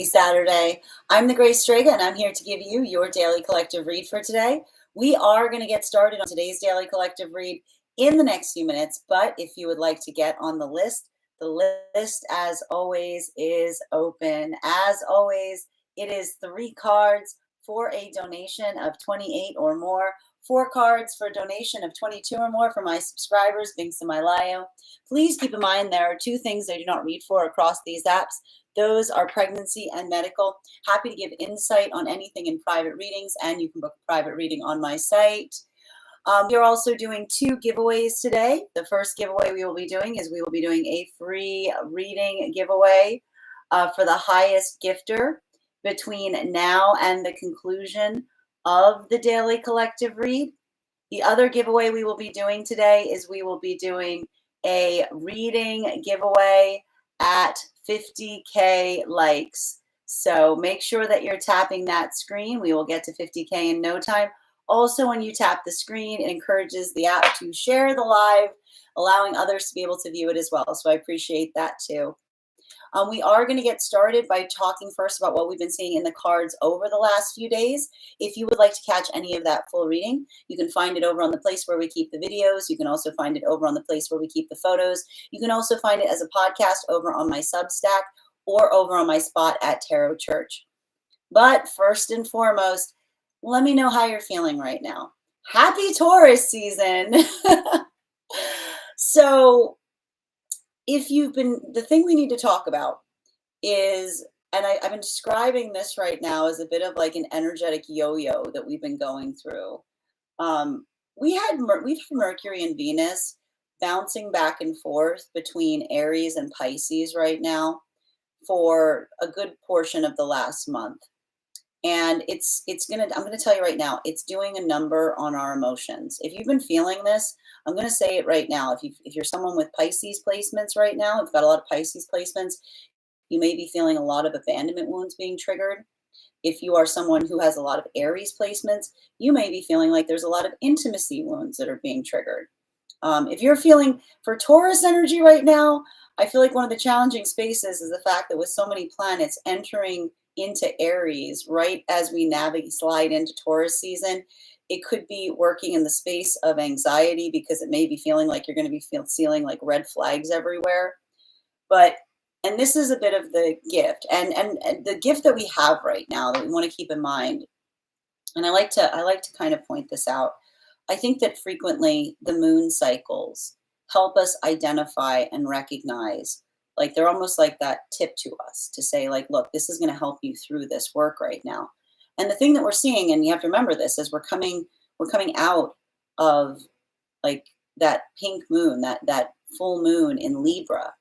Saturday. I'm the Grace Strega, and I'm here to give you your daily collective read for today. We are going to get started on today's daily collective read in the next few minutes, but if you would like to get on the list, as always, is open. As always, it is 3 cards for a donation of 28 or more, 4 cards for a donation of 22 or more for my subscribers, Binks and Malayo. Please keep in mind there are 2 things I do not read for across these apps. Those are pregnancy and medical. Happy to give insight on anything in private readings, and you can book a private reading on my site. We are also doing 2 giveaways today. The first giveaway we will be doing is we will be doing a free reading giveaway for the highest gifter between now and the conclusion of the daily collective read. The other giveaway we will be doing today is we will be doing a reading giveaway at 50K likes. So make sure that you're tapping that screen. We will get to 50K in no time. Also, when you tap the screen, it encourages the app to share the live, allowing others to be able to view it as well. So I appreciate that too. We are going to get started by talking first about what we've been seeing in the cards over the last few days. If you would like to catch any of that full reading, you can find it over on the place where we keep the videos. You can also find it over on the place where we keep the photos. You can also find it as a podcast over on my Substack or over on my spot at Tarot Church. But first and foremost, let me know how you're feeling right now. Happy Taurus season. So, the thing we need to talk about is, and I've been describing this right now as a bit of like an energetic yo-yo that we've been going through. We've had Mercury and Venus bouncing back and forth between Aries and Pisces right now for a good portion of the last month. And I'm gonna tell you right now, it's doing a number on our emotions. If you've been feeling this, I'm gonna say it right now. If you're someone with Pisces placements right now, if you've got a lot of Pisces placements, you may be feeling a lot of abandonment wounds being triggered. If you are someone who has a lot of Aries placements, you may be feeling like there's a lot of intimacy wounds that are being triggered. If you're feeling for Taurus energy right now, I feel like one of the challenging spaces is the fact that with so many planets entering into Aries right as we slide into Taurus season, it could be working in the space of anxiety because it may be feeling like you're going to be seeing like red flags everywhere. And this is a bit of the gift and the gift that we have right now that we want to keep in mind. And I like to kind of point this out. I think that frequently the moon cycles help us identify and recognize, like they're almost like that tip to us to say, like, look, this is going to help you through this work right now. And the thing that we're seeing, and you have to remember this, is we're coming out of like that pink moon, that full moon in Libra.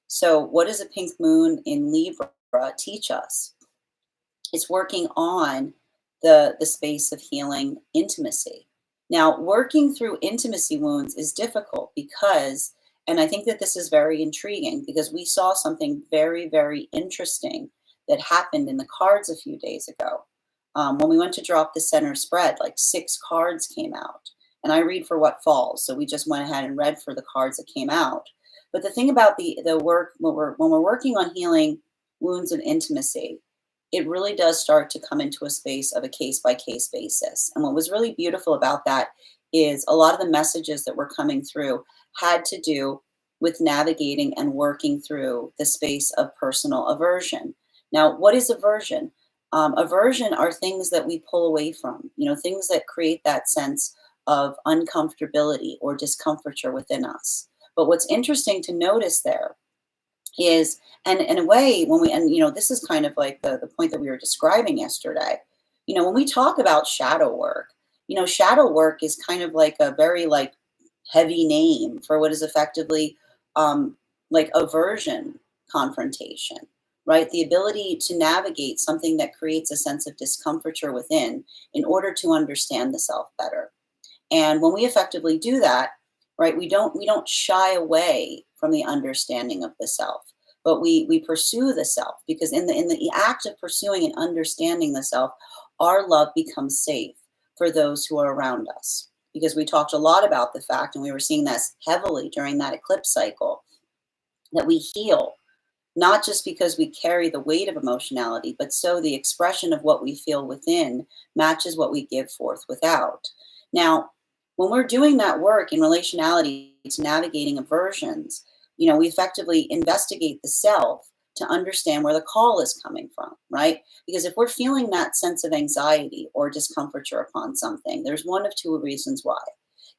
So what does a pink moon in Libra teach us? It's working on the space of healing intimacy. Now, working through intimacy wounds is difficult because, and I think that this is very intriguing because we saw something very, very interesting that happened in the cards a few days ago. When we went to drop the center spread, like 6 cards came out. And I read for what falls. So we just went ahead and read for the cards that came out. But the thing about the work, when we're working on healing wounds of intimacy, it really does start to come into a space of a case-by-case basis. And what was really beautiful about that is a lot of the messages that were coming through had to do with navigating and working through the space of personal aversion. Now, what is aversion? Aversion are things that we pull away from, things that create that sense of uncomfortability or discomforture within us. But what's interesting to notice there is, and in a way, this is kind of like the point that we were describing yesterday, when we talk about shadow work, shadow work is kind of like a very like heavy name for what is effectively like aversion confrontation, right? The ability to navigate something that creates a sense of discomforture within in order to understand the self better. And when we effectively do that, right, we don't shy away from the understanding of the self, but we pursue the self, because in the act of pursuing and understanding the self, our love becomes safe for those who are around us. Because we talked a lot about the fact, and we were seeing this heavily during that eclipse cycle, that we heal not just because we carry the weight of emotionality, but so the expression of what we feel within matches what we give forth without. Now, when we're doing that work in relationality to navigating aversions, we effectively investigate the self to understand where the call is coming from, right? Because if we're feeling that sense of anxiety or discomfiture upon something, there's one of two reasons why.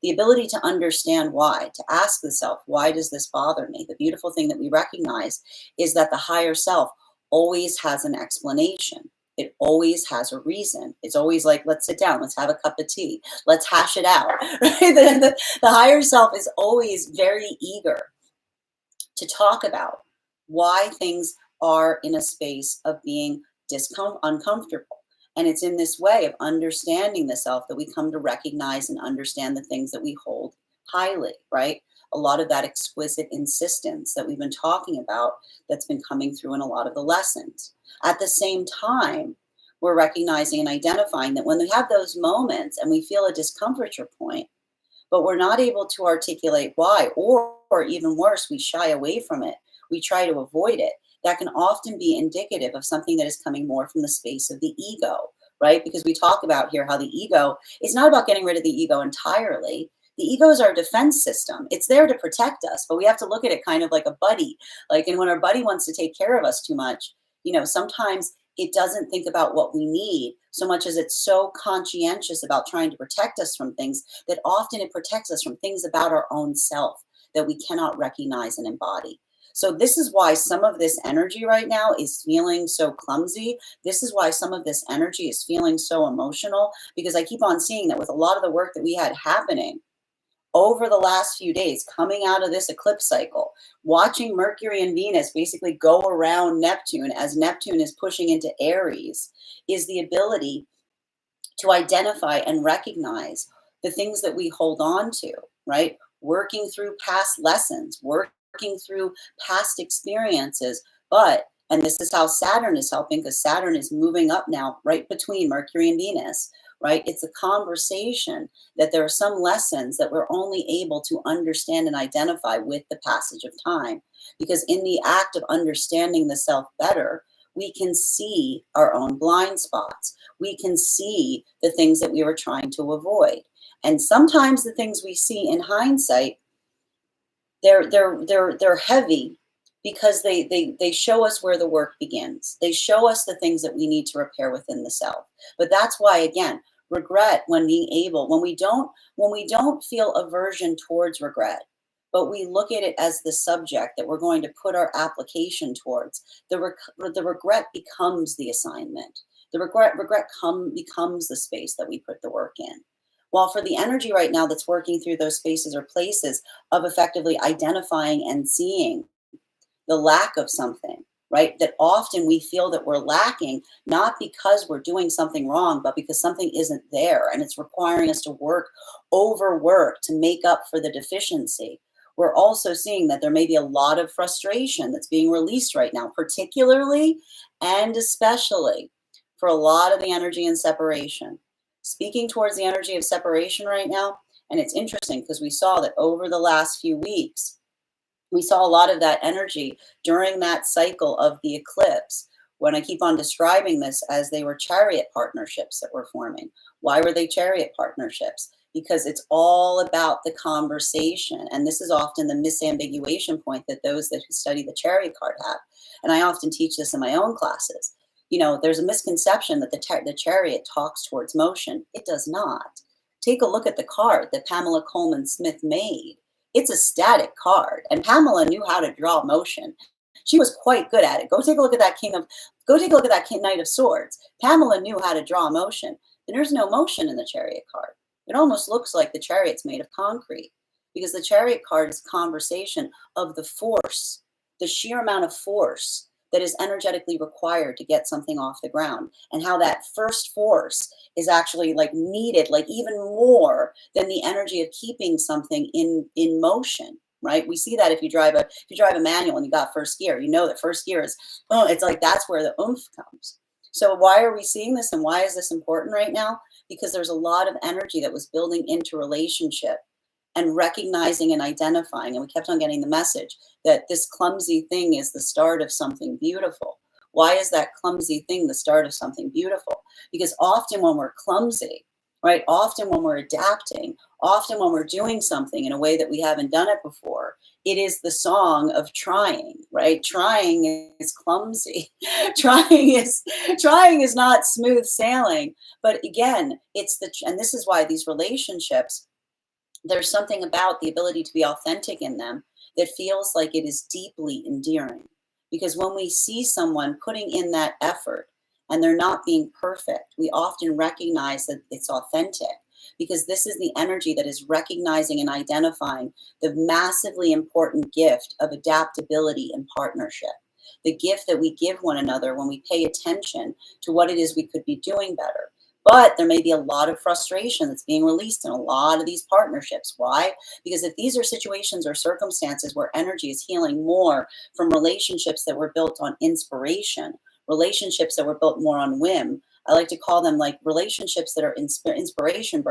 The ability to understand why, to ask the self, why does this bother me? The beautiful thing that we recognize is that the higher self always has an explanation. It always has a reason. It's always like, let's sit down, let's have a cup of tea, let's hash it out. Right? The higher self is always very eager to talk about why things are in a space of being uncomfortable. And it's in this way of understanding the self that we come to recognize and understand the things that we hold highly, right? A lot of that exquisite insistence that we've been talking about that's been coming through in a lot of the lessons. At the same time, we're recognizing and identifying that when we have those moments and we feel a discomforture point, but we're not able to articulate why, or even worse, we shy away from it. We try to avoid it. That can often be indicative of something that is coming more from the space of the ego, right? Because we talk about here how the ego is not about getting rid of the ego entirely. The ego is our defense system. It's there to protect us, but we have to look at it kind of like a buddy. And when our buddy wants to take care of us too much, sometimes it doesn't think about what we need so much as it's so conscientious about trying to protect us from things that often it protects us from things about our own self that we cannot recognize and embody. So this is why some of this energy right now is feeling so clumsy. This is why some of this energy is feeling so emotional, because I keep on seeing that with a lot of the work that we had happening over the last few days, coming out of this eclipse cycle, watching Mercury and Venus basically go around Neptune as Neptune is pushing into Aries, is the ability to identify and recognize the things that we hold on to, right? Working through past lessons, working through past experiences. And this is how Saturn is helping, because Saturn is moving up now right between Mercury and Venus, right? It's a conversation that there are some lessons that we're only able to understand and identify with the passage of time. Because in the act of understanding the self better, we can see our own blind spots. We can see the things that we were trying to avoid. And sometimes the things we see in hindsight, they're heavy because they show us where the work begins. They show us the things that we need to repair within the self. But that's why, again, regret, when we don't feel aversion towards regret, but we look at it as the subject that we're going to put our application towards, the regret becomes the assignment. The regret becomes the space that we put the work in. While for the energy right now that's working through those spaces or places of effectively identifying and seeing the lack of something, right? That often we feel that we're lacking, not because we're doing something wrong, but because something isn't there and it's requiring us to overwork to make up for the deficiency. We're also seeing that there may be a lot of frustration that's being released right now, particularly and especially for a lot of the energy in separation. Speaking towards the energy of separation right now, and it's interesting because we saw that over the last few weeks, we saw a lot of that energy during that cycle of the eclipse, when I keep on describing this as they were chariot partnerships that were forming. Why were they chariot partnerships? Because it's all about the conversation. And this is often the misambiguation point that those that study the chariot card have. And I often teach this in my own classes. There's a misconception that the chariot talks towards motion. It does not. Take a look at the card that Pamela Coleman Smith made. It's a static card, and Pamela knew how to draw motion. She was quite good at it. Go take a look at that Knight of Swords. Pamela knew how to draw motion. And there's no motion in the chariot card. It almost looks like the chariot's made of concrete, because the chariot card is conversation of the force, the sheer amount of force that is energetically required to get something off the ground, and how that first force is actually needed, even more than the energy of keeping something in motion, right? We see that if you drive a manual and you got first gear, that first gear is, it's that's where the oomph comes. So why are we seeing this, and why is this important right now? Because there's a lot of energy that was building into relationship and recognizing and identifying. And we kept on getting the message that this clumsy thing is the start of something beautiful. Why is that clumsy thing the start of something beautiful? Because often when we're clumsy, right, often when we're adapting, often when we're doing something in a way that we haven't done it before, it is the song of trying, right? Trying is clumsy. Trying is not smooth sailing. But again, and this is why these relationships, there's something about the ability to be authentic in them that feels like it is deeply endearing. Because when we see someone putting in that effort and they're not being perfect, we often recognize that it's authentic, because this is the energy that is recognizing and identifying the massively important gift of adaptability and partnership. The gift that we give one another when we pay attention to what it is we could be doing better. But there may be a lot of frustration that's being released in a lot of these partnerships. Why? Because if these are situations or circumstances where energy is healing more from relationships that were built on inspiration, relationships that were built more on whim, I like to call them like relationships that are inspiration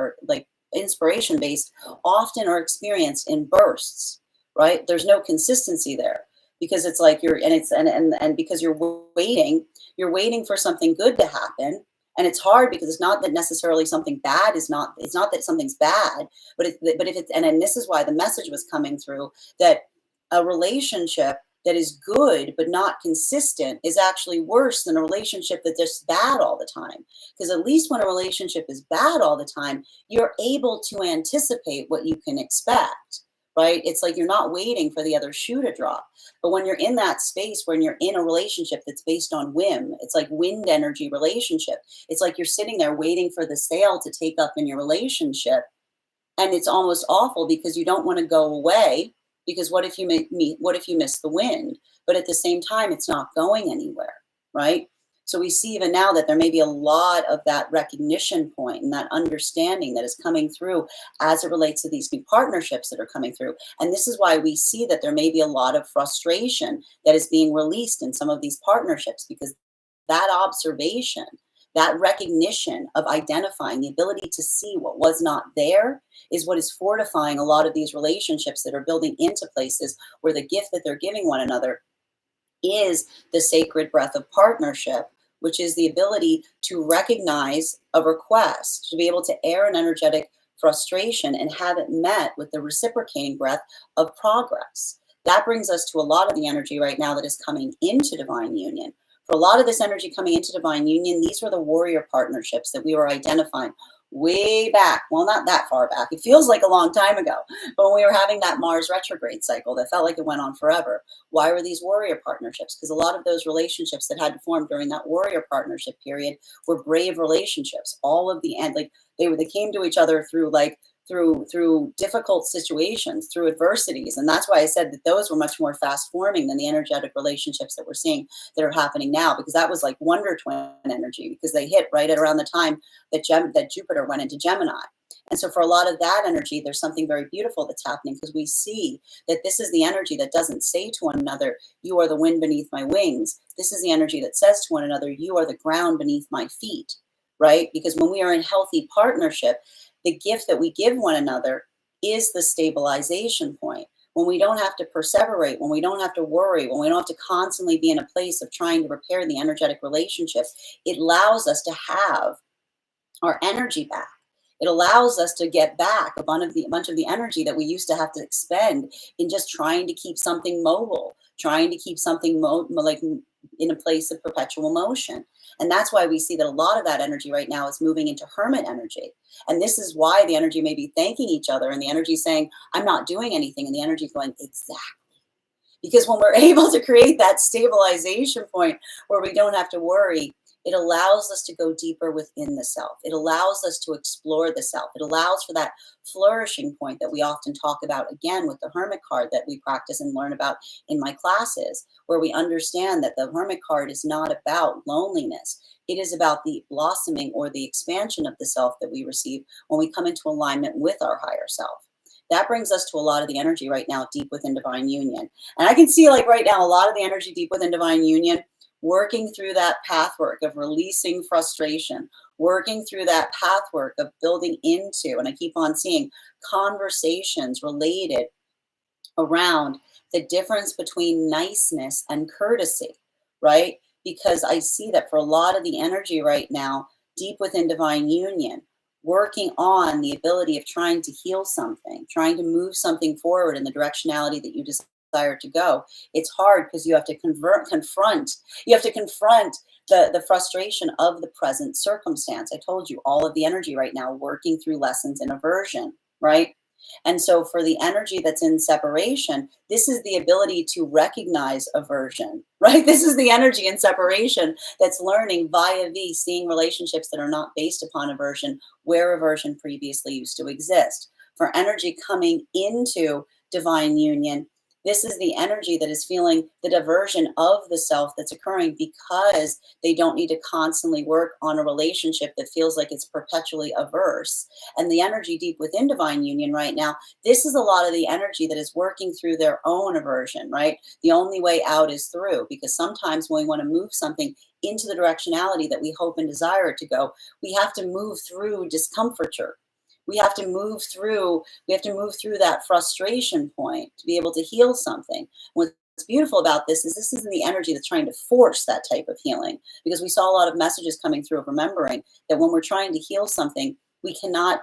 based, often are experienced in bursts, right? There's no consistency there, because it's like and because you're waiting for something good to happen. And it's hard because it's not that necessarily something bad is not, it's not that something's bad, but if it's, and this is why the message was coming through, that a relationship that is good but not consistent is actually worse than a relationship that's just bad all the time. Because at least when a relationship is bad all the time, you're able to anticipate what you can expect, right? It's like you're not waiting for the other shoe to drop. But when you're in that space, when you're in a relationship that's based on whim, it's like wind energy relationship. It's like you're sitting there waiting for the sail to take up in your relationship. And it's almost awful because you don't want to go away, because what if you miss the wind? But at the same time, it's not going anywhere, right? So we see even now that there may be a lot of that recognition point and that understanding that is coming through as it relates to these new partnerships that are coming through. And this is why we see that there may be a lot of frustration that is being released in some of these partnerships, because that observation, that recognition of identifying, the ability to see what was not there, is what is fortifying a lot of these relationships that are building into places where the gift that they're giving one another is the sacred breath of partnership, which is the ability to recognize a request, to be able to air an energetic frustration and have it met with the reciprocating breath of progress. That brings us to a lot of the energy right now that is coming into divine union. For a lot of this energy coming into divine union, these were the warrior partnerships that we were identifying way back. Well, not that far back. It feels like a long time ago. But when we were having that Mars retrograde cycle that felt like it went on forever, why were these warrior partnerships? Because a lot of those relationships that had to form during that warrior partnership period were brave relationships. All of the end, like they came to each other through difficult situations, through adversities. And that's why I said that those were much more fast forming than the energetic relationships that we're seeing that are happening now, because that was like Wonder Twin energy, because they hit right at around the time that Jupiter went into Gemini. And so for a lot of that energy, there's something very beautiful that's happening, because we see that this is the energy that doesn't say to one another, you are the wind beneath my wings. This is the energy that says to one another, you are the ground beneath my feet, right? Because when we are in healthy partnership, the gift that we give one another is the stabilization point. When we don't have to perseverate, when we don't have to worry, when we don't have to constantly be in a place of trying to repair the energetic relationship, it allows us to have our energy back. It allows us to get back a bunch of the energy that we used to have to expend in just trying to keep something mobile, trying to keep something like in a place of perpetual motion. And that's why we see that a lot of that energy right now is moving into hermit energy. And this is why the energy may be thanking each other, and the energy saying, I'm not doing anything. And the energy going, exactly. Because when we're able to create that stabilization point where we don't have to worry, it allows us to go deeper within the self. It allows us to explore the self. It allows for that flourishing point that we often talk about, again, with the Hermit card that we practice and learn about in my classes, where we understand that the Hermit card is not about loneliness. It is about the blossoming or the expansion of the self that we receive when we come into alignment with our higher self. That brings us to a lot of the energy right now deep within divine union. And I can see, like right now, a lot of the energy deep within divine union working through that pathwork of releasing frustration, working through that pathwork of building into, and I keep on seeing conversations related around the difference between niceness and courtesy, right? Because I see that for a lot of the energy right now, deep within divine union, working on the ability of trying to heal something, trying to move something forward in the directionality that you desire to go. It's hard because you have to you have to confront the frustration of the present circumstance. I told you all of the energy right now working through lessons in aversion, right? And so, for the energy that's in separation, this is the ability to recognize aversion, right? This is the energy in separation that's learning via seeing relationships that are not based upon aversion, where aversion previously used to exist. For energy coming into divine union, this is the energy that is feeling the diversion of the self that's occurring because they don't need to constantly work on a relationship that feels like it's perpetually averse. And the energy deep within divine union right now, this is a lot of the energy that is working through their own aversion, right? The only way out is through, because sometimes when we want to move something into the directionality that we hope and desire it to go, we have to move through discomforture. We have to move through that frustration point to be able to heal something. What's beautiful about this is this isn't the energy that's trying to force that type of healing, because we saw a lot of messages coming through of remembering that when we're trying to heal something, we cannot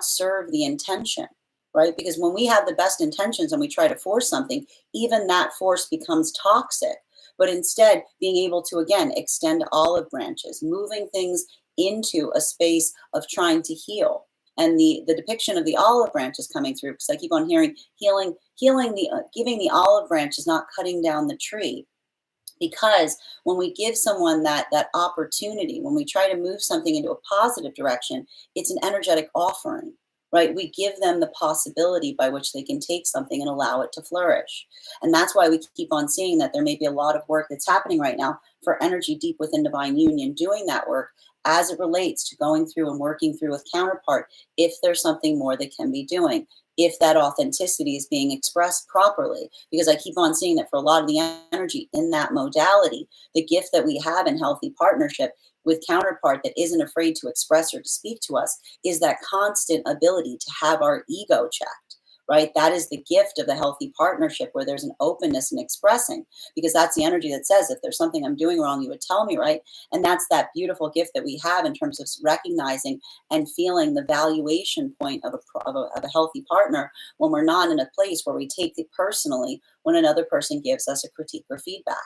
serve the intention, right? Because when we have the best intentions and we try to force something, even that force becomes toxic. But instead, being able to again extend olive branches, moving things into a space of trying to heal. And the depiction of the olive branch is coming through because I keep on hearing healing the giving the olive branch is not cutting down the tree, because when we give someone that opportunity, when we try to move something into a positive direction, it's an energetic offering, right? We give them the possibility by which they can take something and allow it to flourish. And that's why we keep on seeing that there may be a lot of work that's happening right now for energy deep within divine union doing that work as it relates to going through and working through with counterpart if there's something more they can be doing, if that authenticity is being expressed properly. Because I keep on seeing that for a lot of the energy in that modality, the gift that we have in healthy partnership with counterpart that isn't afraid to express or to speak to us is that constant ability to have our ego checked, right? That is the gift of the healthy partnership, where there's an openness in expressing, because that's the energy that says, if there's something I'm doing wrong, you would tell me, right? And that's that beautiful gift that we have in terms of recognizing and feeling the valuation point of a healthy partner, when we're not in a place where we take it personally when another person gives us a critique or feedback.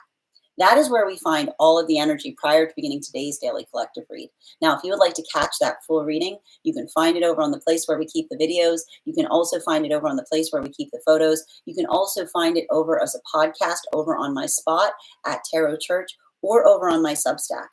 That is where we find all of the energy prior to beginning today's daily collective read. Now, if you would like to catch that full reading, you can find it over on the place where we keep the videos. You can also find it over on the place where we keep the photos. You can also find it over as a podcast over on my spot at Tarot Church, or over on my Substack.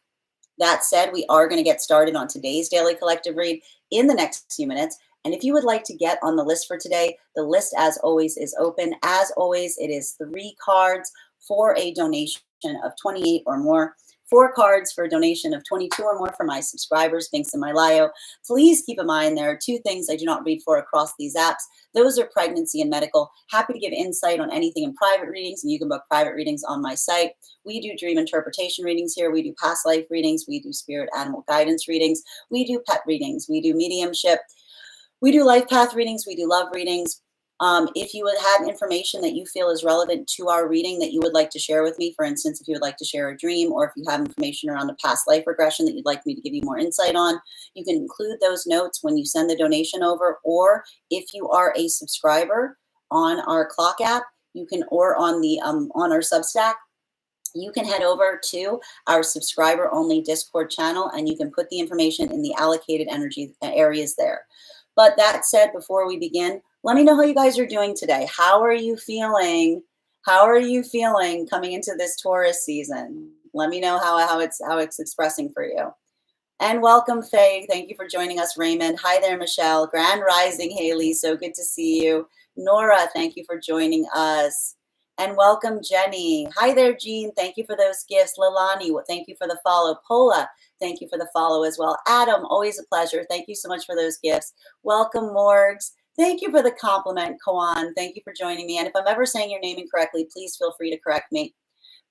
That said, we are going to get started on today's daily collective read in the next few minutes. And if you would like to get on the list for today, the list, as always, is open. As always, it is 3 cards for a donation of 28 or more, 4 cards for a donation of 22 or more for my subscribers, thanks to my Lio. Please keep in mind there are 2 things I do not read for across these apps. Those are pregnancy and medical. Happy to give insight on anything in private readings, and you can book private readings on my site. We do dream interpretation readings here. We do past life readings. We do spirit animal guidance readings. We do pet readings. We do mediumship. We do life path readings. We do love readings. If you would have information that you feel is relevant to our reading that you would like to share with me, for instance, if you would like to share a dream, or if you have information around a past life regression that you'd like me to give you more insight on, you can include those notes when you send the donation over. Or if you are a subscriber on our clock app, you can, or on the on our Substack, you can head over to our subscriber only Discord channel, and you can put the information in the allocated energy areas there. But that said, before we begin, let me know how you guys are doing today. How are you feeling? How are you feeling coming into this Taurus season? Let me know how it's expressing for you. And welcome, Faye. Thank you for joining us, Raymond. Hi there, Michelle. Grand Rising, Haley. So good to see you. Nora, thank you for joining us. And welcome, Jenny. Hi there, Jean. Thank you for those gifts. Lilani, thank you for the follow. Pola, thank you for the follow as well. Adam, always a pleasure. Thank you so much for those gifts. Welcome, Morgs. Thank you for the compliment, Koan. Thank you for joining me. And if I'm ever saying your name incorrectly, please feel free to correct me.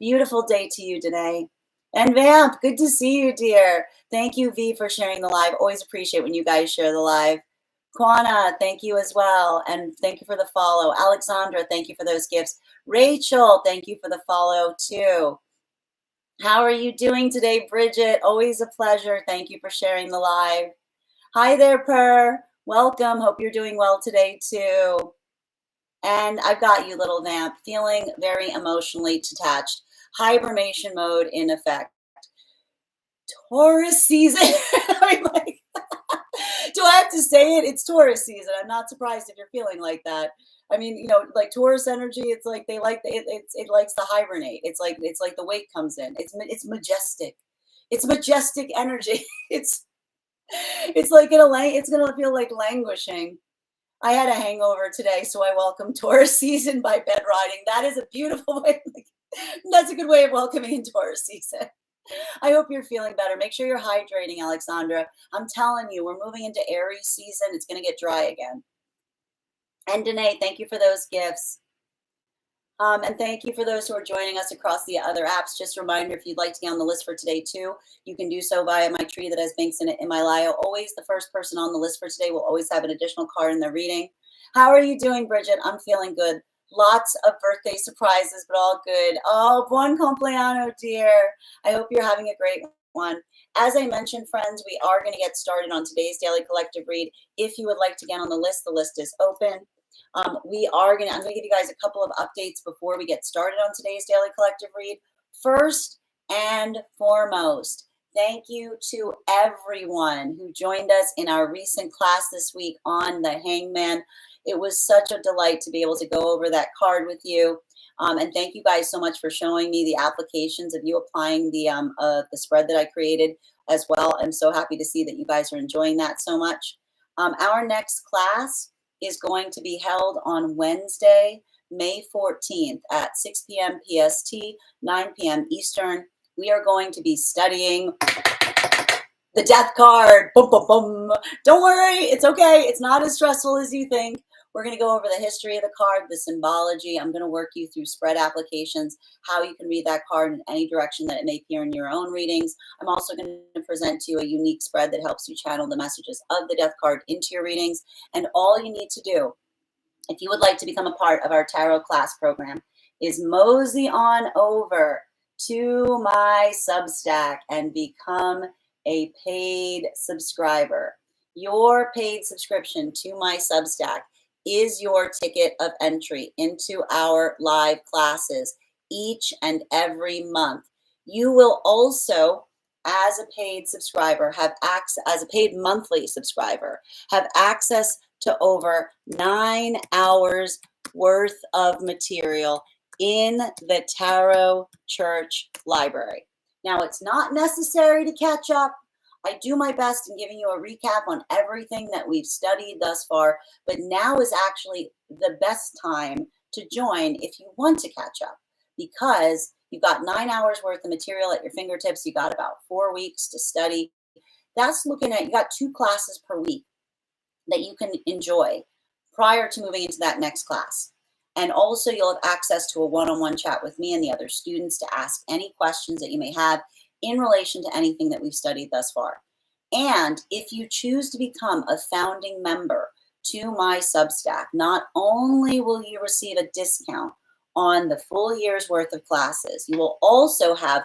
Beautiful day to you today. And Vamp, good to see you, dear. Thank you, V, for sharing the live. Always appreciate when you guys share the live. Kwana, thank you as well. And thank you for the follow. Alexandra, thank you for those gifts. Rachel, thank you for the follow too. How are you doing today, Bridget? Always a pleasure. Thank you for sharing the live. Hi there, Per. Welcome. Hope you're doing well today too. And I've got you, little Vamp, feeling very emotionally detached. Hibernation mode in effect. Taurus season. I mean, like, do I have to say it? It's Taurus season. I'm not surprised if you're feeling like that. I mean, you know, like Taurus energy, it's like they like it likes to hibernate. It's like the weight comes in. It's majestic. It's majestic energy. It's like it's gonna feel like languishing. I had a hangover today, so I welcome Taurus season by bed riding. That is a beautiful way. That's a good way of welcoming in Taurus season. I hope you're feeling better. Make sure you're hydrating, Alexandra. I'm telling you, we're moving into Aries season. It's going to get dry again. And Danae, thank you for those gifts. And thank you for those who are joining us across the other apps. Just a reminder, if you'd like to get on the list for today too, you can do so via my tree that has links in it in my bio. Always the first person on the list for today will always have an additional card in their reading. How are you doing, Bridget? I'm feeling good. Lots of birthday surprises, but all good. Oh, buon compleanno, dear. I hope you're having a great one. As I mentioned, friends, we are going to get started on today's daily collective read. If you would like to get on the list is open. I'm going to give you guys a couple of updates before we get started on today's daily collective read. First and foremost, thank you to everyone who joined us in our recent class this week on the Hangman. It was such a delight to be able to go over that card with you. And thank you guys so much for showing me the applications of you applying the spread that I created as well. I'm so happy to see that you guys are enjoying that so much. Our next class is going to be held on Wednesday, May 14th at 6 p.m. PST, 9 p.m. Eastern. We are going to be studying the death card. Boom, boom, boom. Don't worry, it's okay. It's not as stressful as you think. We're going to go over the history of the card, the symbology. I'm going to work you through spread applications, how you can read that card in any direction that it may appear in your own readings. I'm also going to present to you a unique spread that helps you channel the messages of the death card into your readings. And all you need to do, if you would like to become a part of our tarot class program, is mosey on over to my Substack and become a paid subscriber. Your paid subscription to my Substack is your ticket of entry into our live classes each and every month. You will also, as a paid subscriber, have access, as a paid monthly subscriber, have access to over 9 hours worth of material in the Tarot Church Library. Now, it's not necessary to catch up. I do my best in giving you a recap on everything that we've studied thus far, but now is actually the best time to join if you want to catch up, because you've got 9 hours worth of material at your fingertips. You got about 4 weeks to study. That's looking at, you got 2 classes per week that you can enjoy prior to moving into that next class. And also you'll have access to a one-on-one chat with me and the other students to ask any questions that you may have in relation to anything that we've studied thus far. And if you choose to become a founding member to my Substack, not only will you receive a discount on the full year's worth of classes, you will also have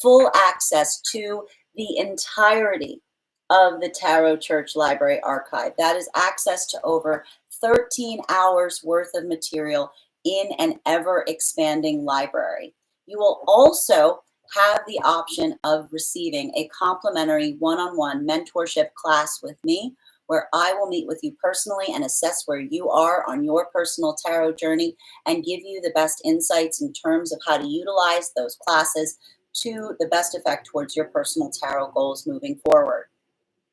full access to the entirety of the Tarot Church Library archive. That is access to over 13 hours worth of material in an ever-expanding library. You will also have the option of receiving a complimentary one-on-one mentorship class with me, where I will meet with you personally and assess where you are on your personal tarot journey and give you the best insights in terms of how to utilize those classes to the best effect towards your personal tarot goals moving forward.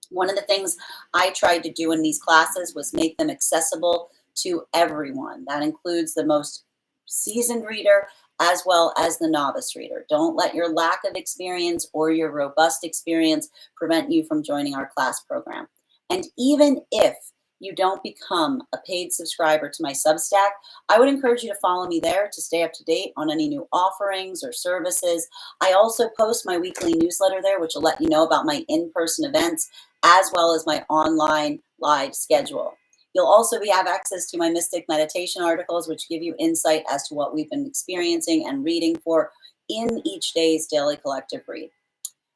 One of the things I tried to do in these classes was make them accessible to everyone. That includes the most seasoned reader as well as the novice reader. Don't let your lack of experience or your robust experience prevent you from joining our class program. And even if you don't become a paid subscriber to my Substack, I would encourage you to follow me there to stay up to date on any new offerings or services. I also post my weekly newsletter there, which will let you know about my in-person events as well as my online live schedule. You'll also have access to my Mystic Meditation articles, which give you insight as to what we've been experiencing and reading for in each day's daily collective read.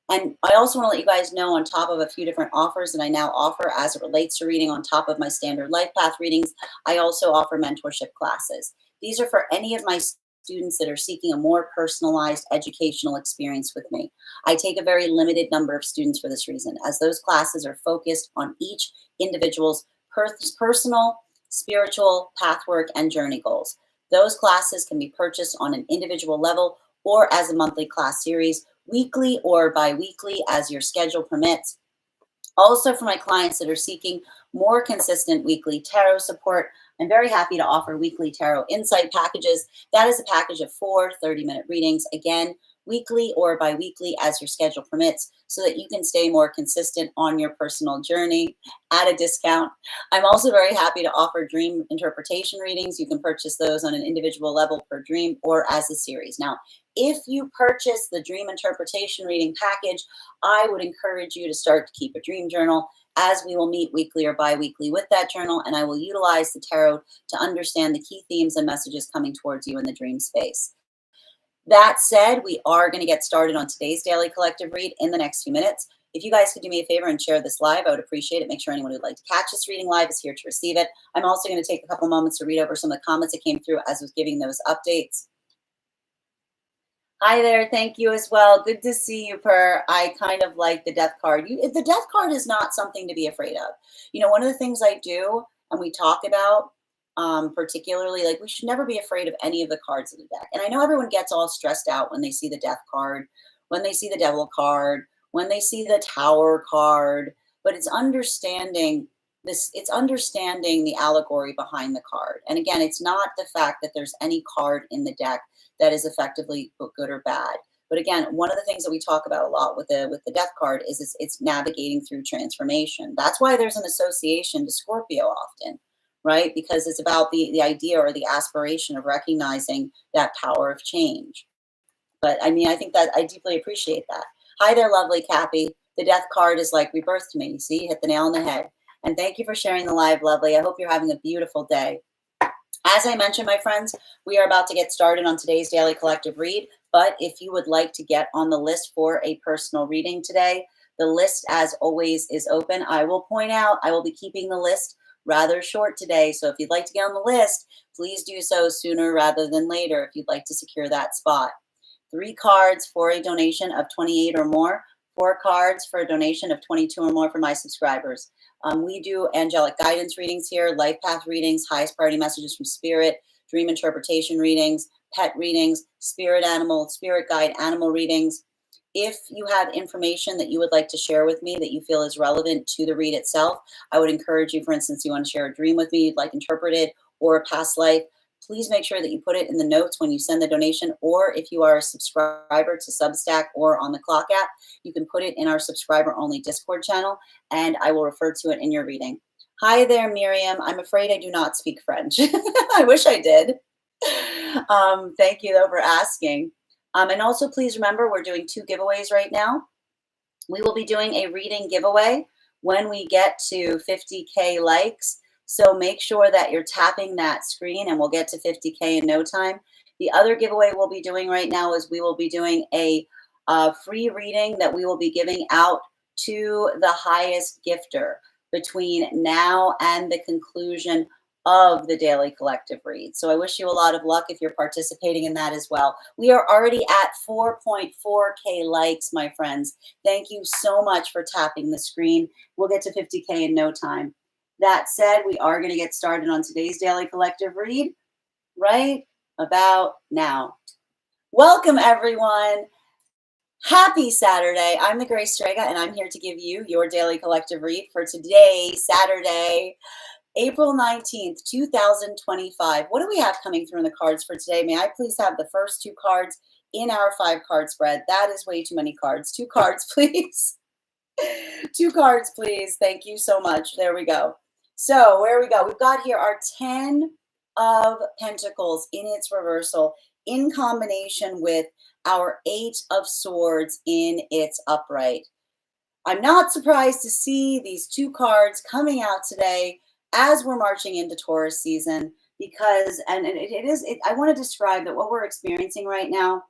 And I also want to let you guys know, on top of a few different offers that I now offer as it relates to reading on top of my standard life path readings, I also offer mentorship classes. These are for any of my students that are seeking a more personalized educational experience with me. I take a very limited number of students for this reason, as those classes are focused on each individual's personal, spiritual, pathwork, and journey goals. Those classes can be purchased on an individual level or as a monthly class series, weekly or bi-weekly as your schedule permits. Also, for my clients that are seeking more consistent weekly tarot support, I'm very happy to offer weekly tarot insight packages. That is a package of 4 30-minute readings, again, weekly or bi-weekly as your schedule permits, so that you can stay more consistent on your personal journey at a discount. I'm also very happy to offer dream interpretation readings. You can purchase those on an individual level per dream or as a series. Now, if you purchase the dream interpretation reading package, I would encourage you to start to keep a dream journal, as we will meet weekly or bi-weekly with that journal, and I will utilize the tarot to understand the key themes and messages coming towards you in the dream space. That said, we are going to get started on today's daily collective read in the next few minutes. If you guys could do me a favor and share this live, I would appreciate it. Make sure anyone who'd like to catch this reading live is here to receive it. I'm also going to take a couple moments to read over some of the comments that came through as I was giving those updates. Hi there, thank you as well. Good to see you, Per. I kind of like the death card. The death card is not something to be afraid of. You know, one of the things I do and we talk about, particularly, like, we should never be afraid of any of the cards in the deck. And I know everyone gets all stressed out when they see the death card, when they see the devil card, when they see the tower card, but it's understanding this, it's understanding the allegory behind the card. And again, it's not the fact that there's any card in the deck that is effectively good or bad. But again, one of the things that we talk about a lot with the death card is it's navigating through transformation. That's why there's an association to Scorpio often, right? Because it's about the idea or the aspiration of recognizing that power of change. But I mean, I think that I deeply appreciate that. Hi there, lovely Cappy. The death card is like rebirth to me. See, hit the nail on the head. And thank you for sharing the live, lovely. I hope you're having a beautiful day. As I mentioned, my friends, we are about to get started on today's daily collective read. But if you would like to get on the list for a personal reading today, the list, as always, is open. I will point out I will be keeping the list rather short today. So if you'd like to get on the list, please do so sooner rather than later if you'd like to secure that spot. 3 cards for a donation of 28 or more. 4 cards for a donation of 22 or more for my subscribers. We do angelic guidance readings here, life path readings, highest priority messages from spirit, dream interpretation readings, pet readings, spirit animal, spirit guide animal readings. If you have information that you would like to share with me that you feel is relevant to the read itself, I would encourage you, for instance, you want to share a dream with me you'd like interpreted or a past life, please make sure that you put it in the notes when you send the donation, or if you are a subscriber to Substack or on the Clock app, you can put it in our subscriber-only Discord channel, and I will refer to it in your reading. Hi there, Miriam. I'm afraid I do not speak French. I wish I did. Thank you, though, for asking. And also, please remember, we're doing 2 giveaways right now. We will be doing a reading giveaway when we get to 50K likes. So make sure that you're tapping that screen, and we'll get to 50K in no time. The other giveaway we'll be doing right now is we will be doing a free reading that we will be giving out to the highest gifter between now and the conclusion of the daily collective read. So I wish you a lot of luck if you're participating in that as well. We are already at 4.4K likes, my friends. Thank you so much for tapping the screen. We'll get to 50K in no time. That said, we are going to get started on today's daily collective read right about now. Welcome, everyone. Happy Saturday. I'm the Grace Strega, and I'm here to give you your daily collective read for today, Saturday, April 19th, 2025. What do we have coming through in the cards for today? May I please have the first 2 cards in our 5-card spread? That is way too many cards. 2 cards, please. 2 cards, please. Thank you so much. There we go. So where we go? We've got here our 10 of Pentacles in its reversal in combination with our 8 of Swords in its upright. I'm not surprised to see these two cards coming out today as we're marching into Taurus season because, and I want to describe that what we're experiencing right now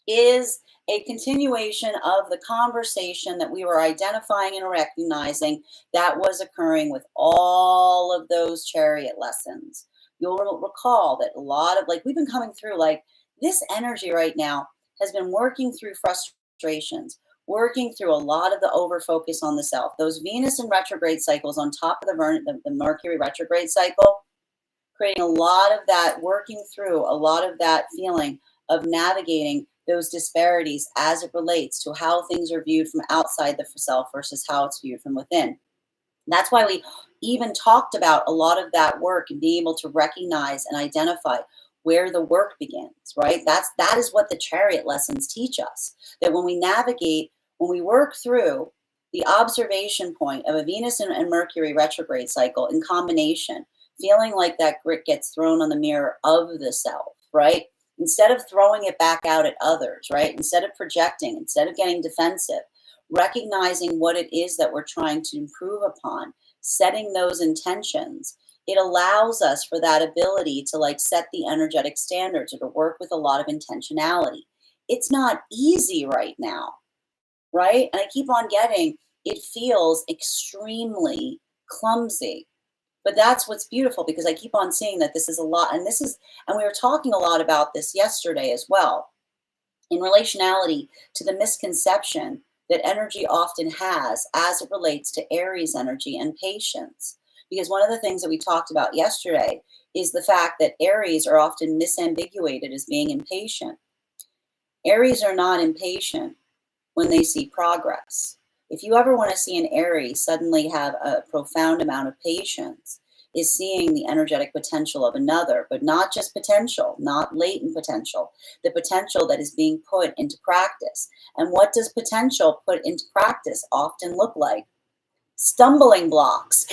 is a continuation of the conversation that we were identifying and recognizing that was occurring with all of those chariot lessons. You'll recall that a lot of, like, we've been coming through, like, this energy right now has been working through frustrations, working through a lot of the over focus on the self. Those Venus and retrograde cycles on top of the Mercury retrograde cycle, creating a lot of that, working through a lot of that feeling of navigating those disparities as it relates to how things are viewed from outside the self versus how it's viewed from within. That's why we even talked about a lot of that work and being able to recognize and identify where the work begins, right? That is what the chariot lessons teach us. That when we navigate, when we work through the observation point of a Venus and Mercury retrograde cycle in combination, feeling like that grit gets thrown on the mirror of the self, right? Instead of throwing it back out at others, right? Instead of projecting, instead of getting defensive, recognizing what it is that we're trying to improve upon, setting those intentions, it allows us for that ability to, like, set the energetic standards or to work with a lot of intentionality. It's not easy right now, right? And I keep on getting, it feels extremely clumsy. But that's what's beautiful because I keep on seeing that this is a lot, and and we were talking a lot about this yesterday as well, in relationality to the misconception that energy often has as it relates to Aries energy and patience. Because one of the things that we talked about yesterday is the fact that Aries are often misambiguated as being impatient. Aries are not impatient when they see progress. If you ever want to see an Aries suddenly have a profound amount of patience, is seeing the energetic potential of another, but not just potential, not latent potential, the potential that is being put into practice. And what does potential put into practice often look like? Stumbling blocks,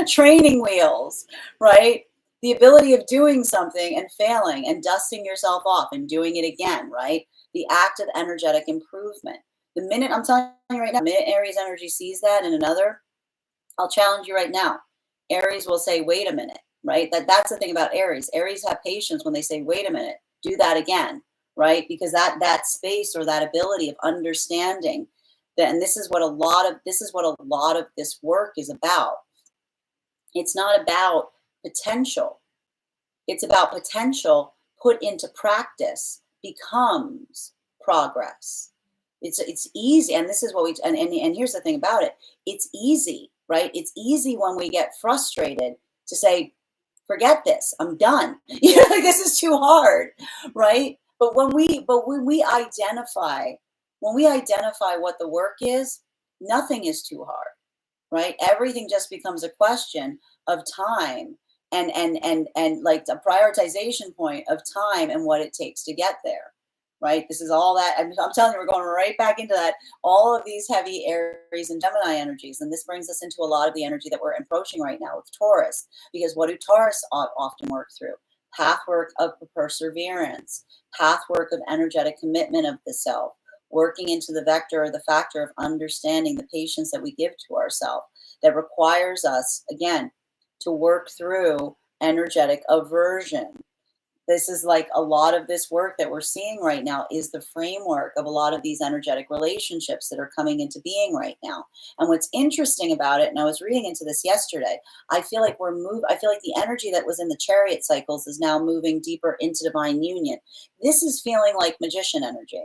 training wheels, right? The ability of doing something and failing and dusting yourself off and doing it again, right? The act of energetic improvement. The minute, I'm telling you right now, the minute Aries energy sees that in another, I'll challenge you right now. Aries will say, wait a minute, right? That's the thing about Aries. Aries have patience when they say, wait a minute, do that again, right? Because that space or that ability of understanding that, and this is what a lot of this work is about. It's not about potential. It's about potential put into practice becomes progress. It's easy, and this is what we and here's the thing about it. It's easy, right? It's easy when we get frustrated to say, forget this, I'm done. You know, like, this is too hard, right? But when we identify what the work is, nothing is too hard, right? Everything just becomes a question of time and like the prioritization point of time and what it takes to get there, right? This is all that I'm telling you, we're going right back into that. All of these heavy Aries and Gemini energies, and this brings us into a lot of the energy that we're approaching right now with Taurus. Because what do Taurus often work through? Path work of perseverance, path work of energetic commitment of the self, working into the vector or the factor of understanding the patience that we give to ourselves that requires us, again, to work through energetic aversion. This is like a lot of this work that we're seeing right now is the framework of a lot of these energetic relationships that are coming into being right now. And what's interesting about it, and I was reading into this yesterday, I feel like the energy that was in the chariot cycles is now moving deeper into divine union. This is feeling like magician energy.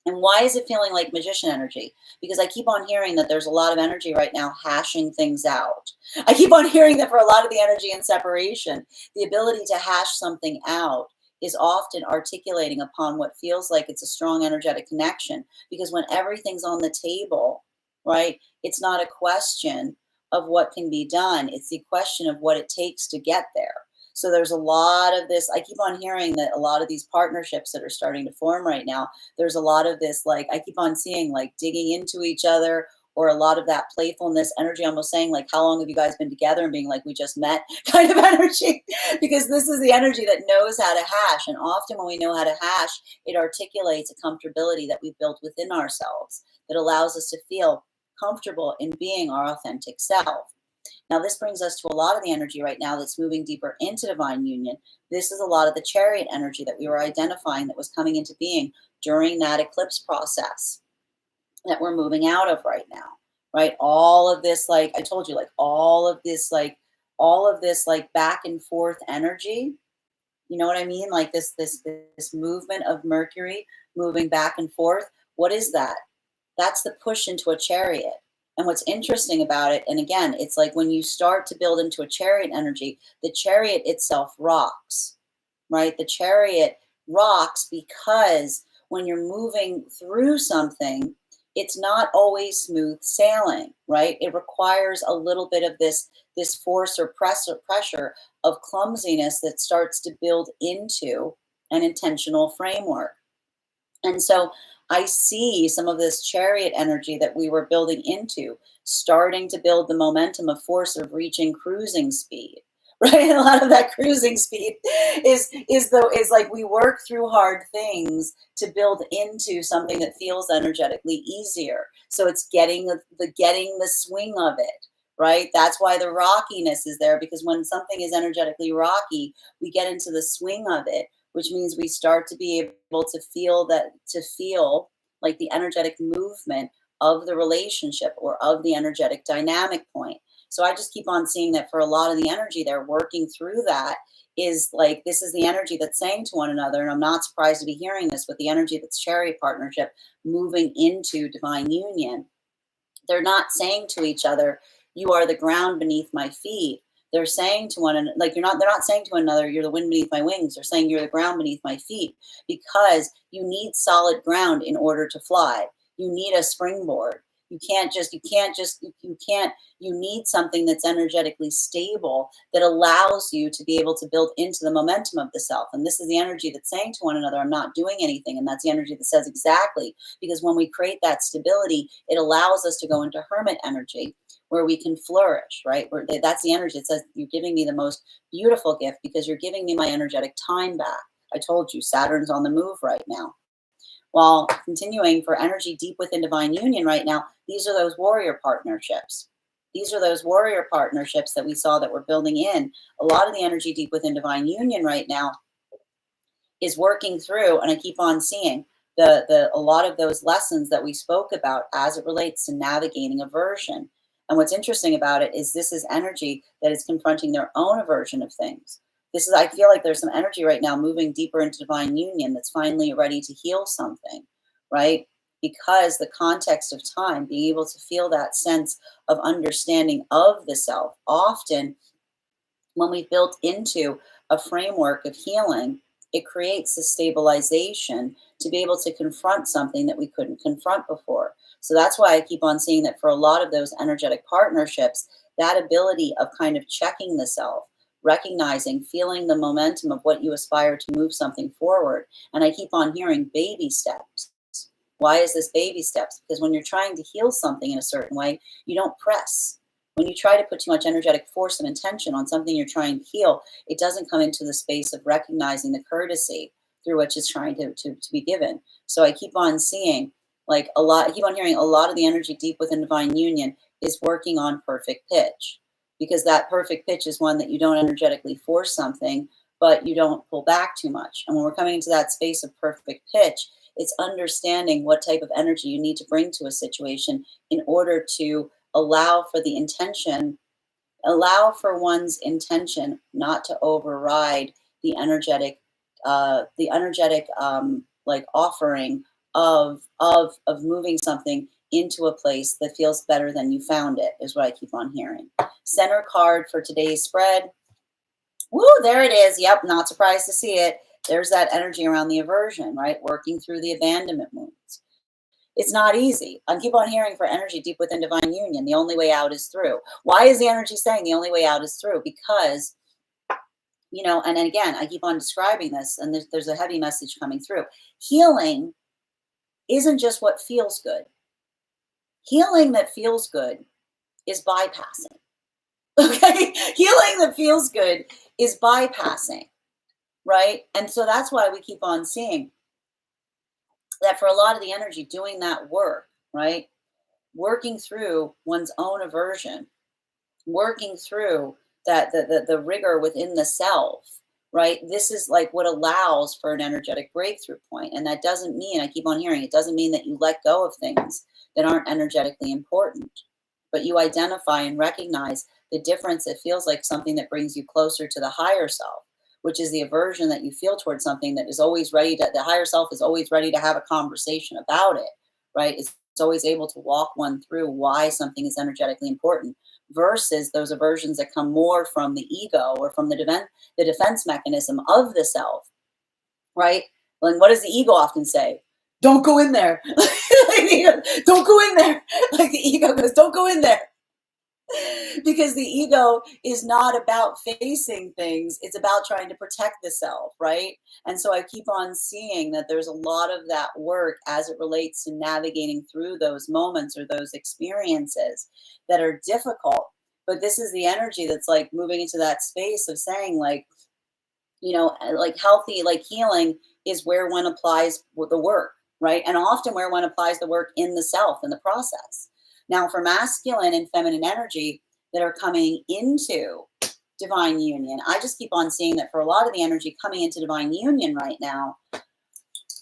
And why is it feeling like magician energy? Because I keep on hearing that there's a lot of energy right now hashing things out. I keep on hearing that for a lot of the energy in separation, the ability to hash something out is often articulating upon what feels like it's a strong energetic connection. Because when everything's on the table, right, it's not a question of what can be done. It's the question of what it takes to get there. So there's a lot of this. I keep on hearing that a lot of these partnerships that are starting to form right now, there's a lot of this, like, I keep on seeing, like, digging into each other, or a lot of that playfulness energy, almost saying like, how long have you guys been together, and being like, we just met kind of energy, because this is the energy that knows how to hash. And often when we know how to hash, it articulates a comfortability that we've built within ourselves that allows us to feel comfortable in being our authentic self. Now, this brings us to a lot of the energy right now that's moving deeper into divine union. This is a lot of the chariot energy that we were identifying that was coming into being during that eclipse process that we're moving out of right now, right? All of this, like I told you, like all of this, like back and forth energy. You know what I mean? Like this movement of Mercury moving back and forth. What is that? That's the push into a chariot. And what's interesting about it, and again, it's like when you start to build into a chariot energy, the chariot itself rocks, right? The chariot rocks because when you're moving through something, it's not always smooth sailing, right? It requires a little bit of this force or pressure of clumsiness that starts to build into an intentional framework. And so I see some of this chariot energy that we were building into starting to build the momentum of force of reaching cruising speed. Right? And a lot of that cruising speed is like we work through hard things to build into something that feels energetically easier. So it's getting the swing of it, right? That's why the rockiness is there, because when something is energetically rocky, we get into the swing of it, which means we start to be able to feel like the energetic movement of the relationship or of the energetic dynamic point. So I just keep on seeing that for a lot of the energy they're working through that is like, this is the energy that's saying to one another. And I'm not surprised to be hearing this with the energy that's chariot partnership moving into divine union. They're not saying to each other, you are the ground beneath my feet. They're saying to one another, like, they're not saying to one another, you're the wind beneath my wings. They're saying you're the ground beneath my feet, because you need solid ground in order to fly. You need a springboard. You need something that's energetically stable that allows you to be able to build into the momentum of the self. And this is the energy that's saying to one another, I'm not doing anything. And that's the energy that says exactly, because when we create that stability, it allows us to go into hermit energy where we can flourish, right? That's the energy that says, you're giving me the most beautiful gift because you're giving me my energetic time back. I told you, Saturn's on the move right now. While continuing for energy deep within divine union right now, these are those warrior partnerships. These are those warrior partnerships that we saw that we're building in. A lot of the energy deep within divine union right now is working through, and I keep on seeing a lot of those lessons that we spoke about as it relates to navigating aversion. And what's interesting about it is this is energy that is confronting their own aversion of things. I feel like there's some energy right now moving deeper into divine union that's finally ready to heal something, right? Because the context of time, being able to feel that sense of understanding of the self, often when we built into a framework of healing, it creates a stabilization to be able to confront something that we couldn't confront before. So that's why I keep on seeing that for a lot of those energetic partnerships, that ability of kind of checking the self, recognizing, feeling the momentum of what you aspire to move something forward. And I keep on hearing baby steps. Why is this baby steps? Because when you're trying to heal something in a certain way, you don't press. When you try to put too much energetic force and intention on something you're trying to heal, it doesn't come into the space of recognizing the courtesy through which it's trying to be given. So I keep on seeing I keep on hearing a lot of the energy deep within divine union is working on perfect pitch, because that perfect pitch is one that you don't energetically force something, but you don't pull back too much. And when we're coming into that space of perfect pitch, it's understanding what type of energy you need to bring to a situation in order to allow for one's intention not to override the energetic like offering of moving something into a place that feels better than you found it, is what I keep on hearing. Center card for today's spread. Woo, there it is. Yep, not surprised to see it. There's that energy around the aversion, right? Working through the abandonment wounds. It's not easy. I keep on hearing for energy deep within divine union, the only way out is through. Why is the energy saying the only way out is through? Because, and again, I keep on describing this, and there's a heavy message coming through. Healing isn't just what feels good. Healing that feels good is bypassing. Okay? Healing that feels good is bypassing, right? And so that's why we keep on seeing that for a lot of the energy doing that work, right? Working through one's own aversion, working through the rigor within the self, right? This is like what allows for an energetic breakthrough point. And that doesn't mean, I keep on hearing, it doesn't mean that you let go of things that aren't energetically important, but you identify and recognize the difference. It feels like something that brings you closer to the higher self, which is the aversion that you feel towards something that is always ready to, the higher self is always ready to have a conversation about it, right? It's always able to walk one through why something is energetically important versus those aversions that come more from the ego or from the defense mechanism of the self, right? And what does the ego often say? Don't go in there. Don't go in there. Like the ego goes, don't go in there. Because the ego is not about facing things, it's about trying to protect the self, right? And so I keep on seeing that there's a lot of that work as it relates to navigating through those moments or those experiences that are difficult. But this is the energy that's like moving into that space of saying, like, like healthy, like healing is where one applies the work, right? And often where one applies the work in the self, in the process. Now, for masculine and feminine energy that are coming into divine union, I just keep on seeing that for a lot of the energy coming into divine union right now,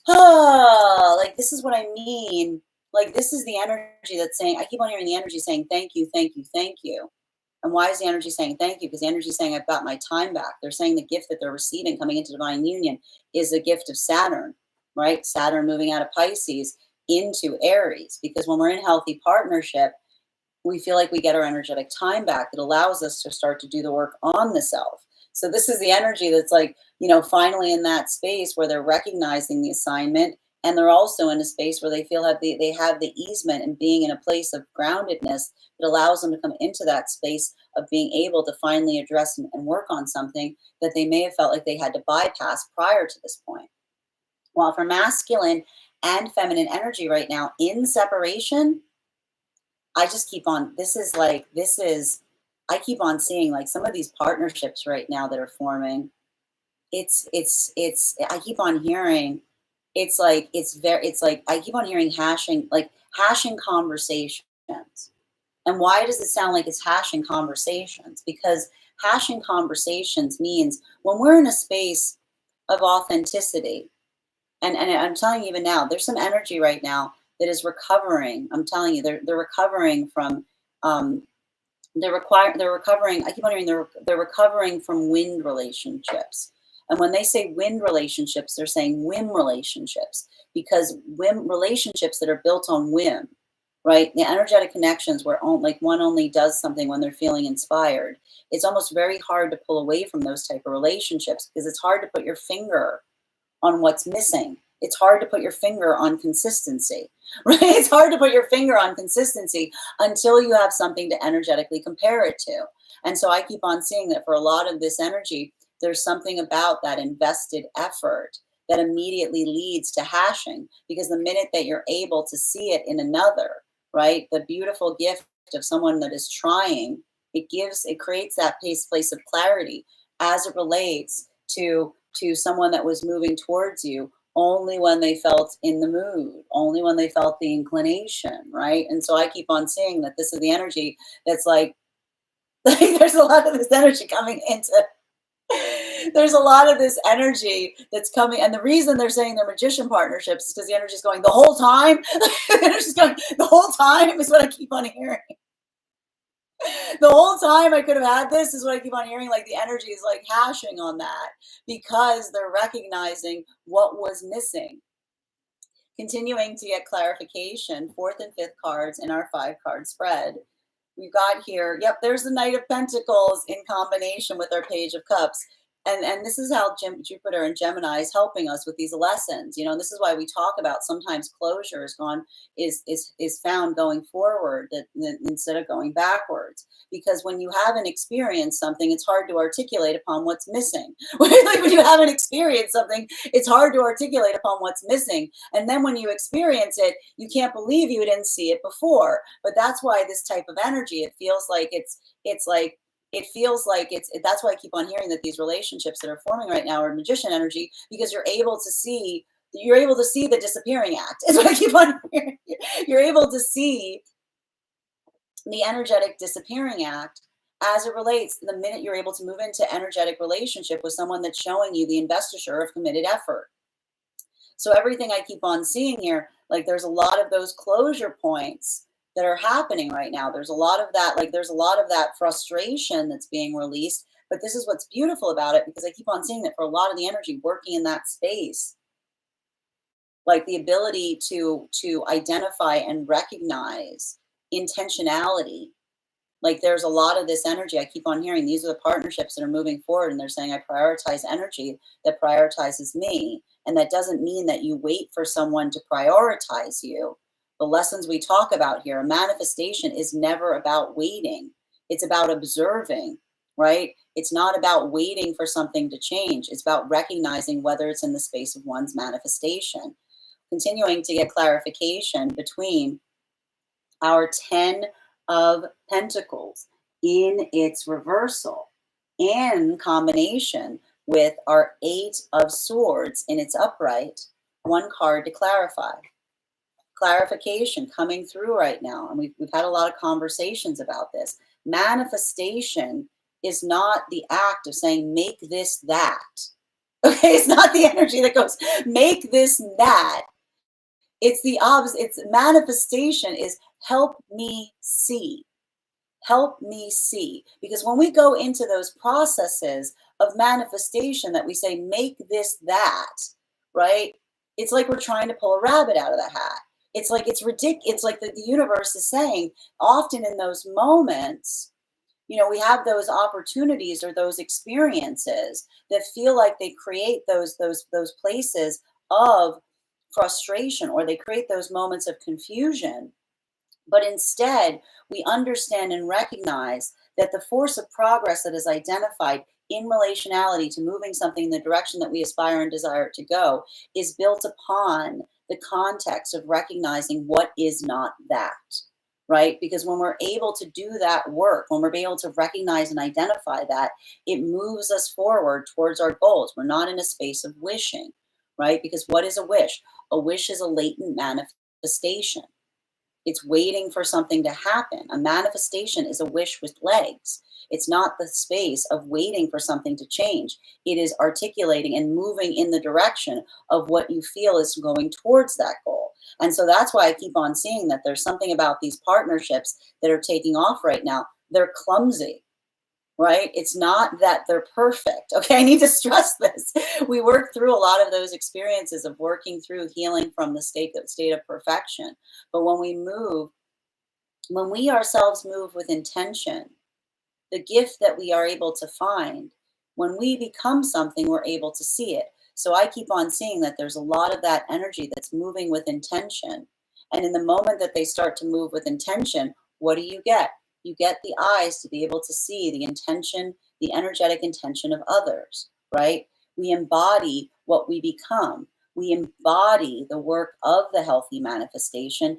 like this is what I mean. Like this is the energy that's saying, I keep on hearing the energy saying, thank you, thank you, thank you. And why is the energy saying thank you? Because the energy is saying I've got my time back. They're saying the gift that they're receiving coming into divine union is a gift of Saturn, right? Saturn moving out of Pisces into Aries. Because when we're in healthy partnership, we feel like we get our energetic time back. It allows us to start to do the work on the self. So this is the energy that's like, finally in that space where they're recognizing the assignment, and they're also in a space where they feel they have the easement and being in a place of groundedness that allows them to come into that space of being able to finally address and work on something that they may have felt like they had to bypass prior to this point. While for masculine and feminine energy right now in separation, I just keep on, I keep on seeing like some of these partnerships right now that are forming. I keep on hearing, it's like, I keep on hearing hashing conversations. And why does it sound like it's hashing conversations? Because hashing conversations means when we're in a space of authenticity, and I'm telling you even now, there's some energy right now that is recovering. I'm telling you, they're recovering from they're recovering. I keep on hearing they're recovering from wind relationships. And when they say wind relationships, they're saying whim relationships, because whim relationships that are built on whim, right? The energetic connections where one only does something when they're feeling inspired. It's almost very hard to pull away from those type of relationships because it's hard to put your finger on what's missing. It's hard to put your finger on consistency, right? It's hard to put your finger on consistency until you have something to energetically compare it to. And so I keep on seeing that for a lot of this energy, there's something about that invested effort that immediately leads to hashing, because the minute that you're able to see it in another, right? The beautiful gift of someone that is trying, it creates that place of clarity as it relates to someone that was moving towards you only when they felt in the mood, only when they felt the inclination, right? And so I keep on seeing that this is the energy that's like there's a lot of this energy coming into there's a lot of this energy that's coming, and the reason they're saying they're magician partnerships is because the energy is going the whole time. The energy's going the whole time is what I keep on hearing. The whole time I could have had this is what I keep on hearing. Like the energy is like hashing on that because they're recognizing what was missing. Continuing to get clarification, fourth and fifth cards in our 5-card spread. We've got here, yep, there's the Knight of Pentacles in combination with our Page of Cups. and this is how Jupiter and Gemini is helping us with these lessons. And this is why we talk about sometimes closure is found going forward instead of going backwards. Because when you haven't experienced something, it's hard to articulate upon what's missing. Like when you haven't experienced something, it's hard to articulate upon what's missing. And then when you experience it, you can't believe you didn't see it before. But that's why this type of energy, it feels like that's why I keep on hearing that these relationships that are forming right now are magician energy, because you're able to see the disappearing act. Is what I keep on hearing. You're able to see the energetic disappearing act as it relates the minute you're able to move into energetic relationship with someone that's showing you the investiture of committed effort. So everything I keep on seeing here, like there's a lot of those closure points that are happening right now. There's a lot of that frustration that's being released. But this is what's beautiful about it, because I keep on seeing that for a lot of the energy working in that space, like the ability to identify and recognize intentionality. Like there's a lot of this energy I keep on hearing. These are the partnerships that are moving forward, and they're saying I prioritize energy that prioritizes me. And that doesn't mean that you wait for someone to prioritize you. The lessons we talk about here, manifestation is never about waiting. It's about observing, right? It's not about waiting for something to change. It's about recognizing whether it's in the space of one's manifestation. Continuing to get clarification between our 10 of Pentacles in its reversal and combination with our 8 of Swords in its upright. One card to clarify. Clarification coming through right now, and we've had a lot of conversations about this. Manifestation is not the act of saying make this that. Okay, it's not the energy that goes make this that. It's the opposite. It's manifestation is help me see. Help me see. Because when we go into those processes of manifestation that we say make this that, right? It's like we're trying to pull a rabbit out of the hat. It's like it's ridiculous. It's like the universe is saying, often in those moments, we have those opportunities or those experiences that feel like they create those places of frustration, or they create those moments of confusion. But instead, we understand and recognize that the force of progress that is identified in relationality to moving something in the direction that we aspire and desire to go is built upon the context of recognizing what is not that, right? Because when we're able to do that work, when we're able to recognize and identify that, it moves us forward towards our goals. We're not in a space of wishing, right? Because what is a wish? A wish is a latent manifestation. It's waiting for something to happen. A manifestation is a wish with legs. It's not the space of waiting for something to change. It is articulating and moving in the direction of what you feel is going towards that goal. And so that's why I keep on seeing that there's something about these partnerships that are taking off right now. They're clumsy, right? It's not that they're perfect. Okay, I need to stress this. We work through a lot of those experiences of working through healing from the state of perfection. But when we ourselves move with intention, the gift that we are able to find, when we become something, we're able to see it. So I keep on seeing that there's a lot of that energy that's moving with intention. And in the moment that they start to move with intention, what do you get? You get the eyes to be able to see the intention, the energetic intention of others, right? We embody what we become. We embody the work of the healthy manifestation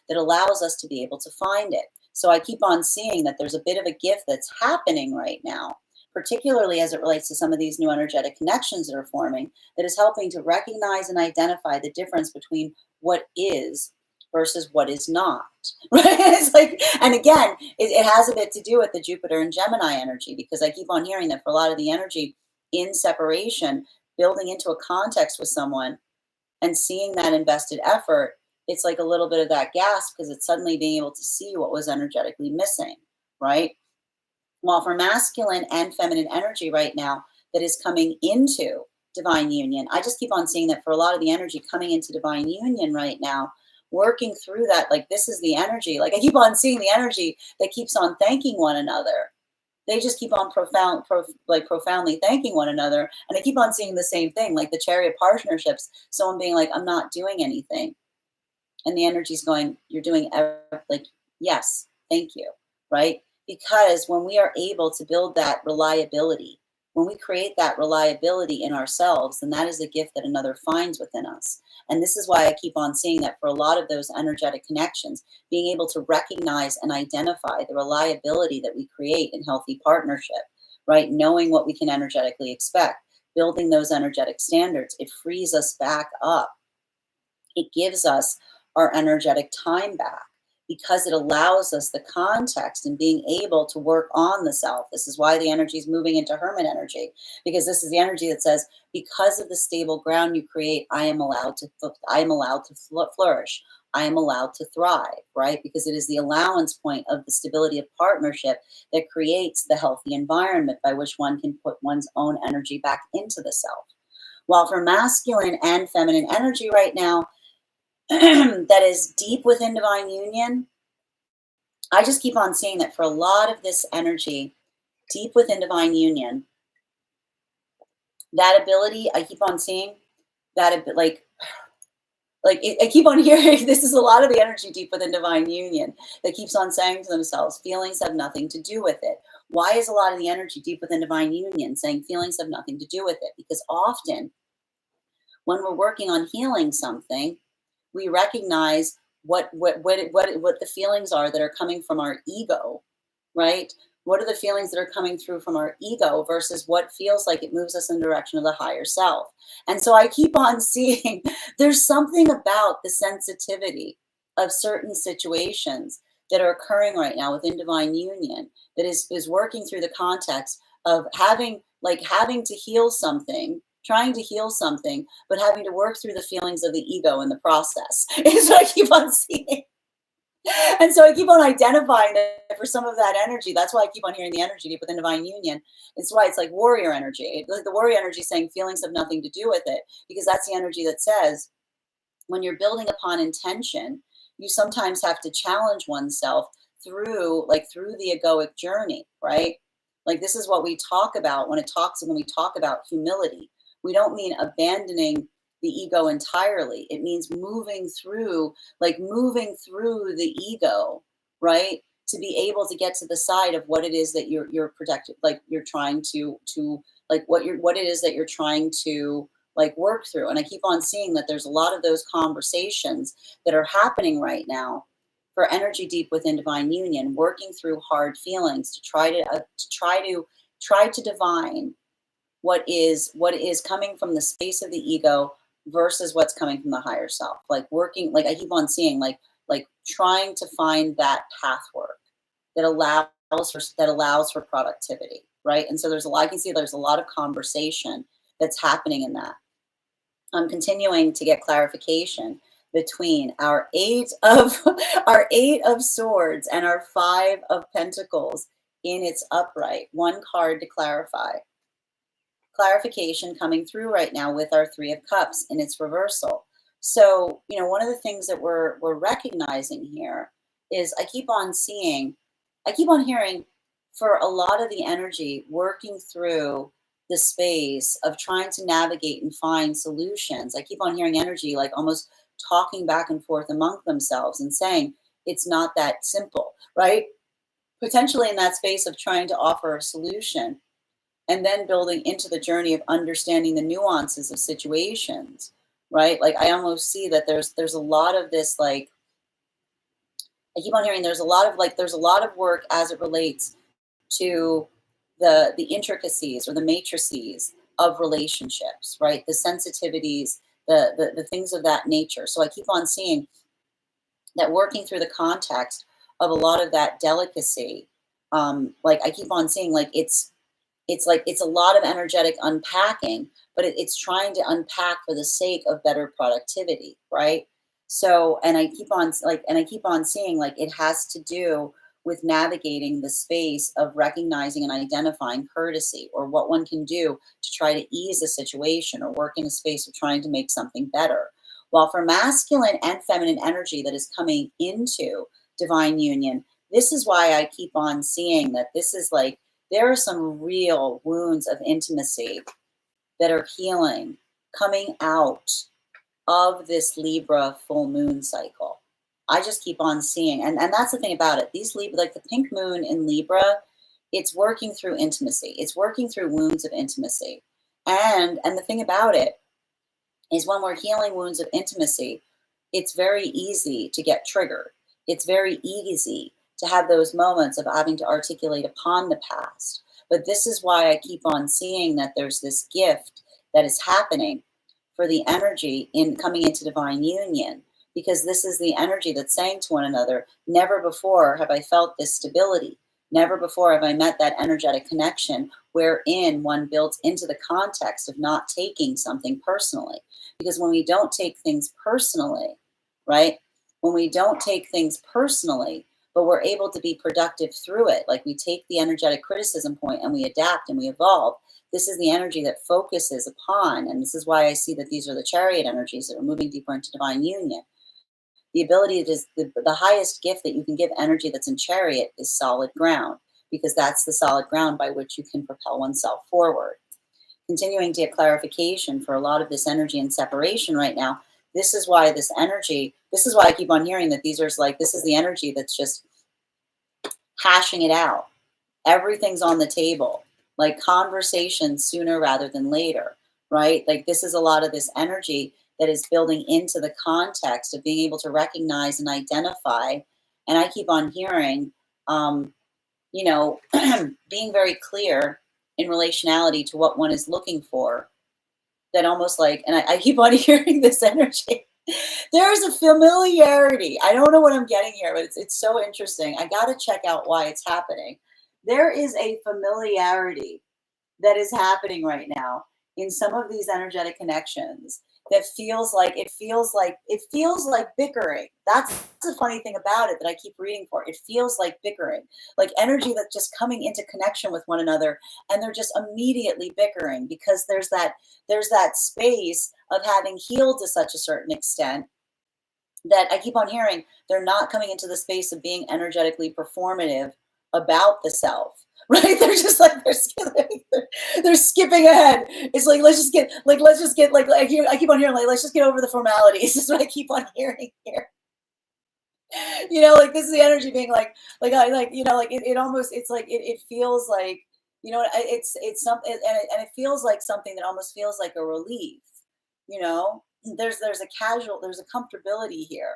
that allows us to be able to find it. So I keep on seeing that there's a bit of a gift that's happening right now, particularly as it relates to some of these new energetic connections that are forming, that is helping to recognize and identify the difference between what is versus what is not, right? It's like, and again, it has a bit to do with the Jupiter and Gemini energy, because I keep on hearing that for a lot of the energy in separation, building into a context with someone and seeing that invested effort, it's like a little bit of that gasp, because it's suddenly being able to see what was energetically missing, right? While for masculine and feminine energy right now that is coming into divine union, I just keep on seeing that for a lot of the energy coming into divine union right now, working through that, like this is the energy, like I keep on seeing the energy that keeps on thanking one another, They just keep on profoundly thanking one another. And I keep on seeing the same thing, like the chariot partnerships, someone being like, I'm not doing anything. And the energy's going, you're doing like, yes, thank you, right? Because when we are able to build that reliability, when we create that reliability in ourselves, then that is a gift that another finds within us. And this is why I keep on seeing that for a lot of those energetic connections, being able to recognize and identify the reliability that we create in healthy partnership, right? Knowing what we can energetically expect, building those energetic standards, it frees us back up. It gives us our energetic time back because it allows us the context and being able to work on the self. This is why the energy is moving into Hermit energy, because this is the energy that says, because of the stable ground you create, I am allowed to flourish. I am allowed to thrive, right? Because it is the allowance point of the stability of partnership that creates the healthy environment by which one can put one's own energy back into the self. While for masculine and feminine energy right now, that is deep within divine union, I just keep on seeing that for a lot of this energy, deep within divine union, that ability, I keep on seeing that, I keep on hearing this is a lot of the energy deep within divine union that keeps on saying to themselves, feelings have nothing to do with it. Why is a lot of the energy deep within divine union saying feelings have nothing to do with it? Because often when we're working on healing something, we recognize what the feelings are that are coming from our ego, right? What are the feelings that are coming through from our ego versus what feels like it moves us in the direction of the higher self? And so I keep on seeing there's something about the sensitivity of certain situations that are occurring right now within divine union that is working through the context of having to heal something, trying to heal something, but having to work through the feelings of the ego in the process. Is what I keep on seeing. And so I keep on identifying that for some of that energy. That's why I keep on hearing the energy deep within divine union. It's why it's like warrior energy. Like the warrior energy saying feelings have nothing to do with it, because that's the energy that says when you're building upon intention, you sometimes have to challenge oneself through the egoic journey, right? Like this is what we talk about when we talk about humility. We don't mean abandoning the ego entirely. It means moving through the ego, right? To be able to get to the side of what it is that you're protected, like you're trying to what it is that you're trying to work through. And I keep on seeing that there's a lot of those conversations that are happening right now for energy deep within divine union, working through hard feelings to try to divine what is coming from the space of the ego versus what's coming from the higher self. Like working, like I keep on seeing, like trying to find that pathwork that allows for productivity, right? And so I can see there's a lot of conversation that's happening in that. I'm continuing to get clarification between our our 8 of swords and our 5 of pentacles in its upright. One card to clarify. Clarification coming through right now with our 3 of cups in its reversal. So, one of the things that we're recognizing here is I keep on hearing for a lot of the energy working through the space of trying to navigate and find solutions. I keep on hearing energy like almost talking back and forth among themselves and saying it's not that simple, right? Potentially in that space of trying to offer a solution and then building into the journey of understanding the nuances of situations, right? Like I almost see that there's a lot of this, like I keep on hearing there's a lot of work as it relates to the intricacies or the matrices of relationships, right? The sensitivities, the things of that nature. So I keep on seeing that working through the context of a lot of that delicacy, like I keep on seeing like it's a lot of energetic unpacking, but it's trying to unpack for the sake of better productivity, right? So, and I keep on seeing like it has to do with navigating the space of recognizing and identifying courtesy or what one can do to try to ease a situation or work in a space of trying to make something better. While for masculine and feminine energy that is coming into divine union, this is why I keep on seeing that this there are some real wounds of intimacy that are healing coming out of this Libra full moon cycle. I just keep on seeing, and that's the thing about it. These Libra, like the pink moon in Libra, it's working through intimacy. It's working through wounds of intimacy. And the thing about it is when we're healing wounds of intimacy, it's very easy to get triggered. It's very easy to have those moments of having to articulate upon the past. But this is why I keep on seeing that there's this gift that is happening for the energy in coming into divine union, because this is the energy that's saying to one another, never before have I felt this stability. Never before have I met that energetic connection wherein one builds into the context of not taking something personally. Because when we don't take things personally, right? When we don't take things personally, but we're able to be productive through it, like we take the energetic criticism point and we adapt and we evolve. This is the energy that focuses upon, and this is why I see that these are the chariot energies that are moving deeper into divine union. The ability to, the highest gift that you can give energy that's in chariot is solid ground, because that's the solid ground by which you can propel oneself forward. Continuing to get clarification for a lot of this energy and separation right now. This is why this energy, this is why I keep on hearing that these are like, this is the energy that's just hashing it out. Everything's on the table, like conversation sooner rather than later, right? Like this is a lot of this energy that is building into the context of being able to recognize and identify. And I keep on hearing, you know, being very clear in relationality to what one is looking for. That almost like, and I keep on hearing this energy. There's a familiarity. I don't know what I'm getting here, but it's so interesting. I got to check out why it's happening. There is a familiarity that is happening right now in some of these energetic connections that feels like it feels like bickering. That's the funny thing about it that I keep reading for. It feels like bickering, like energy that's just coming into connection with one another, and they're just immediately bickering because there's that space of having healed to such a certain extent that I keep on hearing they're not coming into the space of being energetically performative about the self. Right? They're just like they're skipping ahead. It's like let's just get like I keep on hearing like let's just get over the formalities. This is what I keep on hearing here. You know, like this is the energy being like you know, like it almost it's like it feels like, you know, it's something, and it feels like something that almost feels like a relief. You know, there's there's a comfortability here.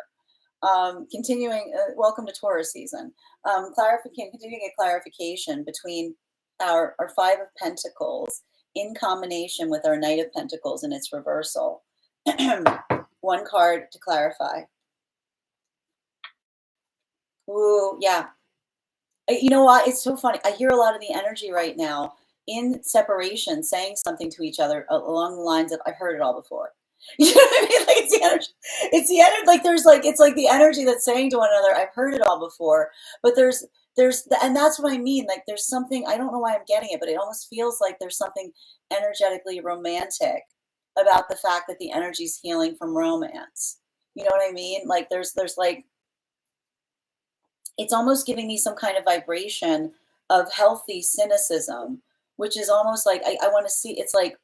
Continuing, welcome to Taurus season. Continuing a clarification between our Five of Pentacles in combination with our Knight of Pentacles in its reversal. One card to clarify. Ooh, yeah. You know what? It's so funny. I hear a lot of the energy right now in separation saying something to each other along the lines of, I've heard it all before. You know what I mean? Like it's the energy. It's the energy. Like there's like it's like the energy that's saying to one another, "I've heard it all before." But and that's what I mean. Like there's something, I don't know why I'm getting it, but it almost feels like there's something energetically romantic about the fact that the energy's healing from romance. You know what I mean? Like there's like it's almost giving me some kind of vibration of healthy cynicism, which is almost like I want to see. It's like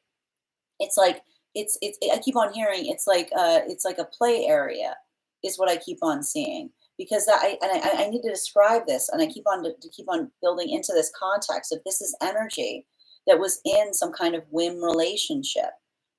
it's I keep on hearing it's like a play area is what I keep on seeing, because I need to describe this, and I keep on to keep on building into this context of this is energy that was in some kind of whim relationship,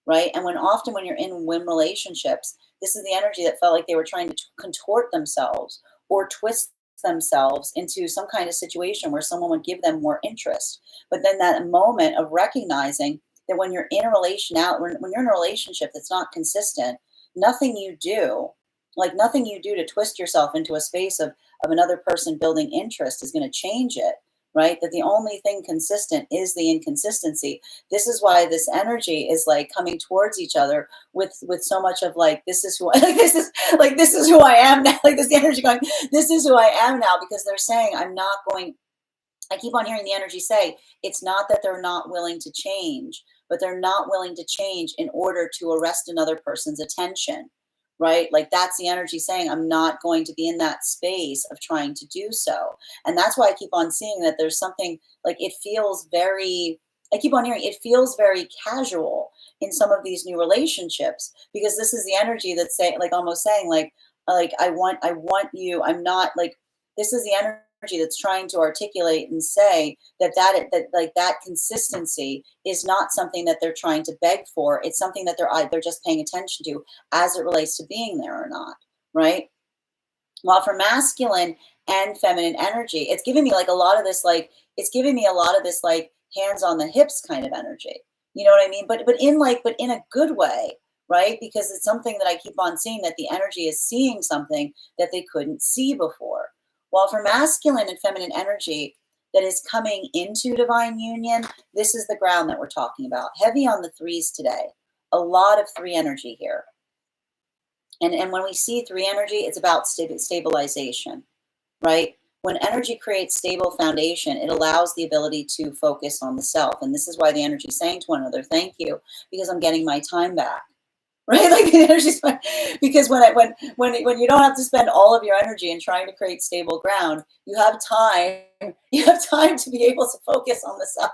right? And often when you're in whim relationships, this is the energy that felt like they were trying to contort themselves or twist themselves into some kind of situation where someone would give them more interest. But then that moment of recognizing that when you're in a when you're in a relationship that's not consistent, nothing you do, nothing you do to twist yourself into a space of another person building interest is going to change it, right? That the only thing consistent is the inconsistency. This is why this energy is like coming towards each other with so much of like, this is who I like, this is who I am now. Like this energy going, this is who I am now, because they're saying I keep on hearing the energy say, it's not that they're not willing to change, but they're not willing to change in order to arrest another person's attention, right? Like that's the energy saying, I'm not going to be in that space of trying to do so. And that's why I keep on seeing that there's something like it feels very, I keep on hearing it feels very casual in some of these new relationships because this is the energy that's saying, like almost saying, like I want you, I'm not like, this is the energy that's trying to articulate and say that like that consistency is not something that they're trying to beg for. It's something that they're just paying attention to as it relates to being there or not, right? While for masculine and feminine energy, it's giving me like a lot of this, like, it's giving me a lot of this, like, hands on the hips kind of energy. You know what I mean? But in a good way, right? Because it's something that I keep on seeing that the energy is seeing something that they couldn't see before. While for masculine and feminine energy that is coming into divine union, this is the ground that we're talking about. Heavy on the threes today. A lot of three energy here. And when we see three energy, it's about stabilization, right? When energy creates stable foundation, it allows the ability to focus on the self. And this is why the energy is saying to one another, thank you, because I'm getting my time back. Right? Like the energy's because when you don't have to spend all of your energy in trying to create stable ground, you have time to be able to focus on the self,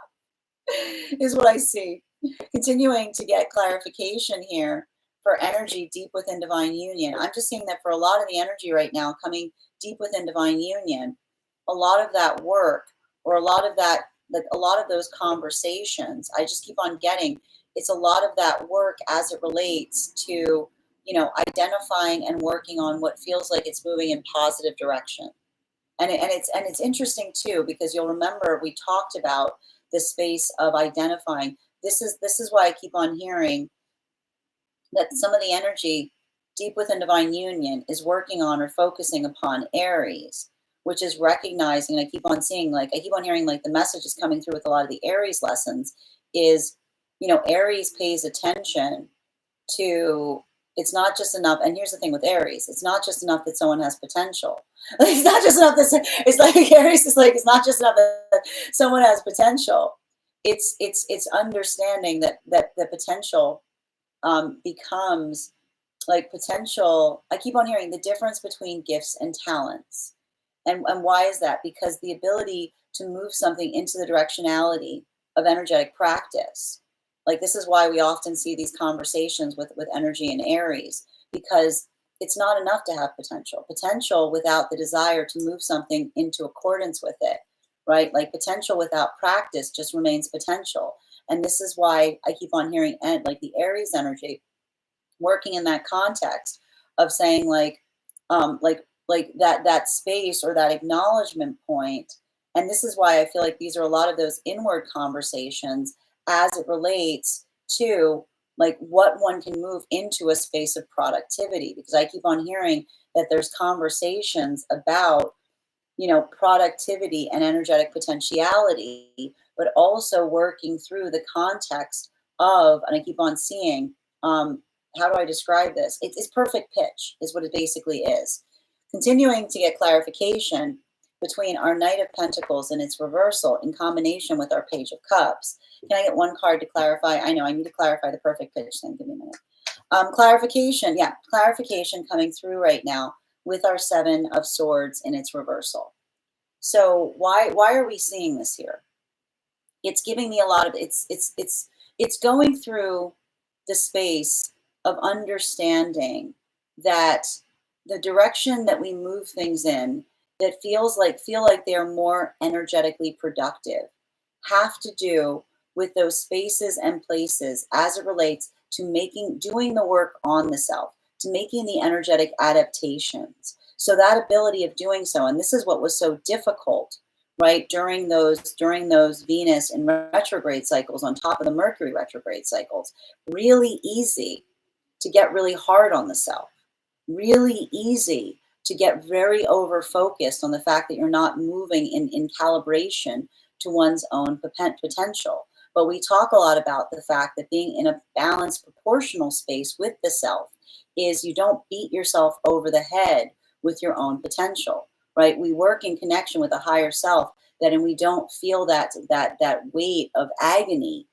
is what I see. Continuing to get clarification here for energy deep within divine union. I'm just seeing that for a lot of the energy right now coming deep within divine union, a lot of that work or a lot of that, like a lot of those conversations, I just keep on getting, it's a lot of that work as it relates to, you know, identifying and working on what feels like it's moving in positive direction. And it's interesting too, because you'll remember we talked about the space of identifying. This is why I keep on hearing that some of the energy deep within divine union is working on or focusing upon Aries, which is recognizing, I keep on seeing, like, I keep on hearing like the message is coming through with a lot of the Aries lessons is, you know, Aries pays attention to, it's not just enough. And here's the thing with Aries, it's not just enough that someone has potential. Like, it's not just enough that it's like Aries is like, it's not just enough that someone has potential. It's understanding that the potential becomes like potential. I keep on hearing the difference between gifts and talents. And why is that? Because the ability to move something into the directionality of energetic practice. Like this is why we often see these conversations with energy and Aries, because it's not enough to have potential. Potential without the desire to move something into accordance with it, right? Like potential without practice just remains potential. And this is why I keep on hearing like the Aries energy working in that context of saying like that space or that acknowledgement point. And this is why I feel like these are a lot of those inward conversations as it relates to like what one can move into a space of productivity, because I keep on hearing that there's conversations about, you know, productivity and energetic potentiality, but also working through the context of, and I keep on seeing, how do I describe this? It's perfect pitch is what it basically is. Continuing to get clarification between our Knight of Pentacles and its reversal in combination with our Page of Cups. Can I get one card to clarify? I know I need to clarify the perfect pitch thing. Give me a minute. Clarification. Yeah, clarification coming through right now with our Seven of Swords in its reversal. So why are we seeing this here? It's giving me a lot of it's going through the space of understanding that the direction that we move things in that feel like they're more energetically productive have to do with those spaces and places as it relates to doing the work on the self, to making the energetic adaptations. So that ability of doing so, and this is what was so difficult, right, during those Venus and retrograde cycles on top of the Mercury retrograde cycles, really easy to get really hard on the self, really easy to get very over focused on the fact that you're not moving in calibration to one's own potential. But we talk a lot about the fact that being in a balanced proportional space with the self is you don't beat yourself over the head with your own potential, right? We work in connection with a higher self, and we don't feel that weight of agony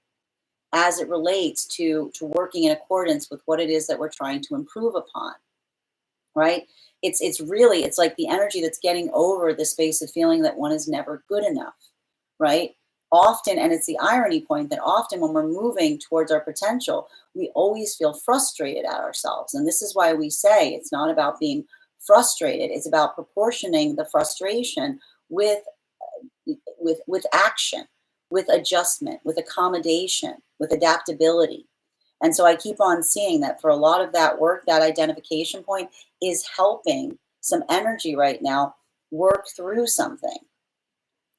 as it relates to working in accordance with what it is that we're trying to improve upon. right? It's really, it's like the energy that's getting over the space of feeling that one is never good enough, right? Often, and it's the irony point that often when we're moving towards our potential, we always feel frustrated at ourselves. And this is why we say it's not about being frustrated, it's about proportioning the frustration with with action, with adjustment, with accommodation, with adaptability. And so I keep on seeing that for a lot of that work, that identification point is helping some energy right now work through something.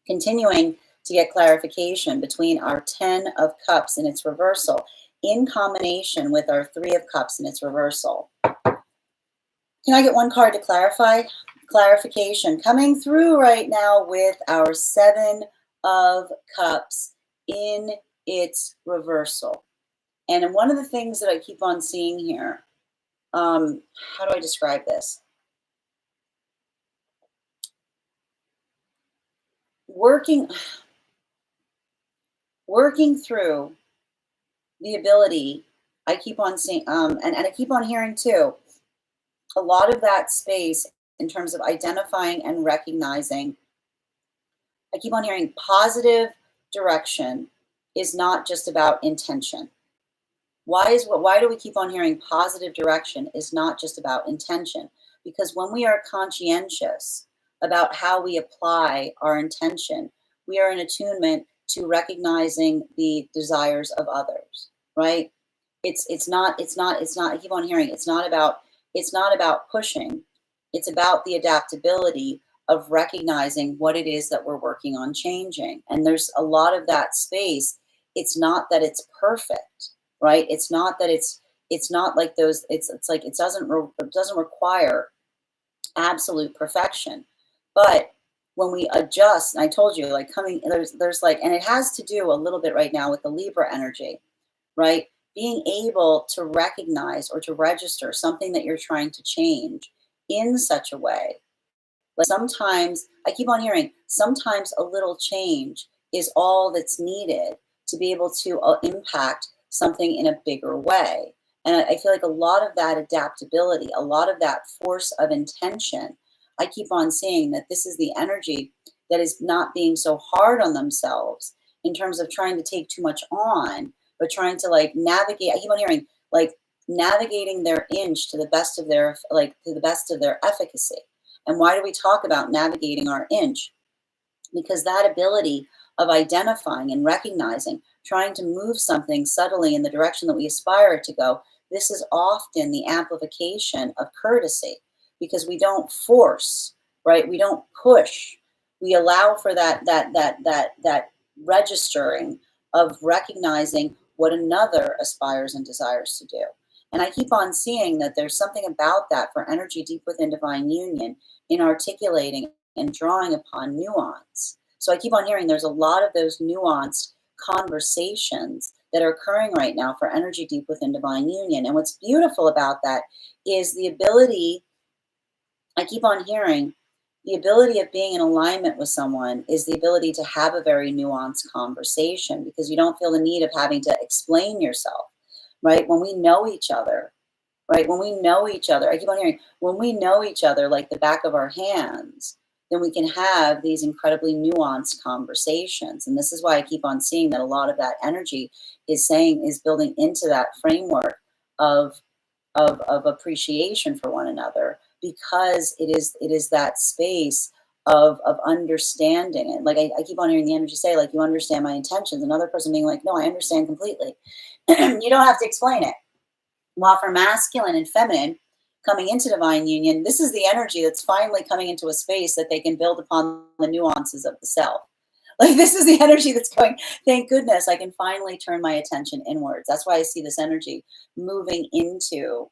Continuing to get clarification between our 10 of cups in its reversal in combination with our 3 of cups in its reversal. Can I get one card to clarify? Clarification coming through right now with our 7 of cups in its reversal. And one of the things that I keep on seeing here, how do I describe this? Working through the ability, I keep on seeing, and I keep on hearing too, a lot of that space in terms of identifying and recognizing. I keep on hearing positive direction is not just about intention. Why do we keep on hearing positive direction is not just about intention? Because when we are conscientious about how we apply our intention, we are in attunement to recognizing the desires of others, right? I keep on hearing it's not about pushing. It's about the adaptability of recognizing what it is that we're working on changing. And there's a lot of that space. It's not that it's perfect, right? It's not that it's not like those, it's like it doesn't require absolute perfection. But when we adjust, and I told you, like coming, there's like, and it has to do a little bit right now with the Libra energy, right? Being able to recognize or to register something that you're trying to change in such a way. Like sometimes, I keep on hearing, sometimes a little change is all that's needed to be able to impact something in a bigger way. And I feel like a lot of that adaptability, a lot of that force of intention, I keep on seeing that this is the energy that is not being so hard on themselves in terms of trying to take too much on, but trying to like navigate. I keep on hearing like navigating their inch to the best of their efficacy. And why do we talk about navigating our inch? Because that ability of identifying and recognizing, trying to move something subtly in the direction that we aspire it to go, this is often the amplification of courtesy, because we don't force, right? We don't push. We allow for that registering of recognizing what another aspires and desires to do. And I keep on seeing that there's something about that for energy deep within divine union in articulating and drawing upon nuance. So I keep on hearing there's a lot of those nuanced conversations that are occurring right now for energy deep within divine union. And what's beautiful about that is the ability, I keep on hearing, the ability of being in alignment with someone is the ability to have a very nuanced conversation, because you don't feel the need of having to explain yourself, right? When we know each other, right? When we know each other, I keep on hearing, when we know each other like the back of our hands, then we can have these incredibly nuanced conversations. And this is why I keep on seeing that a lot of that energy is building into that framework of appreciation for one another, because it is that space of understanding. And like I keep on hearing the energy say, like, you understand my intentions. Another person being like, no, I understand completely. You don't have to explain it. While for masculine and feminine coming into divine union, this is the energy that's finally coming into a space that they can build upon the nuances of the self. Like, this is the energy that's going, thank goodness I can finally turn my attention inwards. That's why I see this energy moving into,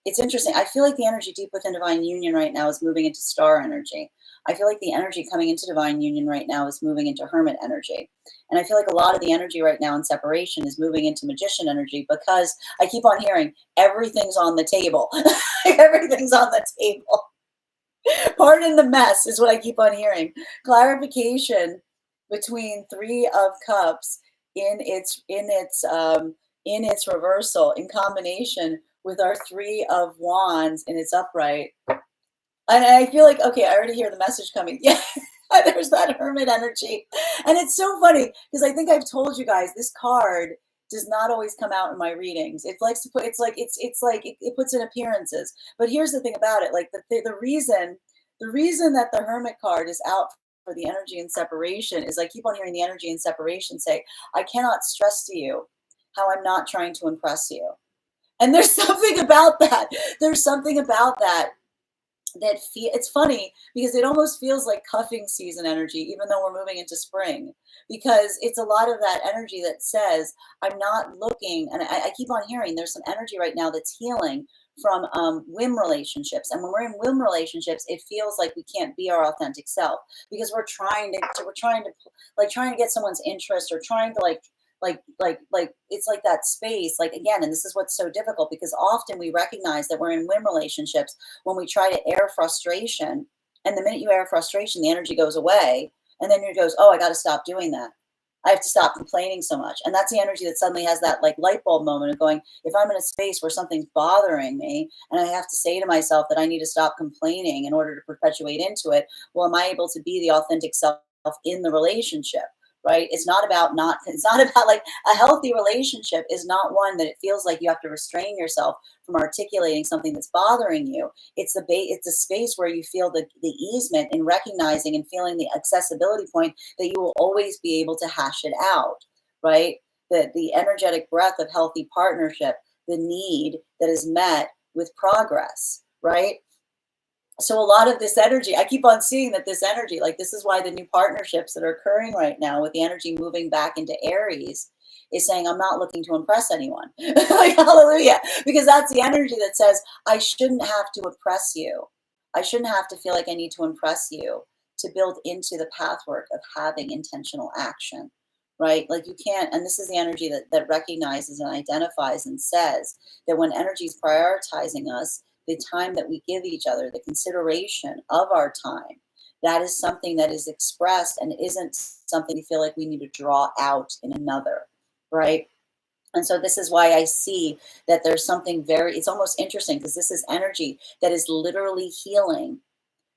it's interesting. I feel like the energy deep within divine union right now is moving into star energy. I feel like the energy coming into divine union right now is moving into hermit energy. And I feel like a lot of the energy right now in separation is moving into magician energy, because I keep on hearing everything's on the table. Everything's on the table. Pardon the mess is what I keep on hearing. Clarification between 3 of cups in its reversal in combination with our 3 of Wands and it's upright. And I feel like, okay, I already hear the message coming. Yeah, there's that hermit energy. And it's so funny because I think I've told you guys this card does not always come out in my readings. It likes to put, it's like it puts in appearances. But here's the thing about it, like the reason that the hermit card is out for the energy and separation is I keep on hearing the energy and separation say, I cannot stress to you how I'm not trying to impress you. And there's something about that. There's something about that it's funny because it almost feels like cuffing season energy, even though we're moving into spring, because it's a lot of that energy that says, I'm not looking, and I keep on hearing there's some energy right now that's healing from whim relationships. And when we're in whim relationships, it feels like we can't be our authentic self because we're trying to get someone's interest or trying to it's like that space, like again, and this is what's so difficult because often we recognize that we're in whim relationships when we try to air frustration, and the minute you air frustration the energy goes away, and then it goes, oh, I got to stop doing that, I have to stop complaining so much. And that's the energy that suddenly has that like light bulb moment of going, if I'm in a space where something's bothering me and I have to say to myself that I need to stop complaining in order to perpetuate into it, well, am I able to be the authentic self in the relationship? Right? It's not about like a healthy relationship is not one that it feels like you have to restrain yourself from articulating something that's bothering you. It's a space where you feel the easement in recognizing and feeling the accessibility point that you will always be able to hash it out, right? The energetic breath of healthy partnership, the need that is met with progress, right? So a lot of this energy, I keep on seeing that this energy, like this is why the new partnerships that are occurring right now with the energy moving back into Aries is saying, I'm not looking to impress anyone. Like, hallelujah. Because that's the energy that says, I shouldn't have to impress you. I shouldn't have to feel like I need to impress you to build into the pathwork of having intentional action, right? Like you can't, and this is the energy that recognizes and identifies and says that when energy is prioritizing us, the time that we give each other, the consideration of our time, that is something that is expressed and isn't something we feel like we need to draw out in another, right? And so this is why I see that there's something it's almost interesting because this is energy that is literally healing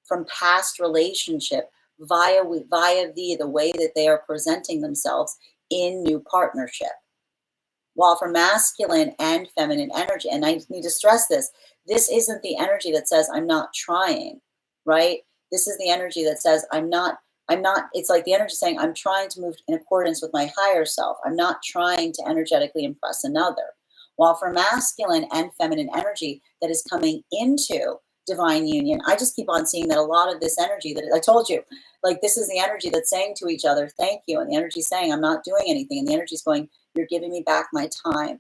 from past relationship via the way that they are presenting themselves in new partnership. While for masculine and feminine energy, and I need to stress this isn't the energy that says I'm not trying, right? This is the energy that says I'm not, it's like the energy saying I'm trying to move in accordance with my higher self. I'm not trying to energetically impress another. While for masculine and feminine energy that is coming into divine union, I just keep on seeing that a lot of this energy that I told you, like this is the energy that's saying to each other, thank you. And the energy is saying, I'm not doing anything. And the energy is going, you're giving me back my time.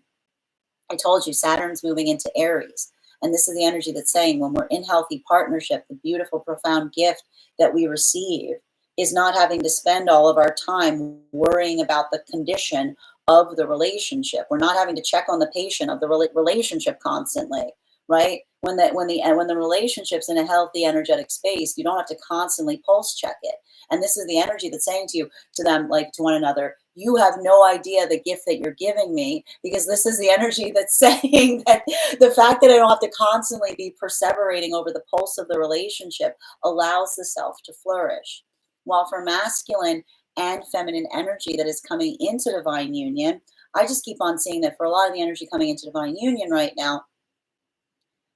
I told you Saturn's moving into Aries. And this is the energy that's saying when we're in healthy partnership, the beautiful, profound gift that we receive is not having to spend all of our time worrying about the condition of the relationship. We're not having to check on the patient of the relationship constantly, right? When the relationship's in a healthy energetic space, you don't have to constantly pulse check it. And this is the energy that's saying to them, like to one another, you have no idea the gift that you're giving me, because this is the energy that's saying that the fact that I don't have to constantly be perseverating over the pulse of the relationship allows the self to flourish. While for masculine and feminine energy that is coming into divine union, I just keep on seeing that for a lot of the energy coming into divine union right now,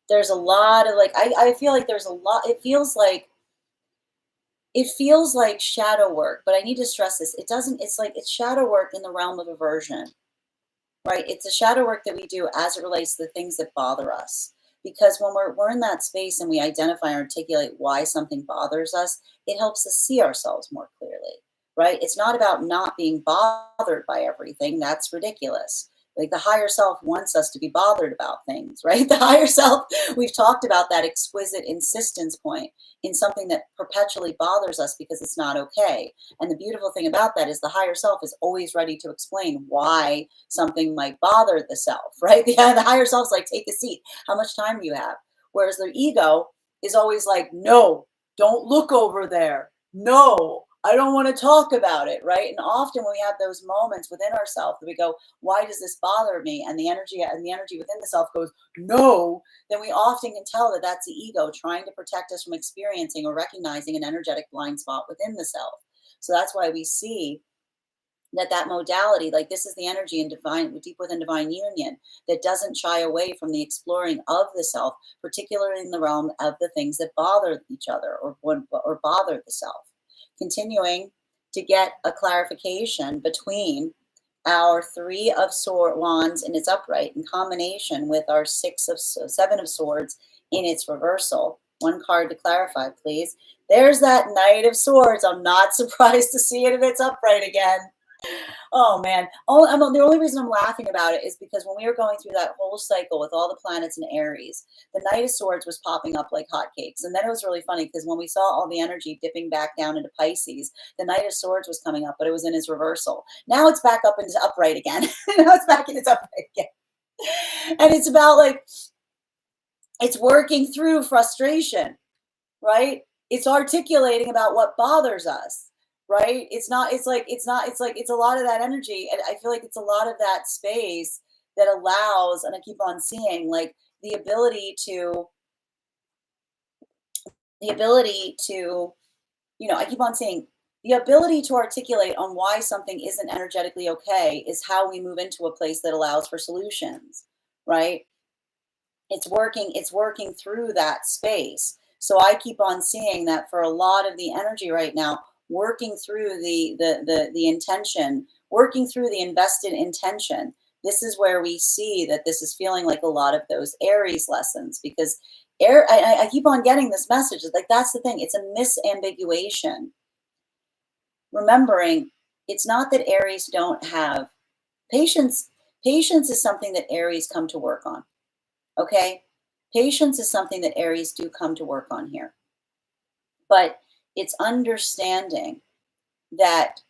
there's a lot of like, I feel like there's a lot, it feels like shadow work, but I need to stress this. It's shadow work in the realm of aversion, right? It's a shadow work that we do as it relates to the things that bother us. Because when we're in that space and we identify and articulate why something bothers us, it helps us see ourselves more clearly, right? It's not about not being bothered by everything. That's ridiculous. Like the higher self wants us to be bothered about things, right? The higher self, we've talked about that exquisite insistence point in something that perpetually bothers us because it's not okay. And the beautiful thing about that is the higher self is always ready to explain why something might bother the self, right? The higher self's like, take a seat. How much time do you have? Whereas the ego is always like, no, don't look over there. No, I don't want to talk about it, right? And often when we have those moments within ourselves, we go, why does this bother me? And the energy within the self goes, no. Then we often can tell that that's the ego trying to protect us from experiencing or recognizing an energetic blind spot within the self. So that's why we see that modality, like this is the energy in divine, deep within divine union, that doesn't shy away from the exploring of the self, particularly in the realm of the things that bother each other or bother the self. Continuing to get a clarification between our three of wands in its upright in combination with our seven of swords in its reversal. One card to clarify, please. There's that Knight of Swords. I'm not surprised to see it in its upright again. Oh man. The only reason I'm laughing about it is because when we were going through that whole cycle with all the planets in Aries, the Knight of Swords was popping up like hotcakes. And then it was really funny because when we saw all the energy dipping back down into Pisces, the Knight of Swords was coming up, but it was in its reversal. Now it's back up into upright again. Now it's back in its upright again. And it's about like, it's working through frustration, right? It's articulating about what bothers us, right? It's a lot of that energy. And I feel like it's a lot of that space that allows, and I keep on seeing like the ability to, I keep on saying the ability to articulate on why something isn't energetically okay is how we move into a place that allows for solutions, right? It's working through that space. So I keep on seeing that for a lot of the energy right now, working through the intention, working through the invested intention. This is where we see that this is feeling like a lot of those Aries lessons, because I keep on getting this message. Like, that's the thing. It's a misambiguation. Remembering, it's not that Aries don't have patience. Patience is something that Aries come to work on. Okay? Patience is something that Aries do come to work on here. But it's understanding that,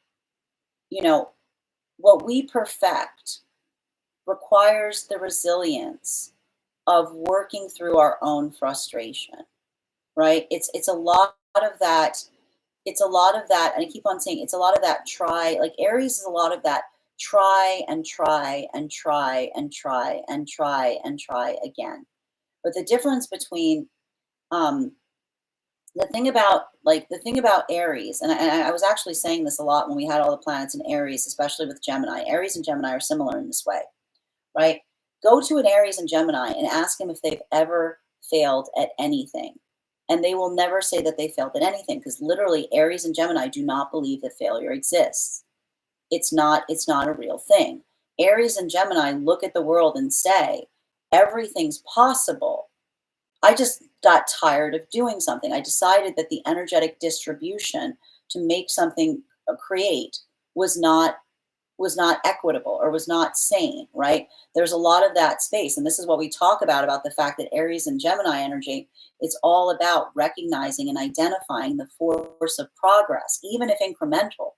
what we perfect requires the resilience of working through our own frustration, right? It's a lot of that. It's a lot of that. And I keep on saying it's a lot of that try. Like Aries is a lot of that try and try and try and try and try and try again. But the difference between the thing about Aries, and I was actually saying this a lot when we had all the planets in Aries, especially with Gemini. Aries and Gemini are similar in this way, right? Go to an Aries and Gemini and ask them if they've ever failed at anything. And they will never say that they failed at anything, because literally Aries and Gemini do not believe that failure exists. It's not a real thing. Aries and Gemini look at the world and say, everything's possible. I just got tired of doing something. I decided that the energetic distribution to make something create was not equitable or was not sane, right? There's a lot of that space. And this is what we talk about the fact that Aries and Gemini energy, it's all about recognizing and identifying the force of progress, even if incremental,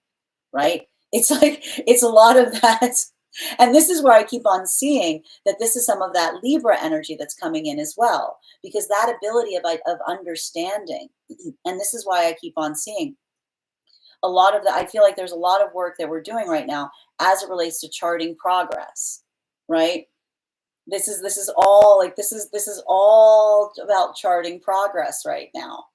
right? It's like, it's a lot of that. And this is where I keep on seeing that this is some of that Libra energy that's coming in as well, because that ability of understanding, and this is why I keep on seeing a lot of that. I feel like there's a lot of work that we're doing right now as it relates to charting progress, right? This is all about charting progress right now.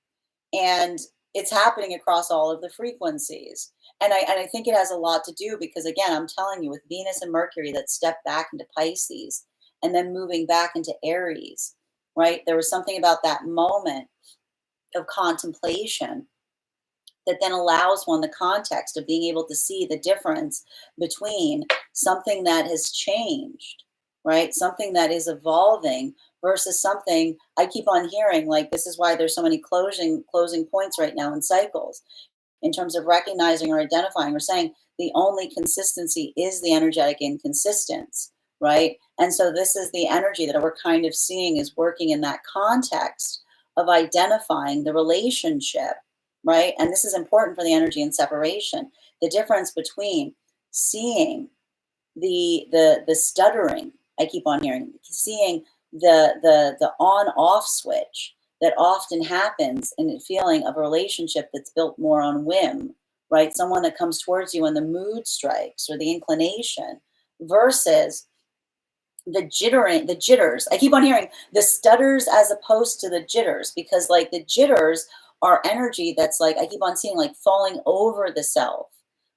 And it's happening across all of the frequencies. And I think it has a lot to do because, again, I'm telling you, with Venus and Mercury that stepped back into Pisces and then moving back into Aries, right? There was something about that moment of contemplation that then allows one the context of being able to see the difference between something that has changed, right? Something that is evolving versus something I keep on hearing, like, this is why there's so many closing points right now in cycles, in terms of recognizing or identifying or saying the only consistency is the energetic inconsistence, right? And so this is the energy that we're kind of seeing is working in that context of identifying the relationship, right? And this is important for the energy and separation, the difference between seeing the stuttering, I keep on hearing, seeing the on-off switch that often happens in the feeling of a relationship that's built more on whim right? Someone that comes towards you and the mood strikes or the inclination versus the jittering, the jitters. I keep on hearing the stutters as opposed to the jitters, because like the jitters are energy that's like, I keep on seeing like falling over the self,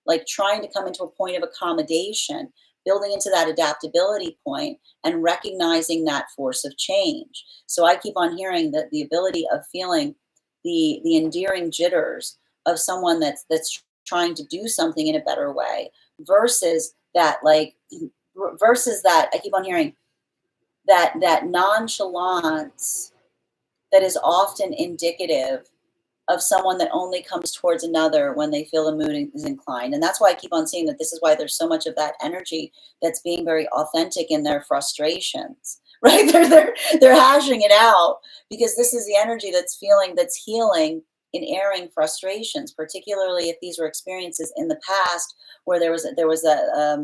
like trying to come into a point of accommodation, building into that adaptability point and recognizing that force of change. So I keep on hearing that the ability of feeling the endearing jitters of someone that's trying to do something in a better way versus that like versus that, I keep on hearing that nonchalance that is often indicative of someone that only comes towards another when they feel the mood is inclined. And that's why I keep on seeing that this is why there's so much of that energy that's being very authentic in their frustrations, right? They're hashing it out because this is the energy that's feeling, that's healing in airing frustrations, particularly if these were experiences in the past where there was a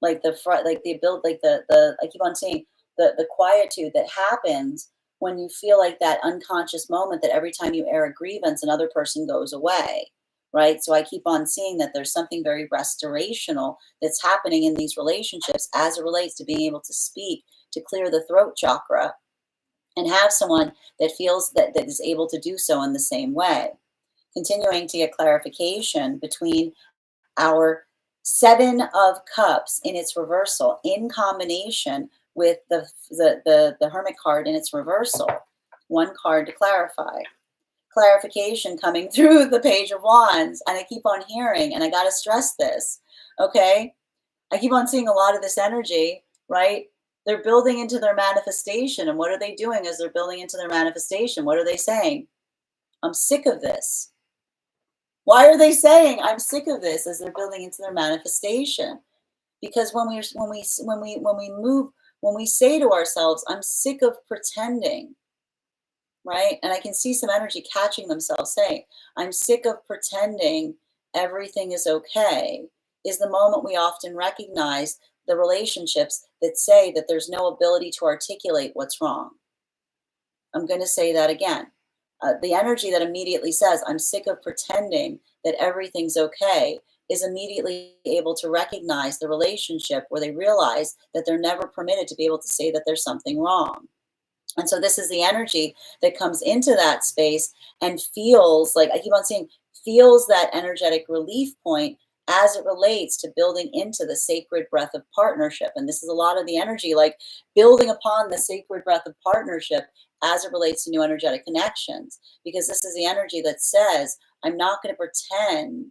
like the front, like the ability, like the I keep on saying the quietude that happens when you feel like that unconscious moment that every time you air a grievance, another person goes away, right? So I keep on seeing that there's something very restorational that's happening in these relationships as it relates to being able to speak, to clear the throat chakra, and have someone that feels that is able to do so in the same way. Continuing to get clarification between our Seven of Cups in its reversal in combination with the Hermit card in its reversal. One card to clarify. Clarification coming through the Page of Wands. And I keep on hearing, and I got to stress this, okay? I keep on seeing a lot of this energy, right? They're building into their manifestation. And what are they doing as they're building into their manifestation? What are they saying? I'm sick of this. Why are they saying I'm sick of this as they're building into their manifestation? Because when we say to ourselves, I'm sick of pretending, right? And I can see some energy catching themselves saying, I'm sick of pretending everything is okay, is the moment we often recognize the relationships that say that there's no ability to articulate what's wrong. I'm going to say that again. The energy that immediately says, I'm sick of pretending that everything's okay, is immediately able to recognize the relationship where they realize that they're never permitted to be able to say that there's something wrong. And so this is the energy that comes into that space and feels like, I keep on saying, feels that energetic relief point as it relates to building into the sacred breath of partnership. And this is a lot of the energy, like building upon the sacred breath of partnership as it relates to new energetic connections, because this is the energy that says, I'm not going to pretend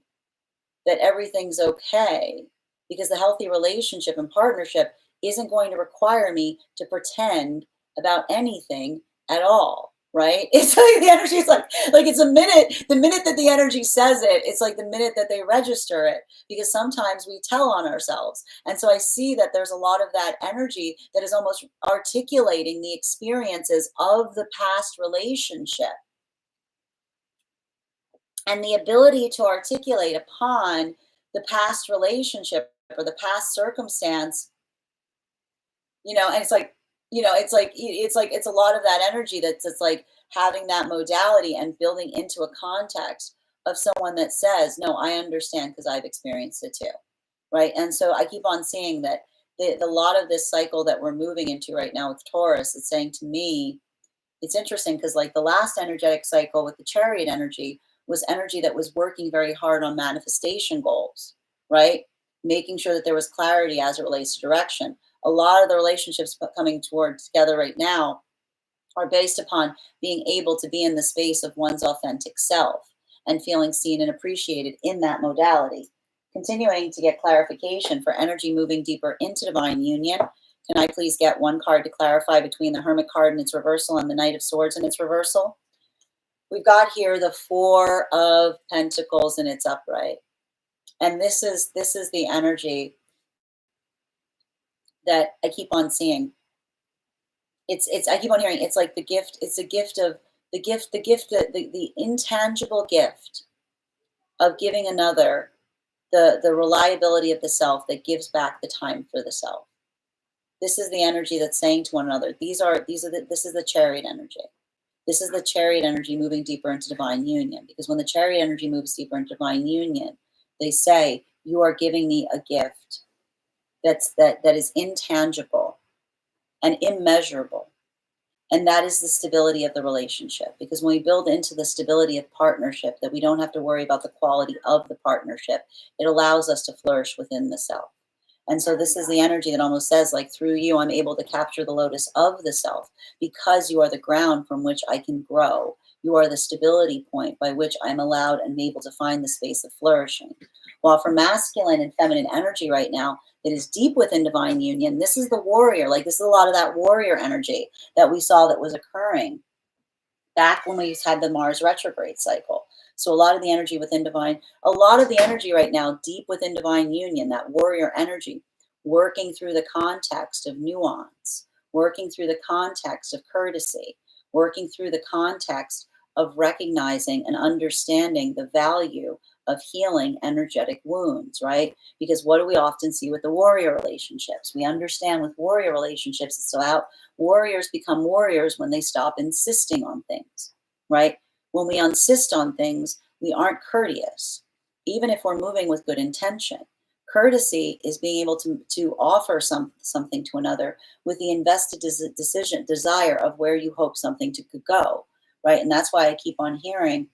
that everything's okay, because the healthy relationship and partnership isn't going to require me to pretend about anything at all, right? It's like the energy is like it's the minute that the energy says it, it's like the minute that they register it, because sometimes we tell on ourselves. And so I see that there's a lot of that energy that is almost articulating the experiences of the past relationship. And the ability to articulate upon the past relationship or the past circumstance, and it's like, it's a lot of that energy that's it's like having that modality and building into a context of someone that says, no, I understand because I've experienced it too. Right. And so I keep on seeing that the lot of this cycle that we're moving into right now with Taurus, it's saying to me, it's interesting because like the last energetic cycle with the Chariot energy was energy that was working very hard on manifestation goals, right? Making sure that there was clarity as it relates to direction. A lot of the relationships coming towards together right now are based upon being able to be in the space of one's authentic self and feeling seen and appreciated in that modality. Continuing to get clarification for energy moving deeper into divine union. Can I please get one card to clarify between the Hermit card in its reversal and the Knight of Swords in its reversal? We've got here the Four of Pentacles in its upright. And this is the energy that I keep on seeing. I keep on hearing, it's like the gift, it's a gift of the intangible gift of giving another the reliability of the self that gives back the time for the self. This is the energy that's saying to one another, this is the Chariot energy. This is the Chariot energy moving deeper into divine union, because when the Chariot energy moves deeper into divine union, they say, you are giving me a gift that is intangible and immeasurable. And that is the stability of the relationship. Because when we build into the stability of partnership, that we don't have to worry about the quality of the partnership, it allows us to flourish within the self. And so this is the energy that almost says, like, through you, I'm able to capture the lotus of the self, because you are the ground from which I can grow. You are the stability point by which I'm allowed and able to find the space of flourishing. While for masculine and feminine energy right now, that is deep within divine union, this is the warrior. Like, this is a lot of that warrior energy that we saw that was occurring back when we had the Mars retrograde cycle. So a lot of the energy within divine, a lot of the energy right now, deep within divine union, that warrior energy, working through the context of nuance, working through the context of courtesy, working through the context of recognizing and understanding the value of healing energetic wounds, right? Because what do we often see with the warrior relationships? We understand with warrior relationships, it's about warriors become warriors when they stop insisting on things, right? When we insist on things, we aren't courteous, even if we're moving with good intention. Courtesy is being able to offer something to another with the invested desire of where you hope something could go, right? And that's why I keep on hearing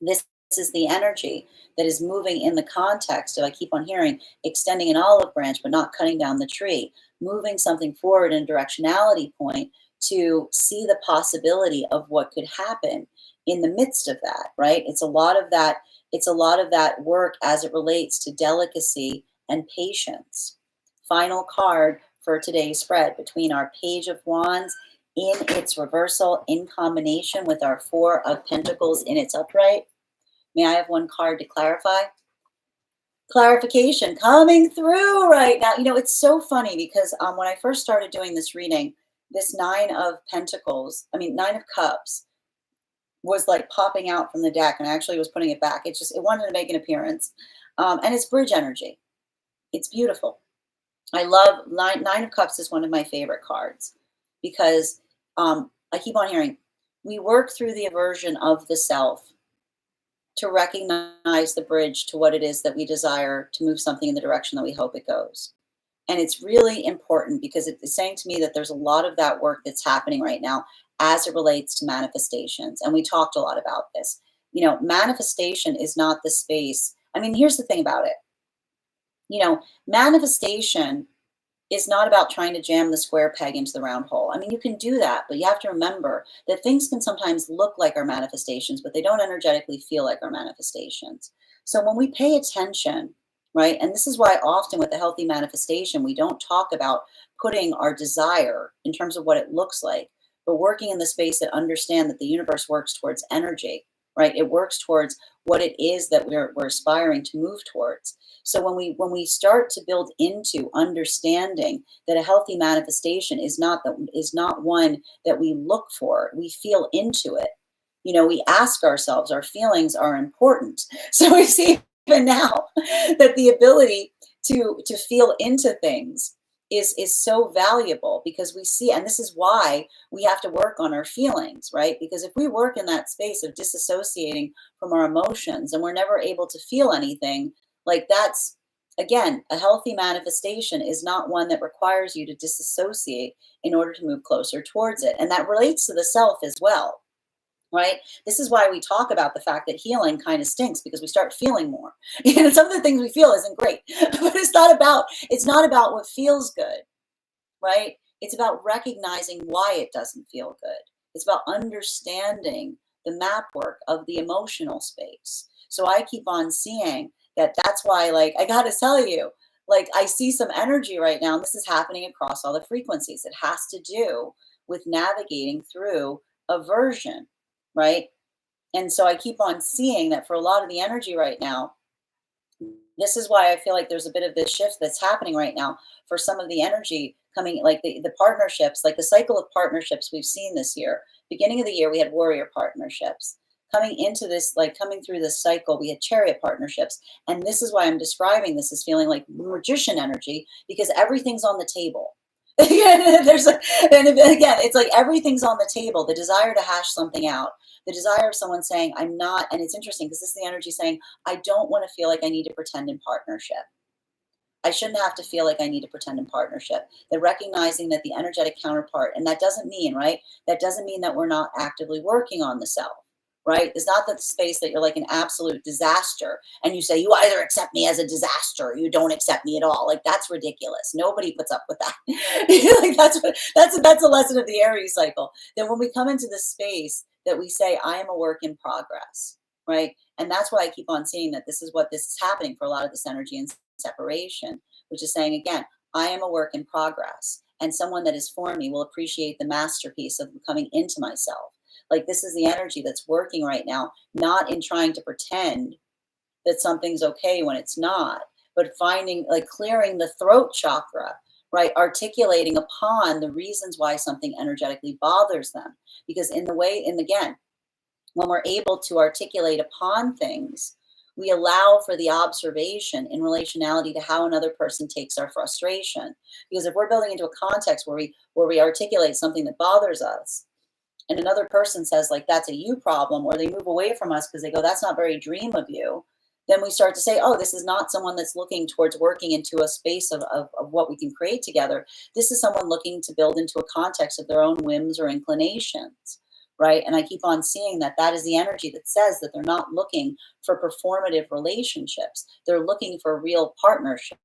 this is the energy that is moving in the context of, I keep on hearing, extending an olive branch but not cutting down the tree, moving something forward in a directionality point to see the possibility of what could happen in the midst of that, right? It's a lot of that work as it relates to delicacy and patience. Final card for today's spread, between our Page of Wands in its reversal in combination with our Four of Pentacles in its upright. May I have one card to clarify? Clarification coming through right now. You know, it's so funny because when I first started doing this reading, this Nine of Cups was like popping out from the deck, and I actually was putting it back. It wanted to make an appearance. And it's bridge energy. It's beautiful. I love Nine of Cups is one of my favorite cards because I keep on hearing, we work through the aversion of the self to recognize the bridge to what it is that we desire to move something in the direction that we hope it goes. And it's really important because it's saying to me that there's a lot of that work that's happening right now as it relates to manifestations. And we talked a lot about this. You know, manifestation is not the space. I mean, here's the thing about it. You know, manifestation is not about trying to jam the square peg into the round hole. I mean, you can do that, but you have to remember that things can sometimes look like our manifestations, but they don't energetically feel like our manifestations. So when we pay attention, right, and this is why often with a healthy manifestation, we don't talk about putting our desire in terms of what it looks like, but working in the space that understand that the universe works towards energy, right? It works towards what it is that we're aspiring to move towards. So when we start to build into understanding that a healthy manifestation is not one that we look for, we feel into it. You know, we ask ourselves, our feelings are important. So we see even now that the ability to feel into things is so valuable, because we see, and this is why we have to work on our feelings, right? Because if we work in that space of disassociating from our emotions and we're never able to feel anything, like, that's, again, a healthy manifestation is not one that requires you to disassociate in order to move closer towards it. And that relates to the self as well, right? This is why we talk about the fact that healing kind of stinks, because we start feeling more. And some of the things we feel isn't great, but it's not about what feels good, right? It's about recognizing why it doesn't feel good. It's about understanding the map work of the emotional space. So I keep on seeing that's why, like, I got to tell you, like, I see some energy right now, and this is happening across all the frequencies. It has to do with navigating through aversion, right? And so I keep on seeing that for a lot of the energy right now, this is why I feel like there's a bit of this shift that's happening right now for some of the energy coming, like the partnerships, like the cycle of partnerships we've seen this year. Beginning of the year, we had warrior partnerships. Coming into this, like coming through this cycle, we had chariot partnerships. And this is why I'm describing this as feeling like magician energy, because everything's on the table. There's a, and again, it's like everything's on the table. The desire to hash something out, the desire of someone saying, I'm not, and it's interesting because this is the energy saying, I don't want to feel like I need to pretend in partnership. I shouldn't have to feel like I need to pretend in partnership. They're recognizing that the energetic counterpart, and that doesn't mean, right? That doesn't mean that we're not actively working on the self, right? It's not that the space that you're like an absolute disaster and you say, you either accept me as a disaster or you don't accept me at all. Like, that's ridiculous. Nobody puts up with that. Like, that's a lesson of the Aries cycle. That when we come into this space that we say, I am a work in progress, right? And that's why I keep on seeing that this is happening for a lot of this energy and separation, which is saying, again, I am a work in progress. And someone that is for me will appreciate the masterpiece of coming into myself. Like, this is the energy that's working right now, not in trying to pretend that something's okay when it's not, but finding, like, clearing the throat chakra, right? Articulating upon the reasons why something energetically bothers them. Because again, when we're able to articulate upon things, we allow for the observation in relationality to how another person takes our frustration. Because if we're building into a context where we articulate something that bothers us, and another person says, like, that's a you problem, or they move away from us because they go, that's not very dream of you, then we start to say, oh, this is not someone that's looking towards working into a space of what we can create together. This is someone looking to build into a context of their own whims or inclinations. Right. And I keep on seeing that is the energy that says that they're not looking for performative relationships. They're looking for a real partnership.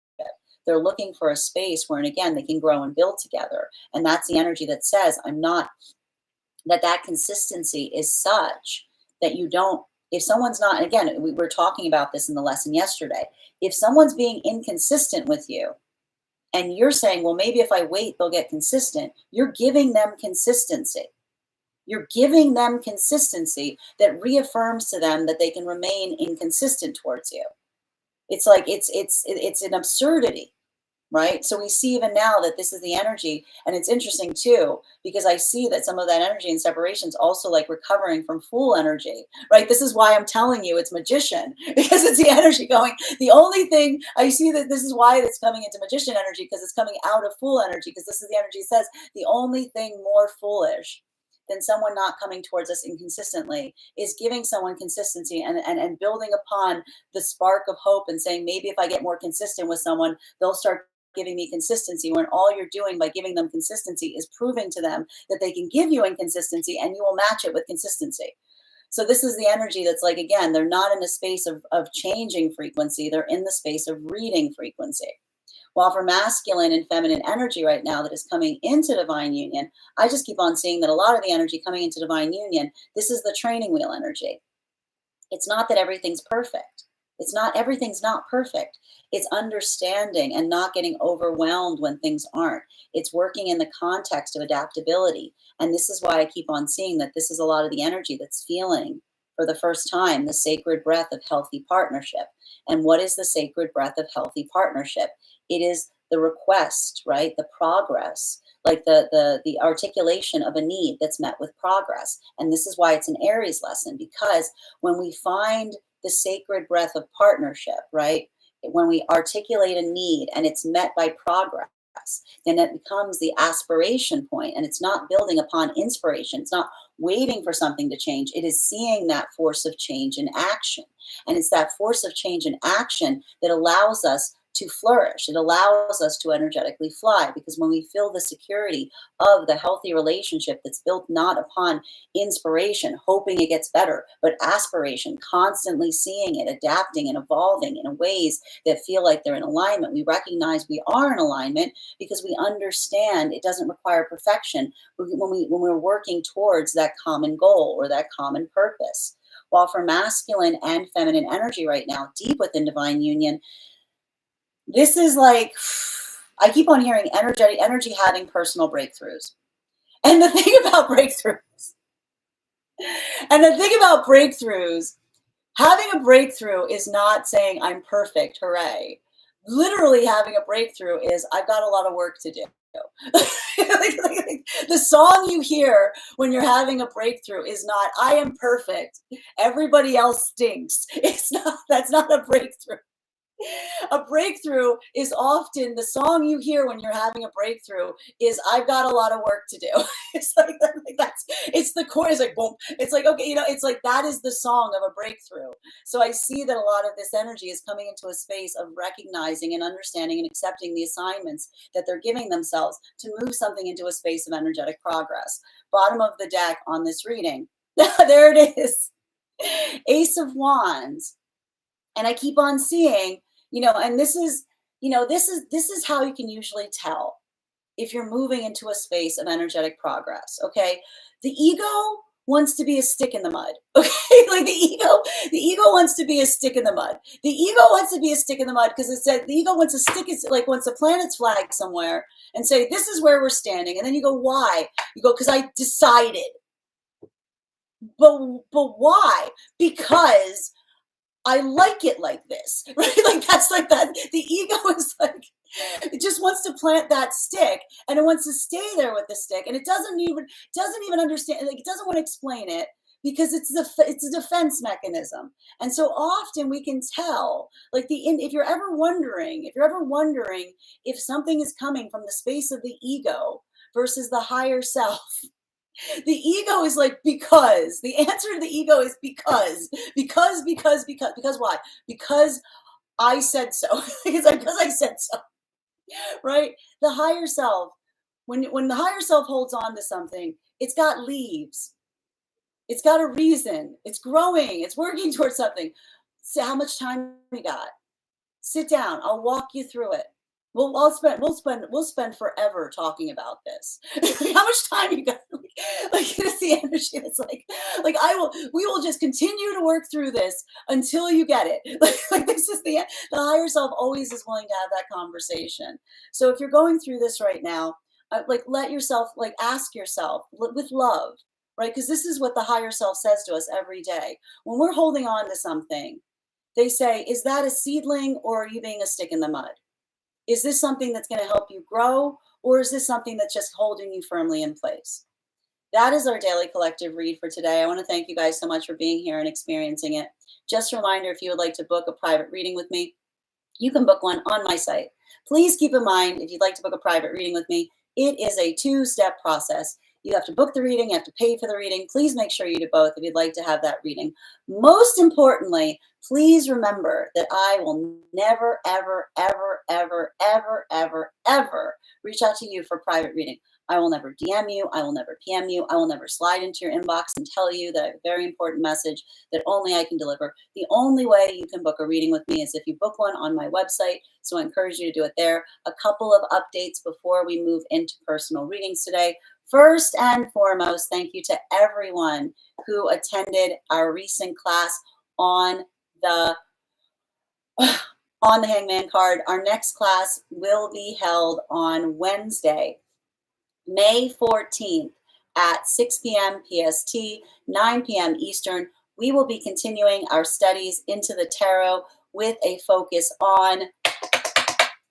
They're looking for a space where, and again, they can grow and build together. And that's the energy that says, that consistency is such that you don't, if someone's not, and again, we were talking about this in the lesson yesterday, if someone's being inconsistent with you and you're saying, well, maybe if I wait, they'll get consistent, you're giving them consistency. You're giving them consistency that reaffirms to them that they can remain inconsistent towards you. It's like, it's an absurdity, right? So we see even now that this is the energy, and it's interesting too, because I see that some of that energy and separation is also like recovering from fool energy, right? This is why I'm telling you it's magician, because it's the energy going, the only thing I see that this is why it's coming into magician energy, because it's coming out of fool energy, because this is the energy that says the only thing more foolish than someone not coming towards us inconsistently is giving someone consistency and building upon the spark of hope and saying, maybe if I get more consistent with someone, they'll start giving me consistency, when all you're doing by giving them consistency is proving to them that they can give you inconsistency and you will match it with consistency. So this is the energy that's like, again, they're not in a space of changing frequency. They're in the space of reading frequency. While for masculine and feminine energy right now that is coming into divine union, I just keep on seeing that a lot of the energy coming into divine union, this is the training wheel energy. It's not that everything's perfect. Everything's not perfect. It's understanding and not getting overwhelmed when things aren't. It's working in the context of adaptability. And this is why I keep on seeing that this is a lot of the energy that's feeling for the first time the sacred breath of healthy partnership. And what is the sacred breath of healthy partnership? It is the request, right? The progress, like the articulation of a need that's met with progress. And this is why it's an Aries lesson, because when we find the sacred breath of partnership, right? When we articulate a need and it's met by progress, then it becomes the aspiration point, and it's not building upon inspiration. It's not waiting for something to change. It is seeing that force of change in action. And it's that force of change in action that allows us to flourish. It allows us to energetically fly, because when we feel the security of the healthy relationship that's built not upon inspiration, hoping it gets better, but aspiration, constantly seeing it, adapting and evolving in ways that feel like they're in alignment, we recognize we are in alignment because we understand it doesn't require perfection when we're working towards that common goal or that common purpose. While for masculine and feminine energy right now, deep within divine union, this is like, I keep on hearing energy having personal breakthroughs. And the thing about breakthroughs, having a breakthrough is not saying I'm perfect, hooray. Literally having a breakthrough is I've got a lot of work to do. The song you hear when you're having a breakthrough is not I am perfect, everybody else stinks. That's not a breakthrough. A breakthrough is often the song you hear when you're having a breakthrough is I've got a lot of work to do. It's like, that's it's the chord is like boom. It's like, okay, it's like that is the song of a breakthrough. So I see that a lot of this energy is coming into a space of recognizing and understanding and accepting the assignments that they're giving themselves to move something into a space of energetic progress. Bottom of the deck on this reading. There it is. Ace of Wands. And I keep on seeing, and this is how you can usually tell if you're moving into a space of energetic progress. Okay. The ego wants to be a stick in the mud. Okay. Like the ego wants to be a stick in the mud. The ego wants to be a stick in the mud because it said the ego wants to stick it, like wants a planet's flag somewhere and say, this is where we're standing. And then you go, why? You go, because I decided. But why? Because I like it like this, right? Like that's like that. The ego is like, it just wants to plant that stick and it wants to stay there with the stick. And it doesn't even understand, like it doesn't want to explain it because it's a defense mechanism. And so often we can tell, like if you're ever wondering if something is coming from the space of the ego versus the higher self, the ego is like, because the answer to the ego is because why? Because I said so. Because I said so, right? The higher self, when the higher self holds on to something, it's got leaves, it's got a reason, it's growing, it's working towards something. So how much time we got? Sit down, I'll walk you through it. We'll spend forever talking about this. How much time you got? Like it's the energy. It's like we will just continue to work through this until you get it. Like this is the higher self always is willing to have that conversation. So if you're going through this right now, like let yourself, like ask yourself with love, right? Because this is what the higher self says to us every day. When we're holding on to something, they say, is that a seedling or are you being a stick in the mud? Is this something that's going to help you grow, or is this something that's just holding you firmly in place? That is our daily collective read for today. I want to thank you guys so much for being here and experiencing it. Just a reminder, if you would like to book a private reading with me, you can book one on my site. Please keep in mind, if you'd like to book a private reading with me, it is a 2-step process. You have to book the reading, you have to pay for the reading. Please make sure you do both if you'd like to have that reading. Most importantly, please remember that I will never, ever, ever, ever, ever, ever, ever reach out to you for private reading. I will never DM you. I will never PM you. I will never slide into your inbox and tell you that I have a very important message that only I can deliver. The only way you can book a reading with me is if you book one on my website. So I encourage you to do it there. A couple of updates before we move into personal readings today. First and foremost, thank you to everyone who attended our recent class on the Hangman card. Our next class will be held on Wednesday, May 14th at 6 p.m. PST, 9 p.m. Eastern. We will be continuing our studies into the tarot with a focus on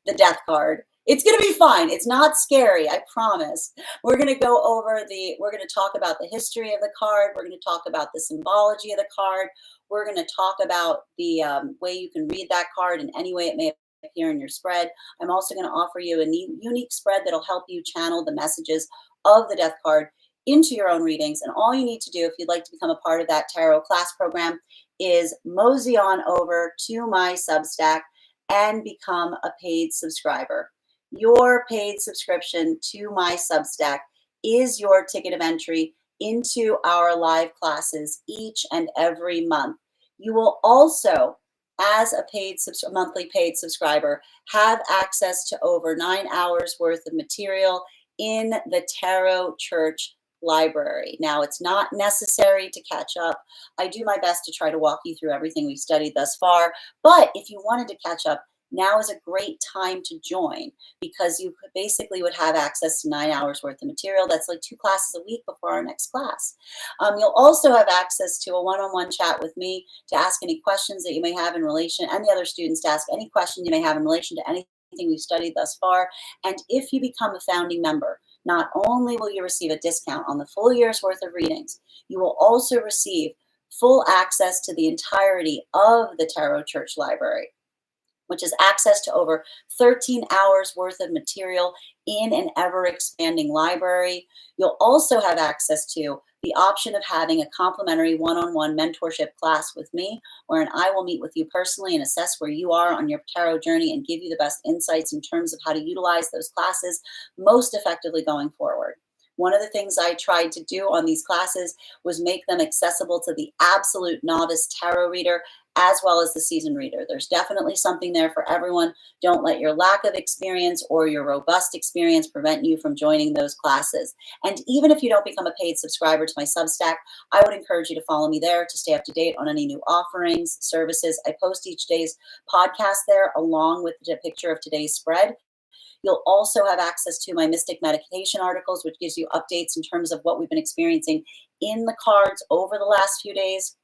the death card. It's going to be fun. It's not scary, I promise. We're going to we're going to talk about the history of the card. We're going to talk about the symbology of the card. We're going to talk about the way you can read that card in any way it may appear in your spread. I'm also going to offer you a unique spread that'll help you channel the messages of the death card into your own readings. And all you need to do if you'd like to become a part of that tarot class program is mosey on over to my Substack and become a paid subscriber. Your paid subscription to my Substack is your ticket of entry into our live classes each and every month. You will also, as a monthly paid subscriber, have access to over 9 hours worth of material in the Tarot Church library. Now, it's not necessary to catch up. I do my best to try to walk you through everything we've studied thus far, but if you wanted to catch up, now is a great time to join because you basically would have access to 9 hours worth of material. That's like 2 classes a week before our next class. You'll also have access to a one-on-one chat with me to ask any questions that you may have in relation, and the other students to ask any question you may have in relation to anything we've studied thus far. And if you become a founding member, not only will you receive a discount on the full year's worth of readings, you will also receive full access to the entirety of the Tarot Church library. which is access to over 13 hours worth of material in an ever-expanding library. You'll also have access to the option of having a complimentary one-on-one mentorship class with me, wherein I will meet with you personally and assess where you are on your tarot journey and give you the best insights in terms of how to utilize those classes most effectively going forward. One of the things I tried to do on these classes was make them accessible to the absolute novice tarot reader as well as the seasoned reader. There's definitely something there for everyone. Don't let your lack of experience or your robust experience prevent you from joining those classes. And even if you don't become a paid subscriber to my Substack, I would encourage you to follow me there to stay up to date on any new offerings, services. I post each day's podcast there along with the picture of today's spread. You'll also have access to my Mystic Meditation articles, which gives you updates in terms of what we've been experiencing in the cards over the last few days.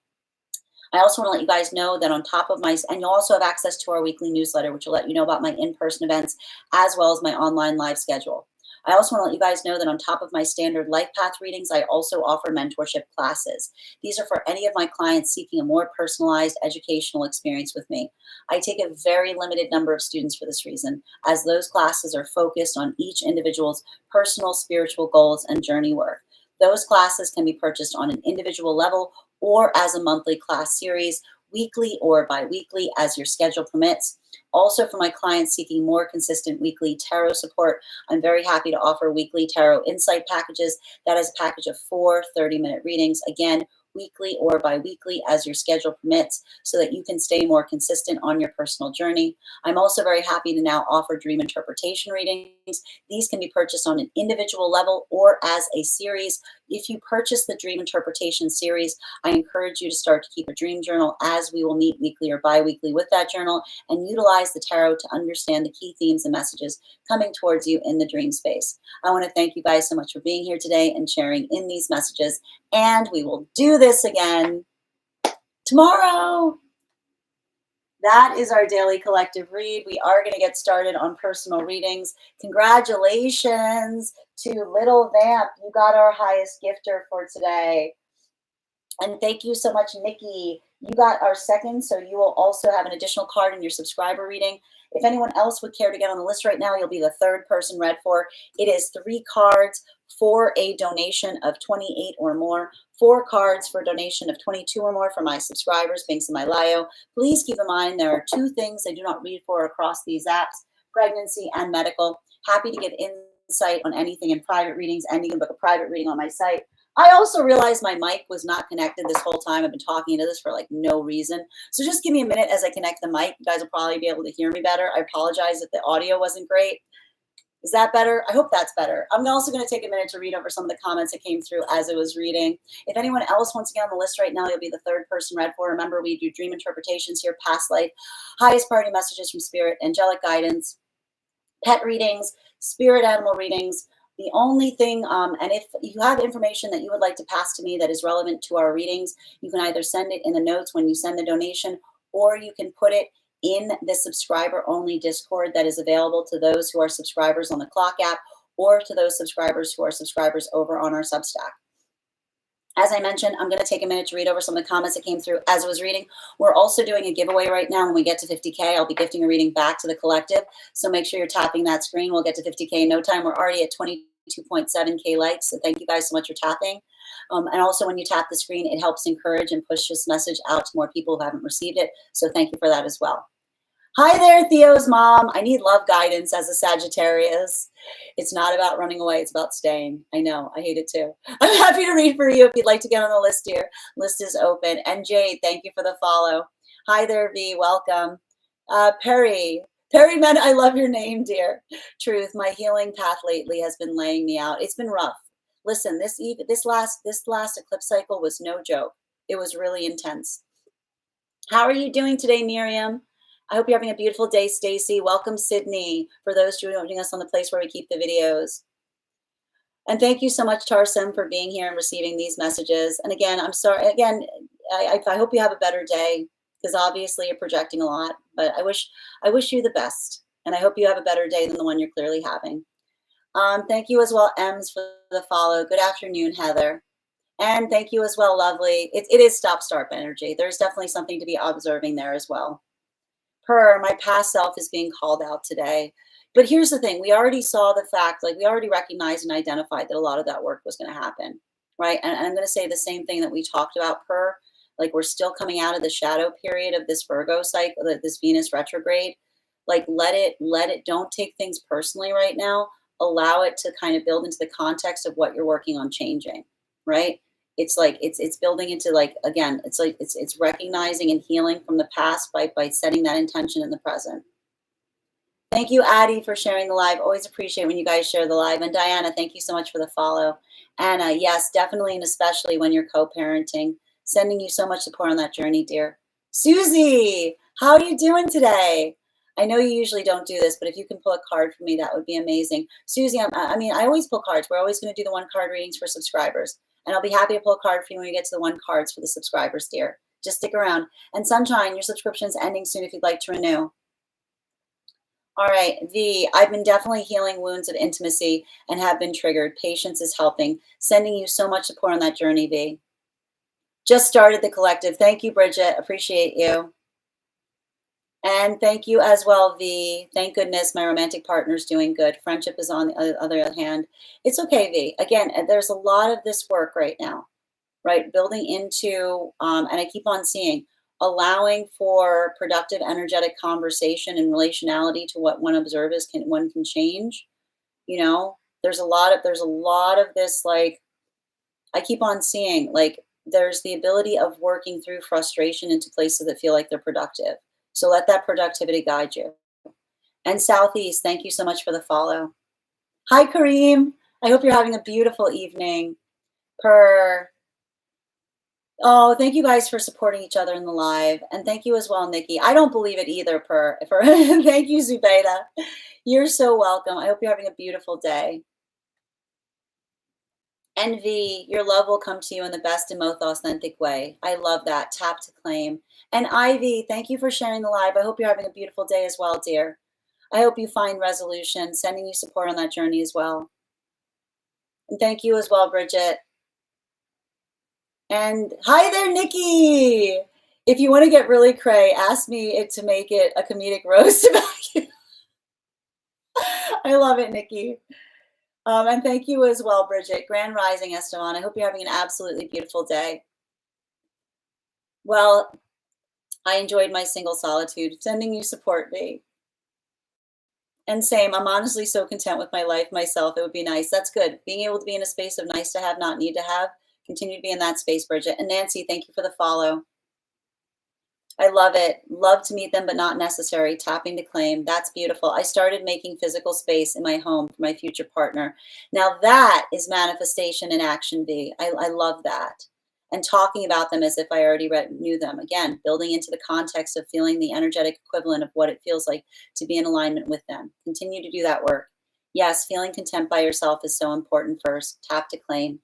I also want to let you guys know that on top of and you'll also have access to our weekly newsletter, which will let you know about my in-person events as well as my online live schedule. I also want to let you guys know that on top of my standard life path readings, I also offer mentorship classes. These are for any of my clients seeking a more personalized educational experience with me. I take a very limited number of students for this reason, as those classes are focused on each individual's personal spiritual goals and journey work. Those classes can be purchased on an individual level or as a monthly class series, weekly or bi-weekly as your schedule permits. Also, for my clients seeking more consistent weekly tarot support, I'm very happy to offer weekly tarot insight packages. That is a package of 4 30-minute readings, again, weekly or bi-weekly as your schedule permits, so that you can stay more consistent on your personal journey. I'm also very happy to now offer dream interpretation readings. These can be purchased on an individual level or as a series. If you purchase the dream interpretation series, I encourage you to start to keep a dream journal, as we will meet weekly or bi-weekly with that journal and utilize the tarot to understand the key themes and messages coming towards you in the dream space. I want to thank you guys so much for being here today and sharing in these messages, and we will do this again tomorrow. That is our daily collective read. We are going to get started on personal readings. Congratulations to Little Vamp. You got our highest gifter for today. And thank you so much, Nikki. You got our second, so you will also have an additional card in your subscriber reading. If anyone else would care to get on the list right now, you'll be the third person read for. It is 3 cards for a donation of 28 or more, 4 cards for a donation of 22 or more for my subscribers, thanks to my Lio. Please keep in mind there are 2 things I do not read for across these apps, pregnancy and medical. Happy to give insight on anything in private readings, and you can book a private reading on my site. I also realized my mic was not connected this whole time. I've been talking into this for like no reason. So just give me a minute as I connect the mic. You guys will probably be able to hear me better. I apologize if the audio wasn't great. Is that better? I hope that's better. I'm also going to take a minute to read over some of the comments that came through as I was reading. If anyone else wants to get on the list right now, you'll be the third person read for. Remember, we do dream interpretations here, past life, highest priority messages from spirit, angelic guidance, pet readings, spirit animal readings. The only thing, and if you have information that you would like to pass to me that is relevant to our readings, you can either send it in the notes when you send the donation, or you can put it in the subscriber-only Discord that is available to those who are subscribers on the Clock app, or to those subscribers who are subscribers over on our Substack. As I mentioned, I'm going to take a minute to read over some of the comments that came through as I was reading. We're also doing a giveaway right now. When we get to 50K, I'll be gifting a reading back to the collective. So make sure you're tapping that screen. We'll get to 50K in no time. We're already at 22.7K likes. So thank you guys so much for tapping. And also when you tap the screen, it helps encourage and push this message out to more people who haven't received it. So thank you for that as well. Hi there, Theo's mom. I need love guidance as a Sagittarius. It's not about running away. It's about staying. I know. I hate it too. I'm happy to read for you if you'd like to get on the list here. List is open. And Jade, thank you for the follow. Hi there, V. Welcome. Perry. Perry, man, I love your name, dear. Truth, my healing path lately has been laying me out. It's been rough. Listen, this last eclipse cycle was no joke. It was really intense. How are you doing today, Miriam? I hope you're having a beautiful day, Stacy. Welcome, Sydney, for those joining us on the place where we keep the videos. And thank you so much, Tarsem, for being here and receiving these messages. And again, I'm sorry. Again, I hope you have a better day, because obviously you're projecting a lot. But I wish you the best, and I hope you have a better day than the one you're clearly having. Thank you as well, Ems, for the follow. Good afternoon, Heather. And thank you as well, Lovely. It is stop-start energy. There's definitely something to be observing there as well. My past self is being called out today. But here's the thing, we already saw the fact, like we already recognized and identified that a lot of that work was going to happen, right? And I'm going to say the same thing that we talked about like we're still coming out of the shadow period of this Virgo cycle, this Venus retrograde. Like let it, don't take things personally right now. Allow it to kind of build into the context of what you're working on changing, right? It's like it's building into, like, again, it's like it's recognizing and healing from the past by setting that intention in the present. Thank you, Addie, for sharing the live. Always appreciate when you guys share the live. And Diana, thank you so much for the follow. Anna, yes, definitely, and especially when you're co-parenting. Sending you so much support on that journey, dear. Susie, how are you doing today? I know you usually don't do this, but if you can pull a card for me, that would be amazing. Susie, I mean, I always pull cards. We're always going to do the one card readings for subscribers. And I'll be happy to pull a card for you when we get to the one cards for the subscribers, dear. Just stick around. And Sunshine, your subscription's ending soon if you'd like to renew. All right, V, I've been definitely healing wounds of intimacy and have been triggered. Patience is helping. Sending you so much support on that journey, V. Just started the collective. Thank you, Bridget. Appreciate you. And thank you as well, V. Thank goodness my romantic partner's doing good. Friendship is on the other hand. It's okay, V. Again, there's a lot of this work right now, right? Building into, and I keep on seeing, allowing for productive, energetic conversation and relationality to what one observes one can change. You know, there's a lot of this, like, I keep on seeing, like, there's the ability of working through frustration into places that feel like they're productive. So let that productivity guide you. And Southeast, thank you so much for the follow. Hi, Kareem. I hope you're having a beautiful evening. Oh, thank you guys for supporting each other in the live. And thank you as well, Nikki. I don't believe it either, thank you, Zubaida. You're so welcome. I hope you're having a beautiful day. Envy, your love will come to you in the best and most authentic way. I love that. Tap to claim. And Ivy, thank you for sharing the live. I hope you're having a beautiful day as well, dear. I hope you find resolution, sending you support on that journey as well. And thank you as well, Bridget. And hi there, Nikki. If you want to get really cray, ask me to make it a comedic roast about you. I love it, Nikki. And thank you as well, Bridget. Grand Rising, Esteban. I hope you're having an absolutely beautiful day. Well, I enjoyed my single solitude. Sending you support, V. And same, I'm honestly so content with my life myself. It would be nice. That's good. Being able to be in a space of nice to have, not need to have. Continue to be in that space, Bridget. And Nancy, thank you for the follow. I love it. Love to meet them, but not necessary. Tapping to claim. That's beautiful. I started making physical space in my home for my future partner. Now that is manifestation in action, V. I love that. And talking about them as if I already knew them. Again, building into the context of feeling the energetic equivalent of what it feels like to be in alignment with them. Continue to do that work. Yes, feeling content by yourself is so important first. Tap to claim.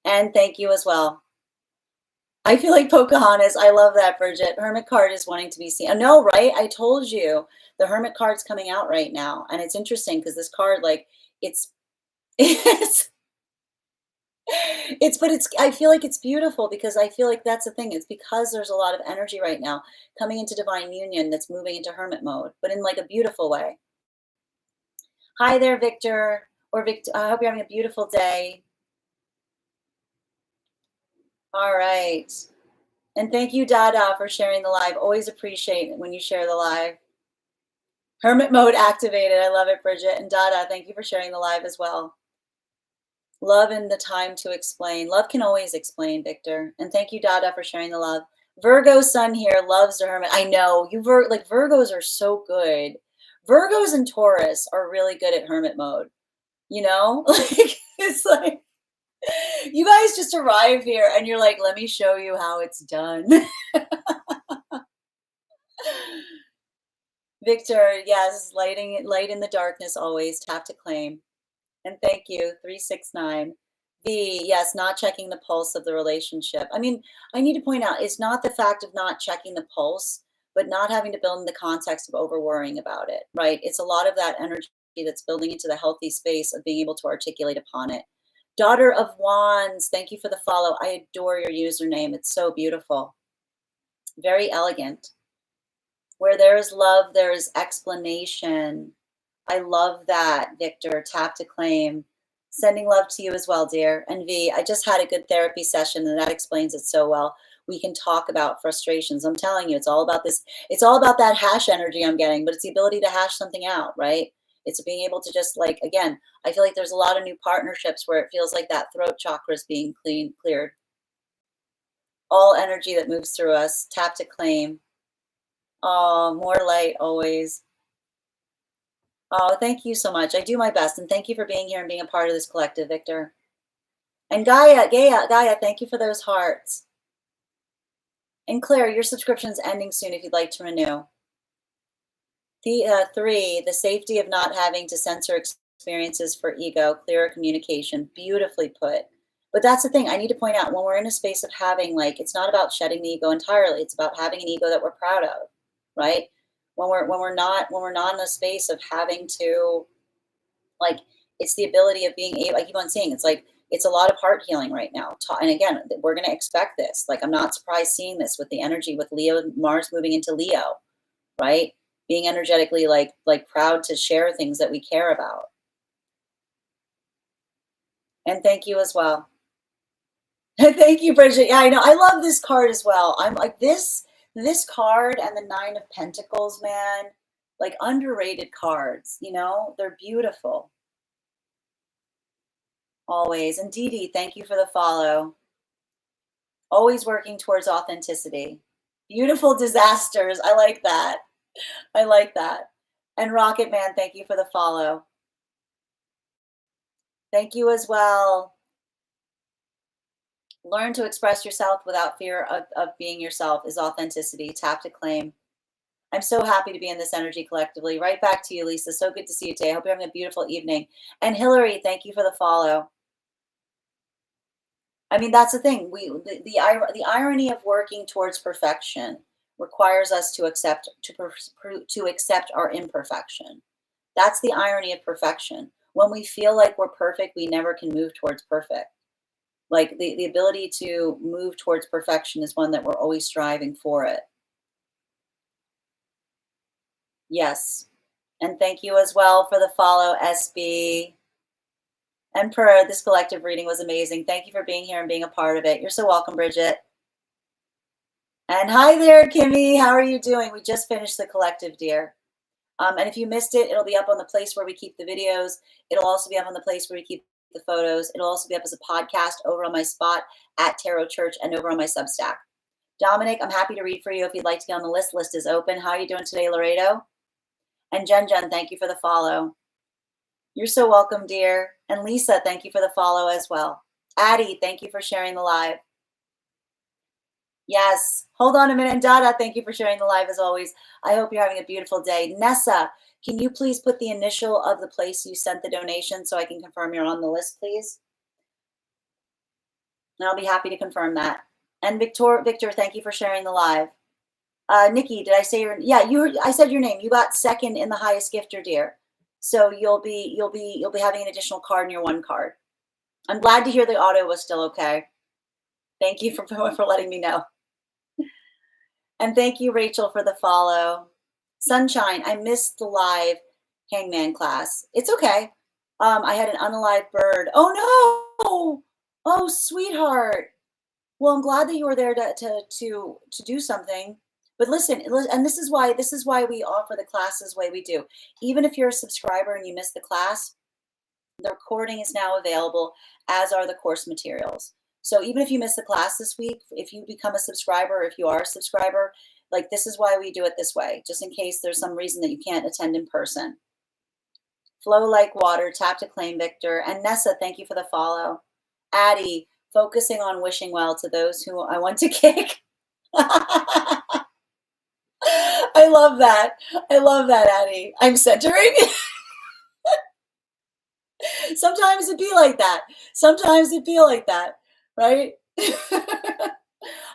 And thank you as well. I feel like Pocahontas. I love that, Bridget. Hermit card is wanting to be seen. Oh, no, right? I told you the Hermit card's coming out right now. And it's interesting because this card, like, I feel like it's beautiful because I feel like that's the thing. It's because there's a lot of energy right now coming into divine union that's moving into hermit mode, but in like a beautiful way. Hi there, Victor. I hope you're having a beautiful day. All right. And thank you, Dada, for sharing the live. Always appreciate it when you share the live. Hermit mode activated. I love it, Bridget. And Dada, thank you for sharing the live as well. Love and the time to explain. Love can always explain, Victor. And thank you, Dada, for sharing the love. Virgo sun here loves the hermit. I know you like Virgos are so good. Virgos and Taurus are really good at hermit mode. You know, like it's like you guys just arrive here and you're like, let me show you how it's done. Victor, yes, light in the darkness always. Tap to claim. And thank you, 369. V, yes, not checking the pulse of the relationship. I mean, I need to point out, it's not the fact of not checking the pulse, but not having to build in the context of over worrying about it, right? It's a lot of that energy that's building into the healthy space of being able to articulate upon it. Daughter of Wands, thank you for the follow. I adore your username. It's so beautiful. Very elegant. Where there is love, there is explanation. I love that, Victor. Tap to claim. Sending love to you as well, dear. And V, I just had a good therapy session and that explains it so well. We can talk about frustrations. I'm telling you, it's all about this. It's all about that hash energy I'm getting, but it's the ability to hash something out, right? It's being able to just like, again, I feel like there's a lot of new partnerships where it feels like that throat chakra is being cleared. All energy that moves through us, tap to claim. Oh, more light always. Oh, thank you so much. I do my best. And thank you for being here and being a part of this collective, Victor. And Gaia, thank you for those hearts. And Claire, your subscription's ending soon if you'd like to renew. The 3, the safety of not having to censor experiences for ego, clearer communication. Beautifully put. But that's the thing I need to point out when we're in a space of having, like, it's not about shedding the ego entirely. It's about having an ego that we're proud of, right? When we're not in a space of having to, like, it's the ability of being able, I keep on saying, it's like, it's a lot of heart healing right now. And again, we're going to expect this. Like, I'm not surprised seeing this with the energy with Leo, Mars moving into Leo, right? Being energetically like proud to share things that we care about. And thank you as well. Thank you, Bridget. Yeah, I know. I love this card as well. I'm like this card and the 9 of Pentacles, man, like underrated cards, you know, they're beautiful. Always. And Dee Dee, thank you for the follow. Always working towards authenticity. Beautiful disasters. I like that. I like that. And Rocket Man, thank you for the follow. Thank you as well. Learn to express yourself without fear of being yourself is authenticity. Tap to claim. I'm so happy to be in this energy collectively. Right back to you, Lisa. So good to see you today. I hope you're having a beautiful evening. And Hillary, thank you for the follow. I mean, that's the thing. The irony of working towards perfection requires us to accept our imperfection. That's the irony of perfection. When we feel like we're perfect, we never can move towards perfect. Like the ability to move towards perfection is one that we're always striving for it. Yes. And thank you as well for the follow, SB. Emperor, this collective reading was amazing. Thank you for being here and being a part of it. You're so welcome, Bridget. And hi there, Kimmy. How are you doing? We just finished the collective, dear. And if you missed it, it'll be up on the place where we keep the videos. It'll also be up on the place where we keep the photos. It'll also be up as a podcast over on my spot at Tarot Church and over on my Substack. Dominic, I'm happy to read for you if you'd like to get on the list. List is open. How are you doing today, Laredo? And Jen, thank you for the follow. You're so welcome, dear. And Lisa, thank you for the follow as well. Addie, thank you for sharing the live. Yes. Hold on a minute. And Dada, thank you for sharing the live as always. I hope you're having a beautiful day. Nessa, can you please put the initial of the place you sent the donation so I can confirm you're on the list, please? And I'll be happy to confirm that. And Victor, thank you for sharing the live. Nikki, did I say your? Yeah, I said your name. You got second in the highest gifter, dear. So you'll be having an additional card in your 1 card. I'm glad to hear the audio was still okay. Thank you for letting me know. And thank you, Rachel, for the follow. Sunshine, I missed the live hangman class. It's okay. I had an unalive bird. Oh no! Oh, sweetheart. Well, I'm glad that you were there to do something. But listen, and this is why we offer the classes the way we do. Even if you're a subscriber and you missed the class, the recording is now available, as are the course materials. So even if you miss the class this week, if you become a subscriber, or if you are a subscriber, like, this is why we do it this way, just in case there's some reason that you can't attend in person. Flow like water, tap to claim, Victor. And Nessa, thank you for the follow. Addie, focusing on wishing well to those who I want to kick. I love that. I love that, Addie. I'm centering. Sometimes it be like that. Sometimes it be like that, right?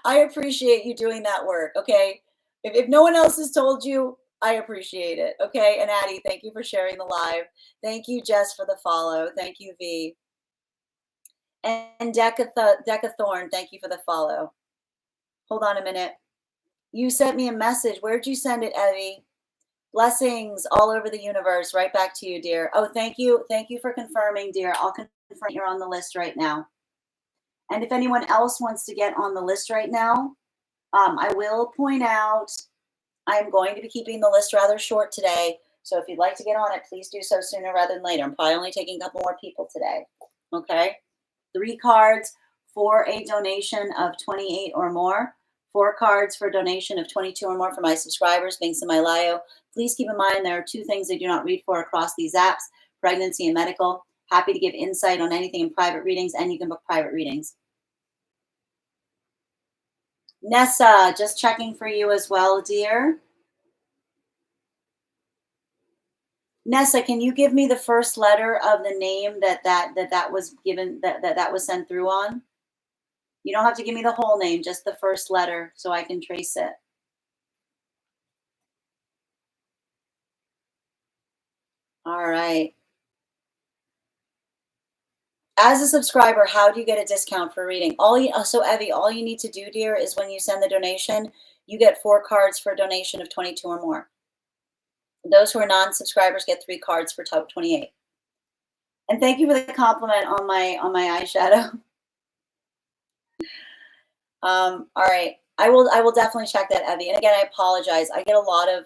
I appreciate you doing that work, okay? If no one else has told you, I appreciate it, okay? And Addie, thank you for sharing the live. Thank you, Jess, for the follow. Thank you, V. And Decathorn, thank you for the follow. Hold on a minute. You sent me a message. Where'd you send it, Evie? Blessings all over the universe. Right back to you, dear. Oh, thank you. Thank you for confirming, dear. I'll confirm you're on the list right now. And if anyone else wants to get on the list right now, I will point out I'm going to be keeping the list rather short today. So if you'd like to get on it, please do so sooner rather than later. I'm probably only taking a couple more people today. Okay. 3 cards for a donation of 28 or more. 4 cards for a donation of 22 or more for my subscribers. Links in my bio. Please keep in mind there are 2 things I do not read for across these apps: pregnancy and medical. Happy to give insight on anything in private readings, and you can book private readings. Nessa, just checking for you as well, dear. Nessa, can you give me the first letter of the name that was given, that was sent through on? You don't have to give me the whole name, just the first letter so I can trace it. All right. As a subscriber, how do you get a discount for reading? So Evie, all you need to do, dear, is when you send the donation, you get 4 cards for a donation of 22 or more. Those who are non-subscribers get 3 cards for 28. And thank you for the compliment on my eyeshadow. All right. I will definitely check that, Evie. And again, I apologize. I get a lot of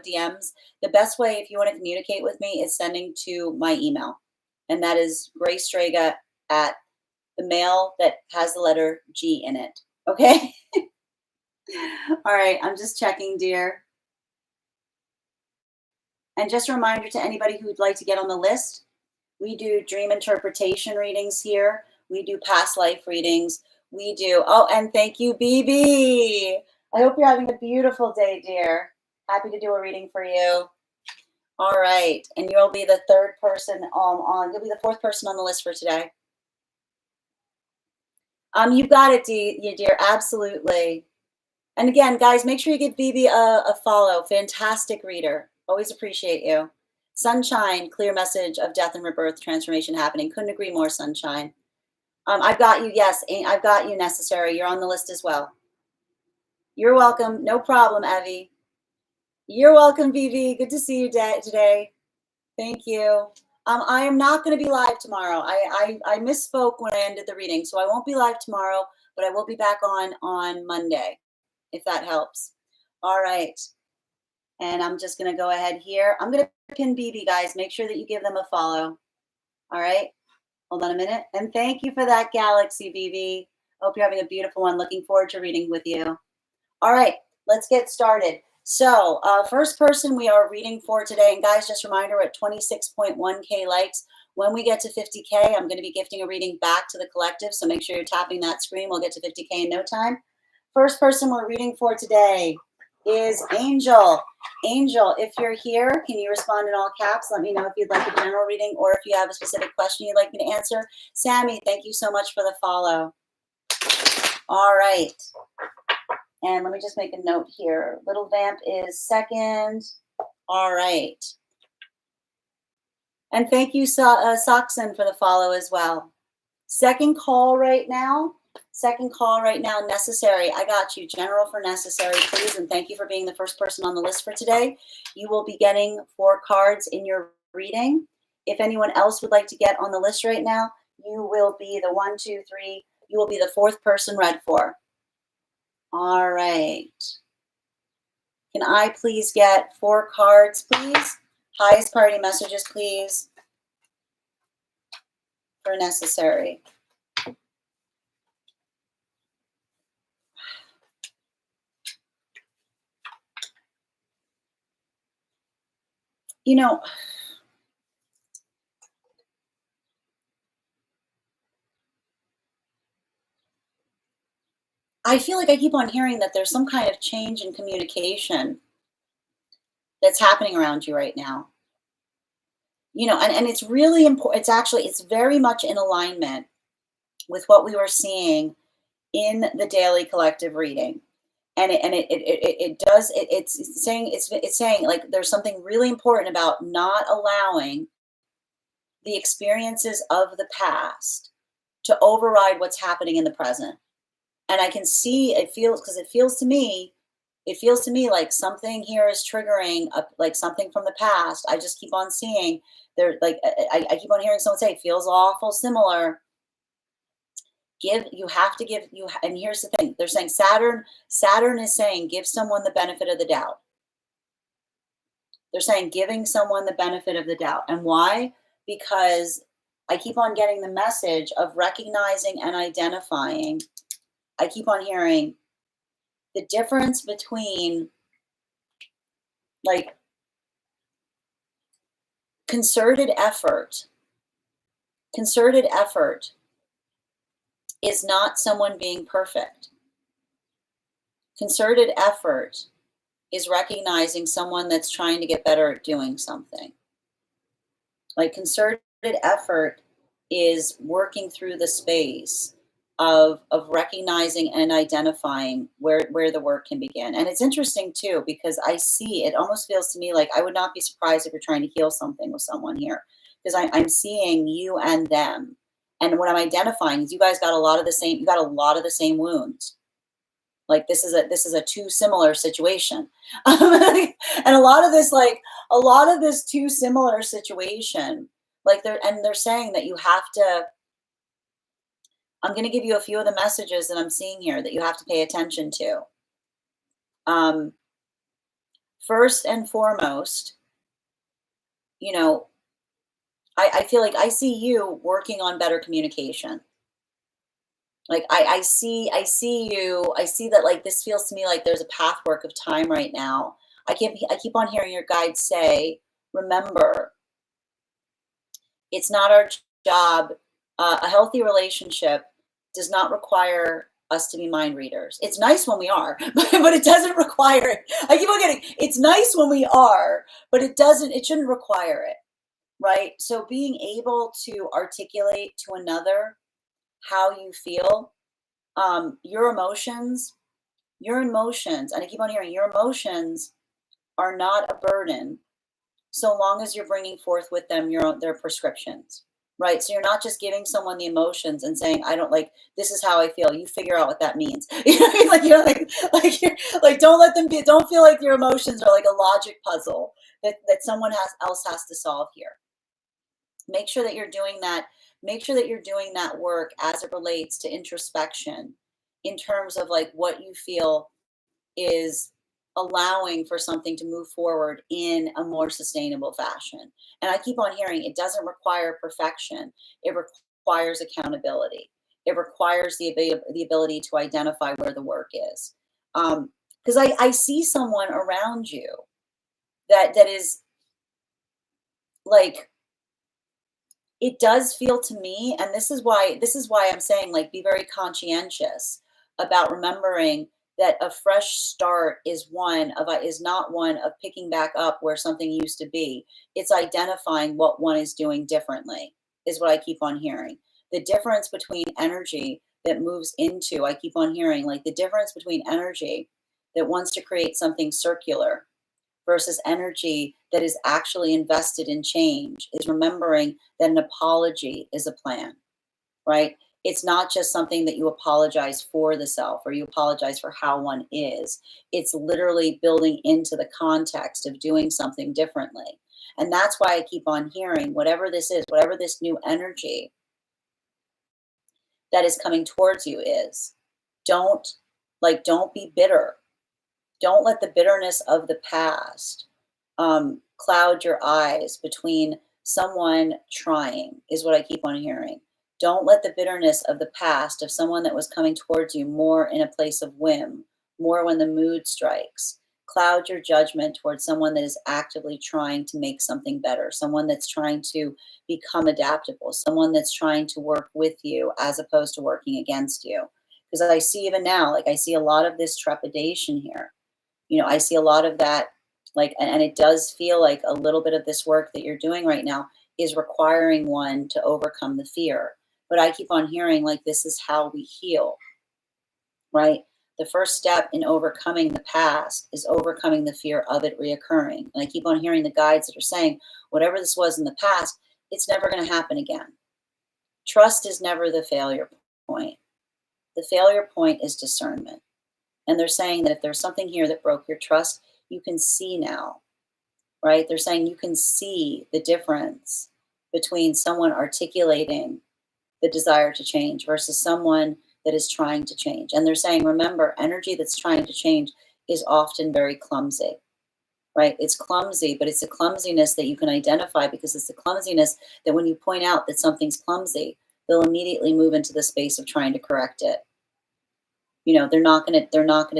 DMs. The best way, if you want to communicate with me, is sending to my email. And that is Strega at the mail that has the letter G in it. Okay? All right. I'm just checking, dear. And just a reminder to anybody who'd like to get on the list, we do dream interpretation readings here. We do past life readings. We do. Oh, and thank you, BB. I hope you're having a beautiful day, dear. Happy to do a reading for you. All right. And you'll be the 3rd person you'll be the 4th person on the list for today. You've got it, dear. Absolutely. And again, guys, make sure you give BB a follow. Fantastic reader. Always appreciate you. Sunshine, clear message of death and rebirth, transformation happening. Couldn't agree more, Sunshine. I've got you. Yes, I've got you, Necessary. You're on the list as well. You're welcome. No problem, Evie. You're welcome, BB. Good to see you today. Thank you. I am not going to be live tomorrow. I misspoke when I ended the reading, so I won't be live tomorrow, but I will be back on Monday, if that helps. All right. And I'm just going to go ahead here. I'm going to pin BB, guys. Make sure that you give them a follow. All right. Hold on a minute. And thank you for that, Galaxy, BB. Hope you're having a beautiful one. Looking forward to reading with you. All right. Let's get started. So first person we are reading for today. And guys, just a reminder, we're at 26.1K likes. When we get to 50K, I'm going to be gifting a reading back to the collective. So make sure you're tapping that screen. We'll get to 50K in no time. First person we're reading for today is Angel. Angel, if you're here, can you respond in all caps? Let me know if you'd like a general reading or if you have a specific question you'd like me to answer. Sammy, thank you so much for the follow. All right. And let me just make a note here. Little Vamp is 2nd. All right. And thank you, Soxen, for the follow as well. Second call right now, Necessary. I got you. General for Necessary, please. And thank you for being the first person on the list for today. You will be getting 4 cards in your reading. If anyone else would like to get on the list right now, you will be the 1, 2, 3. You will be the 4th person read for. All right. Can I please get 4 cards, please? Highest priority messages, please, for Necessary. You know, I feel like I keep on hearing that there's some kind of change in communication that's happening around you right now. You know, and it's really important. It's very much in alignment with what we were seeing in the daily collective reading. And it's saying like there's something really important about not allowing the experiences of the past to override what's happening in the present. And I can see it feels to me It feels to me like something here is triggering like something from the past. I just keep on seeing there, like I keep on hearing someone say, it feels awful similar. You have to give and here's the thing, they're saying Saturn is saying give someone the benefit of the doubt. They're saying giving someone the benefit of the doubt. And why? Because I keep on getting the message of recognizing and identifying. I keep on hearing the difference between like concerted effort. Concerted effort is not someone being perfect. Concerted effort is recognizing someone that's trying to get better at doing something. Like concerted effort is working through the space of recognizing and identifying where the work can begin. And it's interesting too, because I see it almost feels to me like I would not be surprised if you're trying to heal something with someone here, because I'm seeing you and them. And what I'm identifying is you guys got a lot of the same, you got a lot of the same wounds. Like this is a too similar situation. And a lot of this too similar situation, like they're saying that you have to, I'm going to give you a few of the messages that I'm seeing here that you have to pay attention to. First and foremost, you know, I feel like I see you working on better communication. Like I see you, I see that like this feels to me like there's a pathwork of time right now. I keep on hearing your guides say, remember, it's not our job. A healthy relationship does not require us to be mind readers. It's nice when we are, but it doesn't require it. I keep on getting, it's nice when we are, but it shouldn't require it, right? So being able to articulate to another how you feel, your emotions, and I keep on hearing your emotions are not a burden so long as you're bringing forth with them their prescriptions, right? So you're not just giving someone the emotions and saying, I don't like, this is how I feel. You figure out what that means. You know what I mean? Like, you're like, don't let them be, don't feel like your emotions are like a logic puzzle that someone else has to solve here. Make sure that you're doing that. Make sure that you're doing that work as it relates to introspection in terms of like what you feel is allowing for something to move forward in a more sustainable fashion. And I keep on hearing it doesn't require perfection. It requires accountability. It requires the ability to identify where the work is. Because I see someone around you that is like, it does feel to me, and this is why I'm saying like be very conscientious about remembering that a fresh start is not one of picking back up where something used to be. It's identifying what one is doing differently, is what I keep on hearing. The difference between energy that moves into, I keep on hearing like the difference between energy that wants to create something circular versus energy that is actually invested in change is remembering that an apology is a plan, right? It's not just something that you apologize for the self or you apologize for how one is. It's literally building into the context of doing something differently. And that's why I keep on hearing whatever this is, whatever this new energy that is coming towards you is, don't be bitter. Don't let the bitterness of the past cloud your eyes between someone trying, is what I keep on hearing. Don't let the bitterness of the past, of someone that was coming towards you more in a place of whim, more when the mood strikes, cloud your judgment towards someone that is actively trying to make something better, someone that's trying to become adaptable, someone that's trying to work with you as opposed to working against you. Because I see even now, like I see a lot of this trepidation here. I see a lot of that, like, and it does feel like a little bit of this work that you're doing right now is requiring one to overcome the fear. But I keep on hearing like this is how we heal, right? The first step in overcoming the past is overcoming the fear of it reoccurring. And I keep on hearing the guides that are saying, whatever this was in the past, it's never going to happen again. Trust is never the failure point. The failure point is discernment. And they're saying that if there's something here that broke your trust, you can see now, right? They're saying you can see the difference between someone articulating the desire to change versus someone that is trying to change. And they're saying, remember, energy that's trying to change is often very clumsy, right? It's clumsy, but it's a clumsiness that you can identify because it's a clumsiness that when you point out that something's clumsy, they'll immediately move into the space of trying to correct it. You know, they're not gonna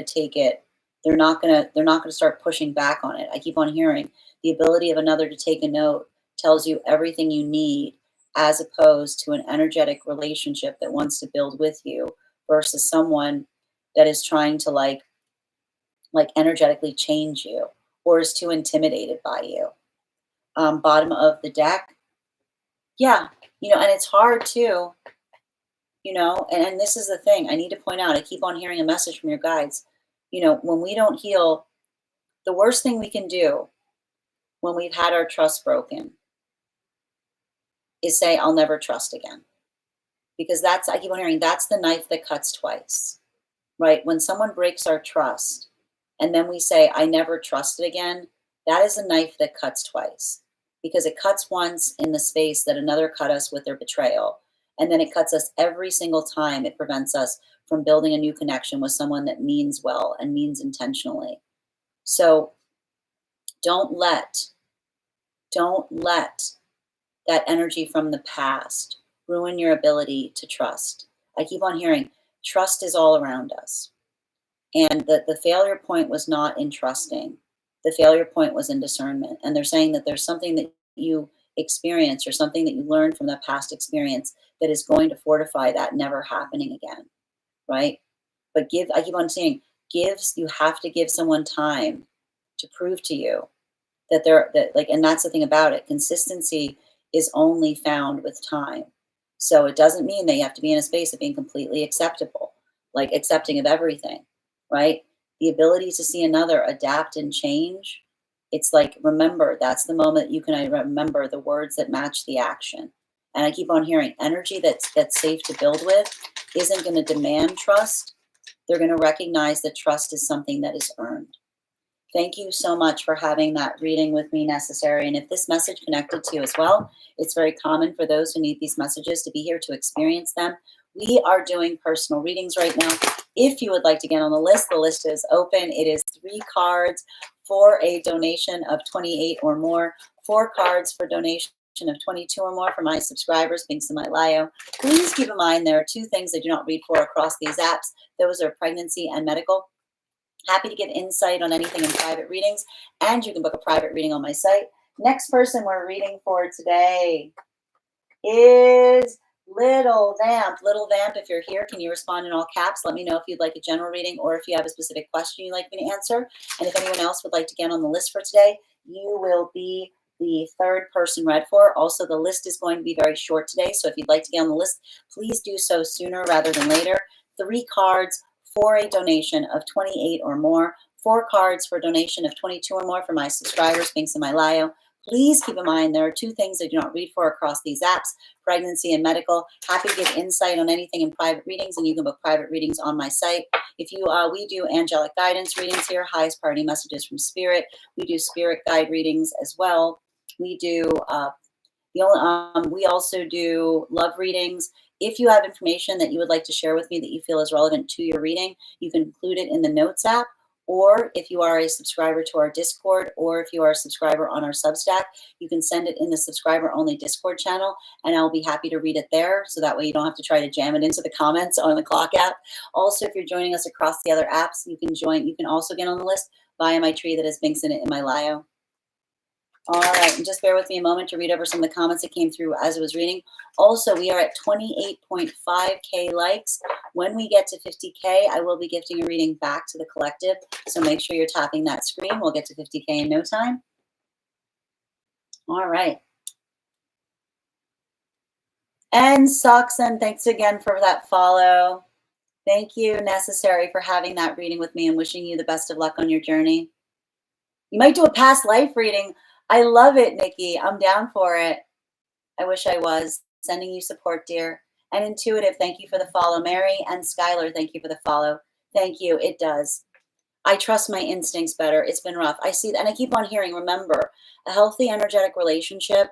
take it. They're not gonna start pushing back on it. I keep on hearing the ability of another to take a note tells you everything you need, as opposed to an energetic relationship that wants to build with you versus someone that is trying to like energetically change you or is too intimidated by you. Bottom of the deck, yeah, and it's hard too, and this is the thing I need to point out. I keep on hearing a message from your guides. When we don't heal, the worst thing we can do when we've had our trust broken is say, I'll never trust again. Because I keep on hearing, that's the knife that cuts twice, right? When someone breaks our trust and then we say, I never trusted again, that is a knife that cuts twice because it cuts once in the space that another cut us with their betrayal. And then it cuts us every single time. It prevents us from building a new connection with someone that means well and means intentionally. So don't let that energy from the past ruin your ability to trust. I keep on hearing trust is all around us. And the failure point was not in trusting. The failure point was in discernment. And they're saying that there's something that you experience or something that you learned from that past experience that is going to fortify that never happening again. Right? But I keep on saying, you have to give someone time to prove to you and that's the thing about it. Consistency is only found with time. So it doesn't mean that you have to be in a space of being completely acceptable, like accepting of everything, right? The ability to see another adapt and change. It's like, remember, that's the moment you can remember the words that match the action. And I keep on hearing energy that's safe to build with isn't going to demand trust. They're going to recognize that trust is something that is earned. Thank you so much for having that reading with me, Necessary. And if this message connected to you as well, it's very common for those who need these messages to be here to experience them. We are doing personal readings right now. If you would like to get on the list is open. It is 3 cards for a donation of 28 or more, 4 cards for donation of 22 or more for my subscribers, links in my bio. Please keep in mind there are 2 things I do not read for across these apps. Those are pregnancy and medical. Happy to give insight on anything in private readings, and you can book a private reading on my site. Next person we're reading for today is Little Vamp. Little Vamp, if you're here, can you respond in all caps? Let me know if you'd like a general reading or if you have a specific question you'd like me to answer. And if anyone else would like to get on the list for today, you will be the 3rd person read for. Also, the list is going to be very short today, so if you'd like to get on the list, please do so sooner rather than later. 3 cards for a donation of 28 or more, 4 cards for a donation of 22 or more for my subscribers, links in my bio. Please keep in mind there are 2 things I do not read for across these apps, pregnancy and medical. Happy to give insight on anything in private readings, and you can book private readings on my site. We do angelic guidance readings here, highest priority messages from spirit. We do spirit guide readings as well. We do we also do love readings. If you have information that you would like to share with me that you feel is relevant to your reading, you can include it in the notes app. Or if you are a subscriber to our Discord, or if you are a subscriber on our Substack, you can send it in the subscriber-only Discord channel, and I'll be happy to read it there. So that way you don't have to try to jam it into the comments on the Clock app. Also, if you're joining us across the other apps, you can join. You can also get on the list via my tree that has links in it in my bio. All right, and just bear with me a moment to read over some of the comments that came through as I was reading. Also, we are at 28.5K likes. When we get to 50K, I will be gifting a reading back to the collective. So make sure you're tapping that screen. We'll get to 50K in no time. All right. And Soxen, thanks again for that follow. Thank you, Necessary, for having that reading with me and wishing you the best of luck on your journey. You might do a past life reading. I love it, Nikki. I'm down for it. I wish I was. Sending you support, dear. And Intuitive, thank you for the follow. Mary and Skylar, thank you for the follow. Thank you. It does. I trust my instincts better. It's been rough. I see, and I keep on hearing, remember, a healthy energetic relationship,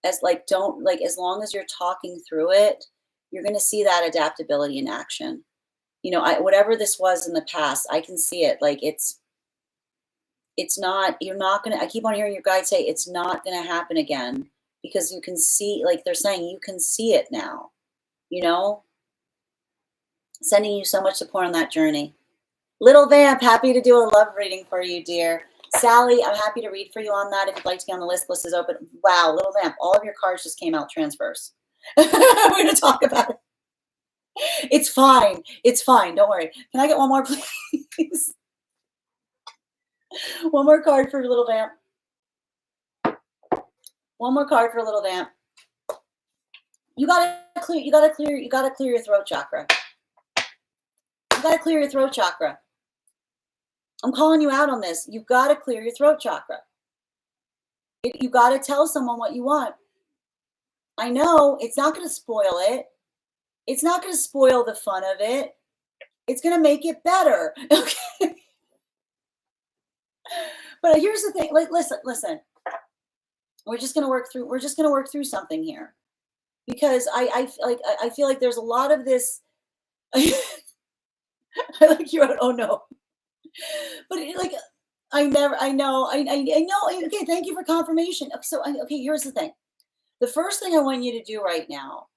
as like, don't like, as long as you're talking through it, you're going to see that adaptability in action. Whatever this was in the past, I can see it. Like, it's not, you're not going to, I keep on hearing your guide say it's not going to happen again, because you can see, like they're saying, you can see it now, you know, sending you so much support on that journey. Little Vamp, happy to do a love reading for you, dear. Sally, I'm happy to read for you on that. If you'd like to get on the list, list is open. Wow, Little Vamp, all of your cards just came out transfers. We're going to talk about it. It's fine. It's fine. Don't worry. Can I get one more, please? One more card for Little Vamp. One more card for Little Vamp. You gotta clear your throat chakra. You gotta clear your throat chakra. I'm calling you out on this. You've got to clear your throat chakra. You got to tell someone what you want. I know it's not going to spoil it. It's not going to spoil the fun of it. It's going to make it better. Okay. But here's the thing. Like, listen. We're just going to work through something here, because I feel like there's a lot of this. I like you. Oh no. But like, I know. Okay, thank you for confirmation. So, okay, here's the thing. The first thing I want you to do right now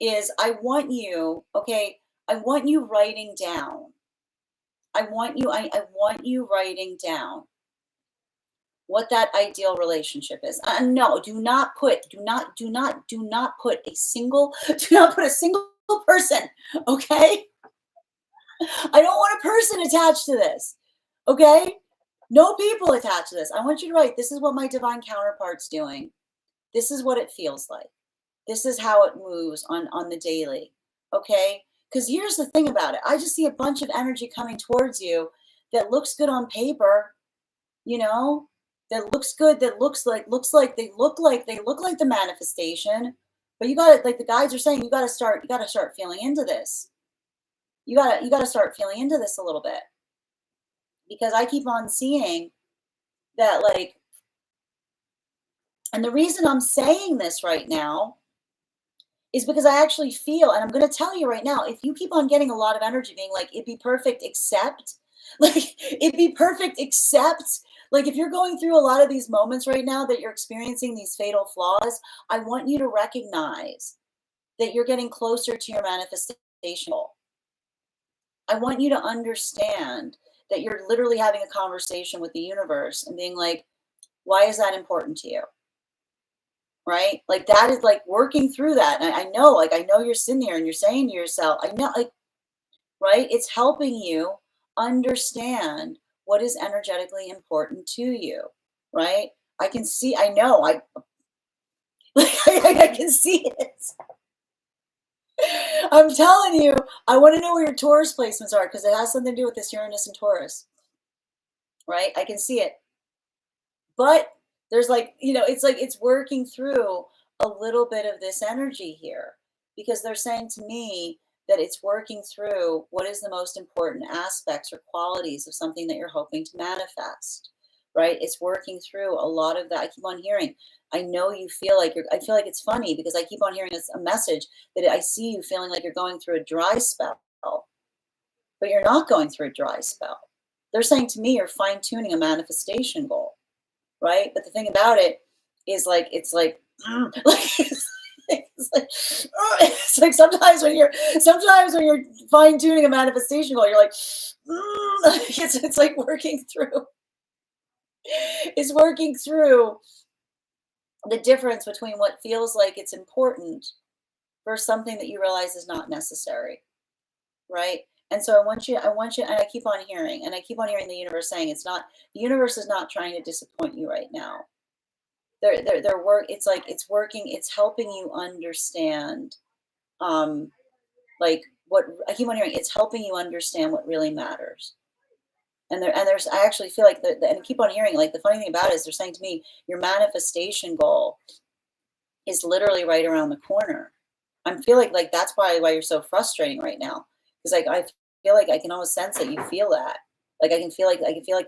is I want you writing down. I want you writing down what that ideal relationship is. No, do not put a single person, okay? I don't want a person attached to this, okay? No people attached to this. I want you to write, this is what my divine counterpart's doing. This is what it feels like. This is how it moves on the daily, okay? Because here's the thing about it. I just see a bunch of energy coming towards you that looks good on paper, that looks good, that looks like they look like the manifestation. But you got to, like the guides are saying, you got to start feeling into this. You got to start feeling into this a little bit, because I keep on seeing that, like, and the reason I'm saying this right now is because I actually feel, and I'm going to tell you right now, if you keep on getting a lot of energy being like, it'd be perfect, except, like, it'd be perfect, except, like, if you're going through a lot of these moments right now that you're experiencing these fatal flaws, I want you to recognize that you're getting closer to your manifestation goal. I want you to understand that you're literally having a conversation with the universe and being like, why is that important to you? Right? Like, that is like working through that. And I know you're sitting there and you're saying to yourself, I know, like, right? It's helping you understand what is energetically important to you, right? I can see, I know, I can see it. I'm telling you, I want to know where your Taurus placements are, because it has something to do with this Uranus and Taurus, right? I can see it. But there's like, it's working through a little bit of this energy here, because they're saying to me that it's working through what is the most important aspects or qualities of something that you're hoping to manifest, right? It's working through a lot of that. I keep on hearing, I know you feel like I feel like it's funny, because I keep on hearing a message that I see you feeling like you're going through a dry spell, but you're not going through a dry spell. They're saying to me, you're fine tuning a manifestation goal. Right? But the thing about it is, like, it's like, it's like sometimes when you're fine tuning a manifestation goal, you're like, it's like working through. It's working through the difference between what feels like it's important versus something that you realize is not necessary, right? And so I want you, and I keep on hearing the universe saying, the universe is not trying to disappoint you right now. It's working, it's helping you understand, like, what I keep on hearing, it's helping you understand what really matters. And I actually feel like and I keep on hearing, like, the funny thing about it is they're saying to me, your manifestation goal is literally right around the corner. I'm feeling like that's probably why you're so frustrating right now. Because, like, I feel like I can almost sense that you feel that. Like I can feel like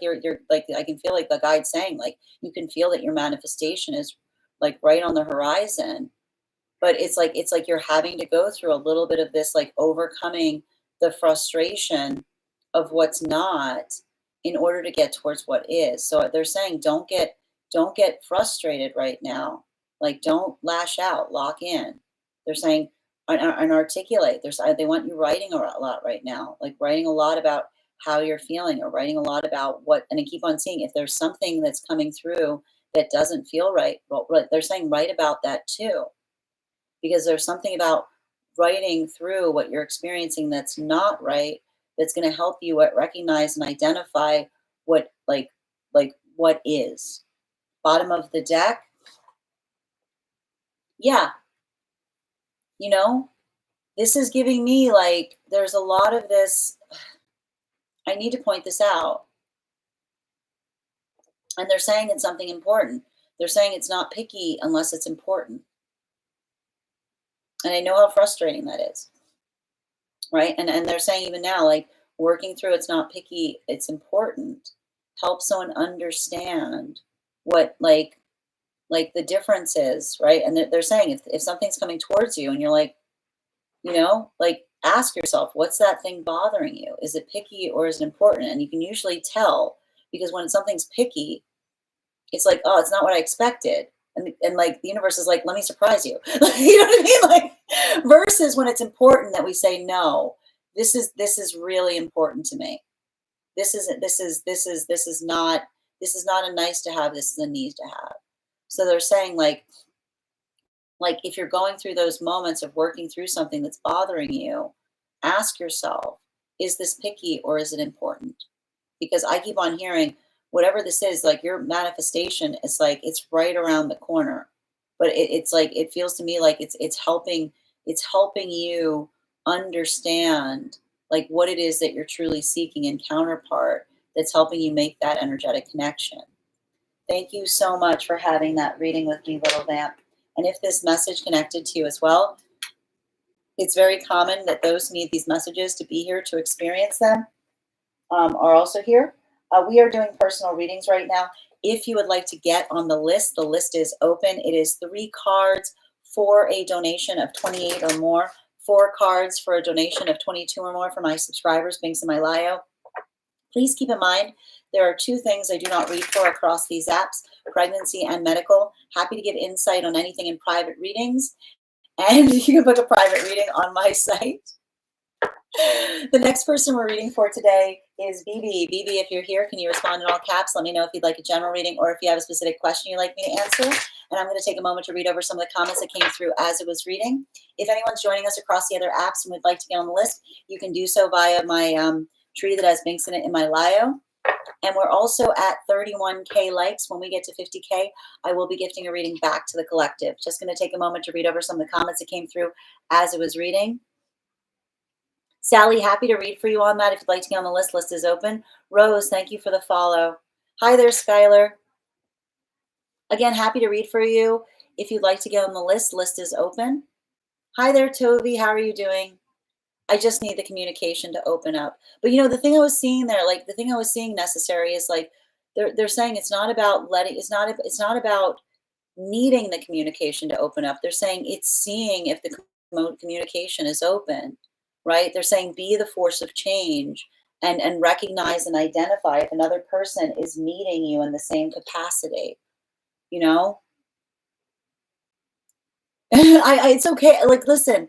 you're like I can feel like the guide saying like you can feel that your manifestation is like right on the horizon. But it's like you're having to go through a little bit of this like overcoming the frustration of what's not in order to get towards what is. So they're saying don't get frustrated right now. Like don't lash out, lock in. They're saying and articulate. They want you writing a lot right now, like writing a lot about how you're feeling or writing a lot about what. And I keep on seeing if there's something that's coming through that doesn't feel right, well, they're saying write about that too, because there's something about writing through what you're experiencing that's not right that's going to help you recognize and identify what what is. Bottom of the deck, yeah, you know, this is giving me like there's a lot of this. I need to point this out. And they're saying it's something important. They're saying it's not picky unless it's important. And I know how frustrating that is. Right? And they're saying even now, like working through it's not picky, it's important. Help someone understand what like the difference is, right? And they're saying if something's coming towards you and you're like, you know, like ask yourself, what's that thing bothering you? Is it picky or is it important? And you can usually tell because when something's picky, it's like, oh, it's not what I expected. And like the universe is like, let me surprise you. You know what I mean? Like versus when it's important that we say, no, this is really important to me. This is not a nice to have, this is a need to have. So they're saying like if you're going through those moments of working through something that's bothering you, ask yourself, is this picky or is it important? Because I keep on hearing whatever this is, like your manifestation is like it's right around the corner. But it's like it feels to me like it's helping you understand like what it is that you're truly seeking in counterpart that's helping you make that energetic connection. Thank you so much for having that reading with me, little vamp. And if this message connected to you as well, it's very common that those who need these messages to be here to experience them are also here. We are doing personal readings right now. If you would like to get on the list is open. It is 3 cards for a donation of 28 or more, 4 cards for a donation of 22 or more for my subscribers, links in my bio. Please keep in mind, there are 2 things I do not read for across these apps, pregnancy and medical. Happy to give insight on anything in private readings. And you can book a private reading on my site. The next person we're reading for today is BB. BB, if you're here, can you respond in all caps? Let me know if you'd like a general reading or if you have a specific question you'd like me to answer. And I'm going to take a moment to read over some of the comments that came through as it was reading. If anyone's joining us across the other apps and would like to get on the list, you can do so via my tree that has links in it in my bio. And we're also at 31K likes. When we get to 50K, I will be gifting a reading back to the collective. Just going to take a moment to read over some of the comments that came through as it was reading. Sally, happy to read for you on that. If you'd like to get on the list is open. Rose, thank you for the follow. Hi there, Skylar. Again, happy to read for you. If you'd like to get on the list is open. Hi there, Toby. How are you doing? I just need the communication to open up. But you know, the thing I was seeing there, like the thing I was seeing necessary is like they're saying it's not about it's not about needing the communication to open up. They're saying it's seeing if the communication is open, right? They're saying be the force of change and recognize and identify if another person is meeting you in the same capacity, you know? It's okay. Like, listen,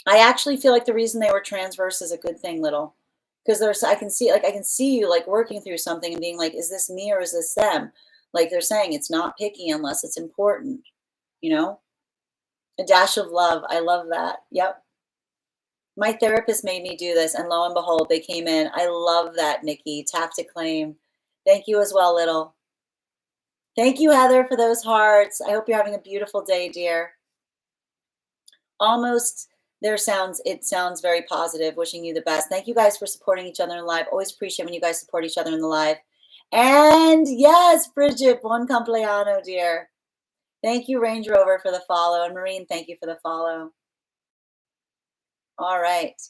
I actually feel like the reason they were transverse is a good thing, little, because I can see you like working through something and being like, is this me or is this them? Like they're saying it's not picky unless it's important, you know? A dash of love. I love that. Yep. My therapist made me do this, and lo and behold, they came in. I love that, Nikki. Tap to claim. Thank you as well, little. Thank you, Heather, for those hearts. I hope you're having a beautiful day, dear. Almost it sounds very positive. Wishing you the best. Thank you guys for supporting each other in live. Always appreciate when you guys support each other in the live. And yes, Bridget, buon compleanno, dear. Thank you, Range Rover, for the follow. And Marine, thank you for the follow. All right.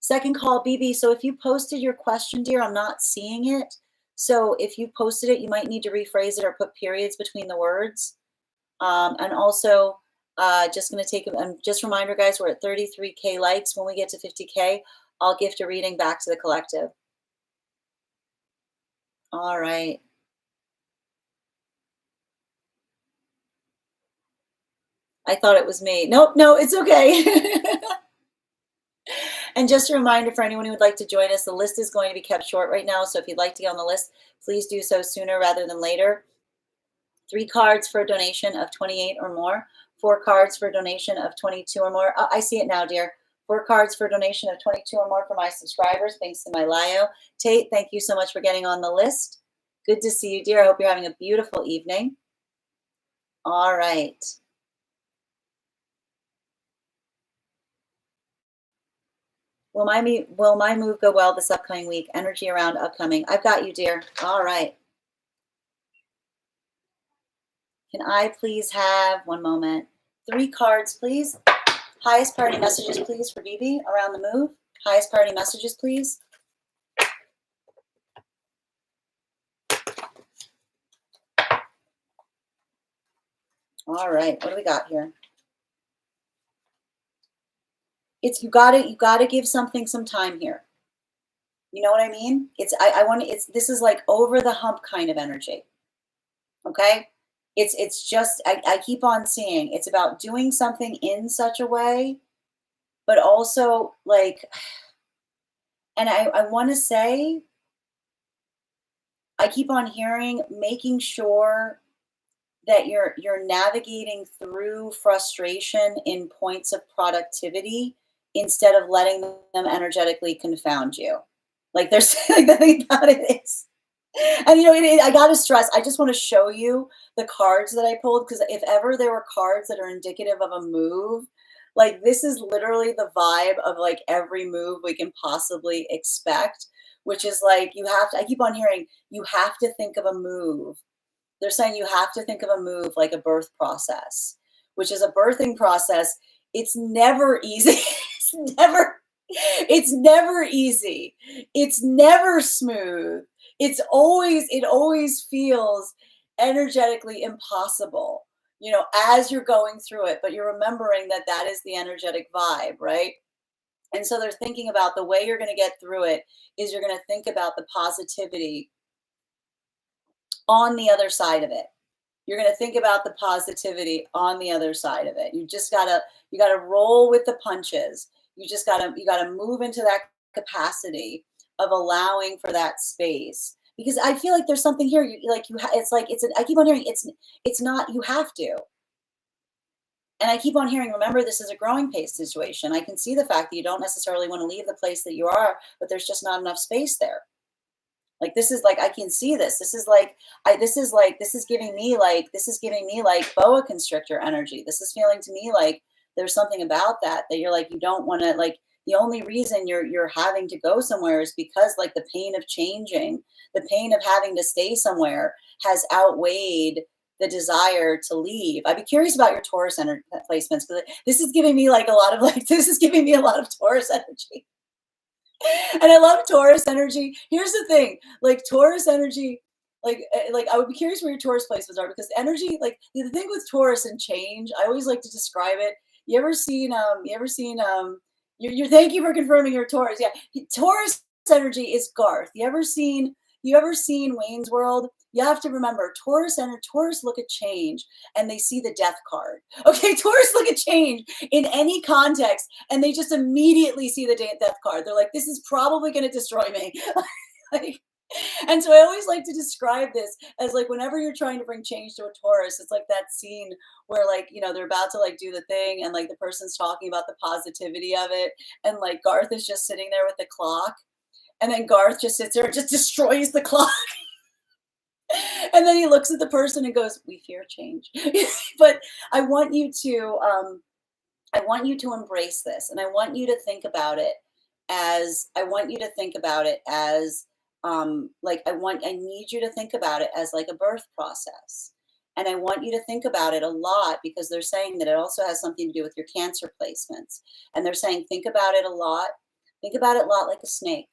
Second call, BB. So if you posted your question, dear, I'm not seeing it. So if you posted it, you might need to rephrase it or put periods between the words. And also, just going to take just reminder, guys, we're at 33K likes. When we get to 50K, I'll gift a reading back to the collective. All right. I thought it was me. Nope, no, it's okay. And just a reminder for anyone who would like to join us, the list is going to be kept short right now. So if you'd like to get on the list, please do so sooner rather than later. 3 cards for a donation of 28 or more. 4 cards for a donation of 22 or more. I see it now, dear. 4 cards for a donation of 22 or more for my subscribers. Thanks to my Lio. Tate, thank you so much for getting on the list. Good to see you, dear. I hope you're having a beautiful evening. All right. Will my move go well this upcoming week? Energy around upcoming. I've got you, dear. All right. Can I please have, one moment, 3 cards, please? Highest priority messages, please, for BB around the move. Highest priority messages, please. All right, what do we got here? It's you gotta give something some time here. You know what I mean? This is like over the hump kind of energy. Okay? It's just I keep on seeing it's about doing something in such a way, but also like, and I want to say, I keep on hearing making sure that you're navigating through frustration in points of productivity instead of letting them energetically confound you. Like there's like the thing about it is, and I gotta stress, I just want to show you the cards that I pulled, because if ever there were cards that are indicative of a move, like this is literally the vibe of like every move we can possibly expect, which is like I keep on hearing, you have to think of a move. They're saying you have to think of a move like a birth process, which is a birthing process. It's never easy. It's never easy. It's never smooth. It always feels energetically impossible, as you're going through it, but you're remembering that that is the energetic vibe, right? And so they're thinking about the way you're going to get through it is you're going to think about the positivity on the other side of it. You're going to think about the positivity on the other side of it. You gotta roll with the punches. You gotta move into that capacity of allowing for that space. Because I feel like there's something here. I keep on hearing it's not, you have to. And I keep on hearing, remember, this is a growing pace situation. I can see the fact that you don't necessarily want to leave the place that you are, but there's just not enough space there. Like this is like, I can see this. This is giving me like boa constrictor energy. This is feeling to me like there's something about that you're like, you don't want to, like, the only reason you're having to go somewhere is because like the pain of changing, the pain of having to stay somewhere has outweighed the desire to leave. I'd be curious about your Taurus energy placements, because this is giving me like a lot of Taurus energy. And I love Taurus energy. Here's the thing, like Taurus energy, like I would be curious where your Taurus placements are, because energy, like the thing with Taurus and change, I always like to describe it. You're thank you for confirming your Taurus. Yeah, Taurus energy is Garth. You ever seen Wayne's World? You have to remember Taurus look at change and they see the death card. Okay, Taurus look at change in any context and they just immediately see the death card. They're like, this is probably going to destroy me. Like, and so I always like to describe this as like whenever you're trying to bring change to a Taurus, it's like that scene where like, they're about to like do the thing and like the person's talking about the positivity of it. And like Garth is just sitting there with the clock. And then Garth just sits there and just destroys the clock. And then he looks at the person and goes, we fear change. But I want you to embrace this. And I want you to think about it as, I need you to think about it as like a birth process. And I want you to think about it a lot, because they're saying that it also has something to do with your Cancer placements. And they're saying, think about it a lot Think about it a lot like a snake,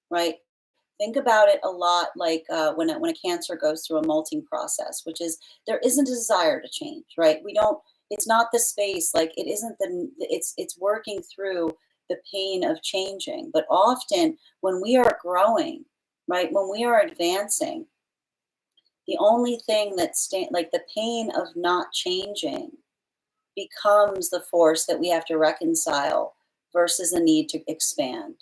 right? Think about it a lot like when a cancer goes through a molting process, which is there isn't a desire to change, right? We don't. It's not the space, like it isn't the. It's working through the pain of changing. But often when we are growing, right, when we are advancing, the only thing that like the pain of not changing becomes the force that we have to reconcile versus the need to expand.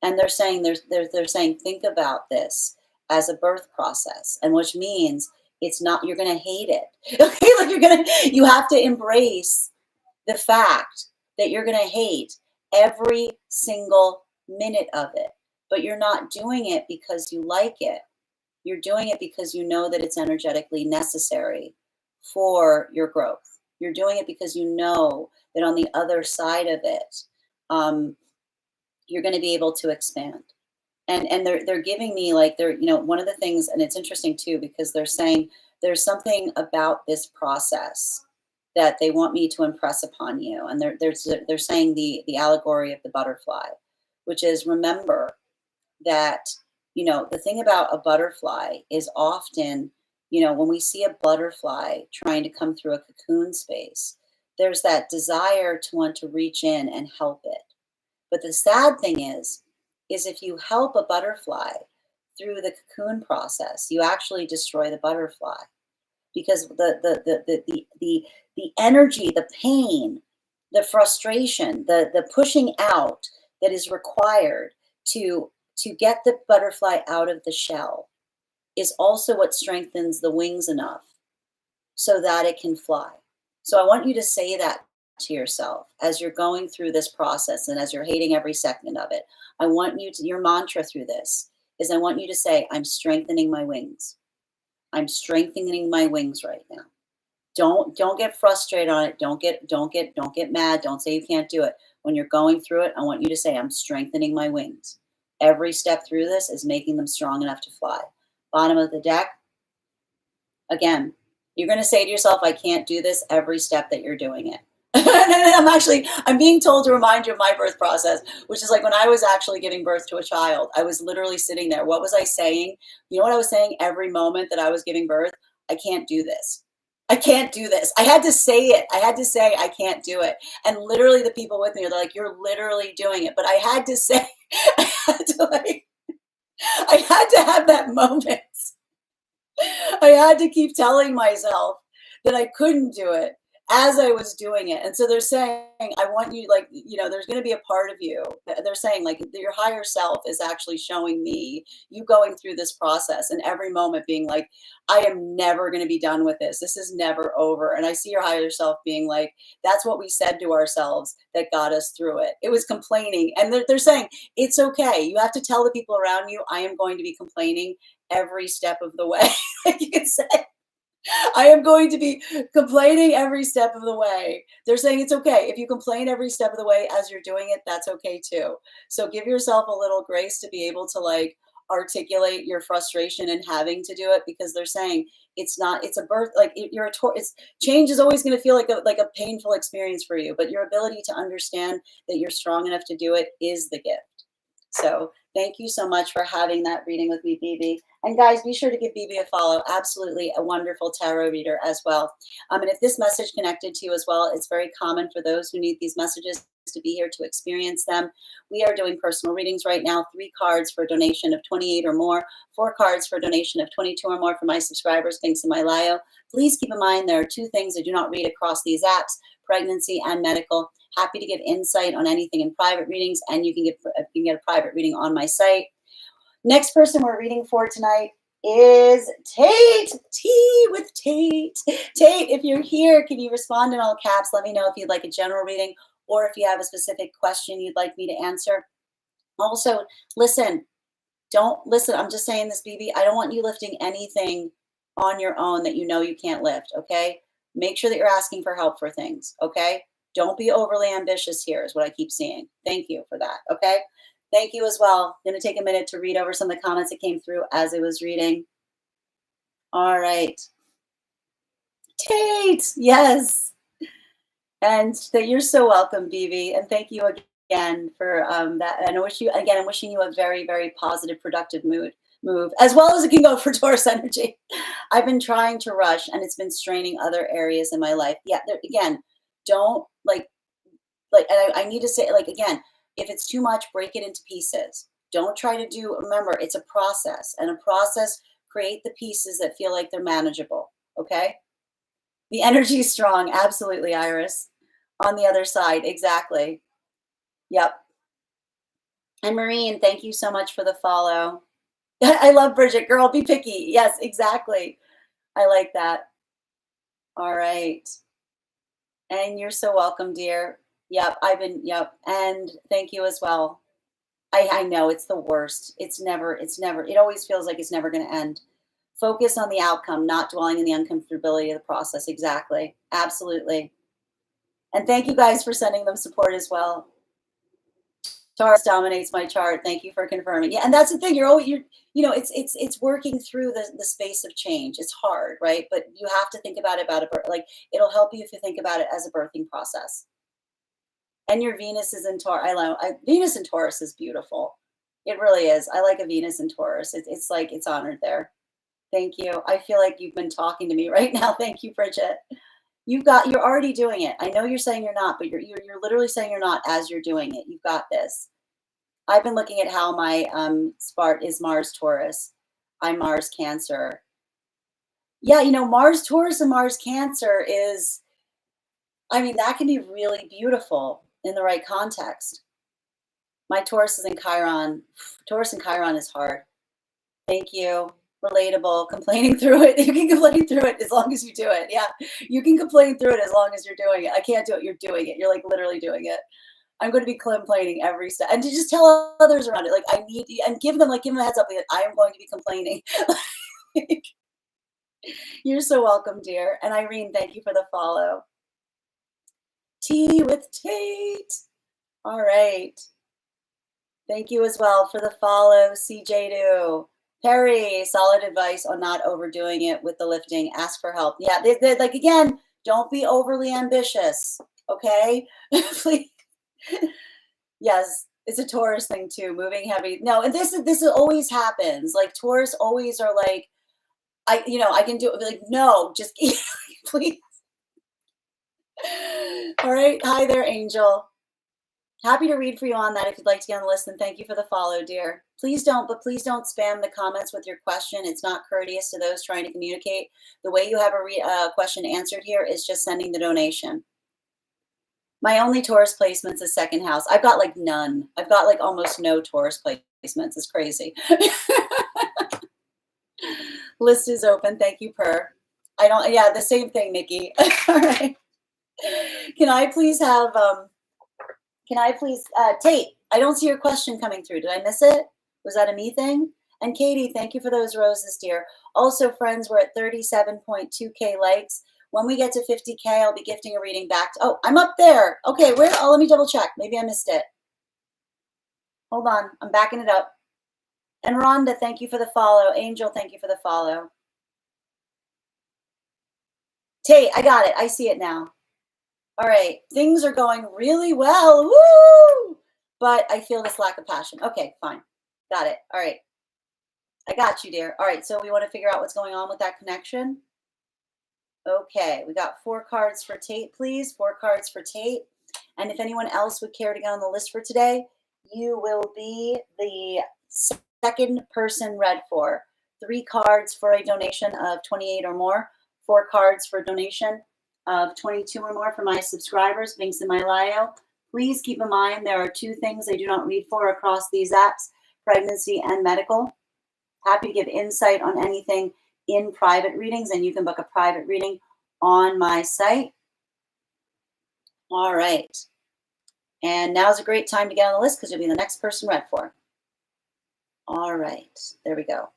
And they're saying they're saying think about this as a birth process, and which means it's not you're going to hate it. Okay, like you have to embrace the fact that you're going to hate every single minute of it, but you're not doing it because you like it. You're doing it because you know that it's energetically necessary for your growth. You're doing it because you know that on the other side of it, um, you're going to be able to expand. And they're giving me like they're one of the things, and it's interesting too because they're saying there's something about this process that they want me to impress upon you, and they're saying the allegory of the butterfly, which is remember that the thing about a butterfly is often when we see a butterfly trying to come through a cocoon space, there's that desire to want to reach in and help it. But the sad thing is if you help a butterfly through the cocoon process, you actually destroy the butterfly because the energy, the pain, the frustration, the pushing out that is required to get the butterfly out of the shell is also what strengthens the wings enough so that it can fly. So I want you to say that to yourself as you're going through this process and as you're hating every second of it. I want you to, your mantra through this is I want you to say, I'm strengthening my wings. I'm strengthening my wings right now. Don't get frustrated on it. Don't get mad. Don't say you can't do it. When you're going through it, I want you to say, I'm strengthening my wings. Every step through this is making them strong enough to fly. Bottom of the deck, again, you're going to say to yourself, I can't do this every step that you're doing it. I'm being told to remind you of my birth process, which is like when I was actually giving birth to a child, I was literally sitting there. What was I saying? You know what I was saying every moment that I was giving birth? I can't do this. I can't do this. I had to say it. I had to say, I can't do it. And literally the people with me are like, you're literally doing it. But I had to say, I had to like, I had to have that moment. I had to keep telling myself that I couldn't do it as I was doing it. And so they're saying, I want you, like, there's going to be a part of you. They're saying, like, your higher self is actually showing me you going through this process and every moment being like, I am never going to be done with this. This is never over. And I see your higher self being like, that's what we said to ourselves that got us through it. It was complaining. And they're saying, it's okay. You have to tell the people around you, I am going to be complaining every step of the way. You can say, I am going to be complaining every step of the way. They're saying it's okay. If you complain every step of the way as you're doing it, that's okay too. So give yourself a little grace to be able to like articulate your frustration and having to do it because they're saying it's not, it's a birth, like it's change is always going to feel like a painful experience for you, but your ability to understand that you're strong enough to do it is the gift. So thank you so much for having that reading with me, BB. And guys, be sure to give BB a follow. Absolutely a wonderful tarot reader as well. And if this message connected to you as well, it's very common for those who need these messages to be here to experience them. We are doing personal readings right now. 3 cards for a donation of 28 or more. 4 cards for a donation of 22 or more for my subscribers. Links in my bio. Please keep in mind there are 2 things I do not read across these apps: pregnancy and medical. Happy to give insight on anything in private readings, and you can get a private reading on my site. Next person we're reading for tonight is Tate. Tea with Tate. Tate, if you're here, can you respond in all caps? Let me know if you'd like a general reading or if you have a specific question you'd like me to answer. Also, listen, I'm just saying this, BB. I don't want you lifting anything on your own that you know you can't lift, okay? Make sure that you're asking for help for things, okay? Don't be overly ambitious here is what I keep seeing. Thank you for that, okay? Thank you as well. I'm going to take a minute to read over some of the comments that came through as I was reading. All right. Tate, yes. And that you're so welcome, BB. And thank you again again for that. And I'm wishing you a very, very positive, productive move, as well as it can go for Taurus energy. I've been trying to rush and it's been straining other areas in my life. Yeah, again, don't and I need to say, like, again, if it's too much, break it into pieces. Don't try to remember, it's a process, and a process, create the pieces that feel like they're manageable. Okay. The energy is strong. Absolutely, Iris. On the other side. Exactly. Yep. And Marine, thank you so much for the follow. I love Bridget. Girl, be picky. Yes, exactly. I like that. All right. And you're so welcome, dear. Yep, yep. And thank you as well. I know it's the worst. It always feels like it's never going to end. Focus on the outcome, not dwelling in the uncomfortability of the process. Exactly. Absolutely. And thank you guys for sending them support as well. Taurus dominates my chart. Thank you for confirming. Yeah, and that's the thing. It's working through the space of change. It's hard, right? But you have to think about it like it'll help you if you think about it as a birthing process. And your Venus is in Taurus. Venus in Taurus is beautiful. It really is. I like a Venus in Taurus. It's like it's honored there. Thank you. I feel like you've been talking to me right now. Thank you, Bridget. You're already doing it. I know you're saying you're not, but you're literally saying you're not as you're doing it. You've got this. I've been looking at how my Spart is Mars Taurus. I'm Mars Cancer. Yeah, Mars Taurus and Mars Cancer is, that can be really beautiful in the right context. My Taurus is in Chiron. Taurus and Chiron is hard. Thank you. Relatable. Complaining through it. You can complain through it as long as you do it. Yeah, you can complain through it as long as you're doing it. I can't do it. You're doing it. You're like literally doing it. I'm going to be complaining every step, and to just tell others around it, like I need, and give them a heads up. Like, I am going to be complaining. You're so welcome, dear. And Irene, thank you for the follow. Tea with Tate. All right. Thank you as well for the follow, CJ2. Perry, solid advice on not overdoing it with the lifting. Ask for help. Yeah, like, again, don't be overly ambitious, okay? Please. Yes, it's a Taurus thing too, moving heavy. No, and this always happens. Like, Taurus always are like, I can do it. Like, no, just please. All right. Hi there, Angel. Happy to read for you on that if you'd like to get on the list, and thank you for the follow, dear. Please don't spam the comments with your question. It's not courteous to those trying to communicate. The way you have a question answered here is just sending the donation. My only Taurus placements is second house. I've got like none. I've got like almost no Taurus placements. It's crazy. List is open. Thank you, Per. Yeah, the same thing, Nikki. All right. Can I please have Tate, I don't see your question coming through. Did I miss it? Was that a me thing? And Katie, thank you for those roses, dear. Also, friends, we're at 37.2K likes. When we get to 50K, I'll be gifting a reading back. Oh, I'm up there. Okay, let me double check. Maybe I missed it. Hold on. I'm backing it up. And Rhonda, thank you for the follow. Angel, thank you for the follow. Tate, I got it. I see it now. All right. Things are going really well. Woo! But I feel this lack of passion. Okay, fine. Got it. All right. I got you, dear. All right. So we want to figure out what's going on with that connection. Okay. We got 4 cards for Tate, please. 4 cards for Tate. And if anyone else would care to get on the list for today, you will be the second person read for. 3 cards for a donation of 28 or more. 4 cards for a donation of 22 or more for my subscribers. Links in my bio. Please keep in mind there are 2 things I do not read for across these apps: pregnancy and medical. Happy to give insight on anything in private readings, and you can book a private reading on my site. All right. And now's a great time to get on the list because you'll be the next person read for. All right. There we go.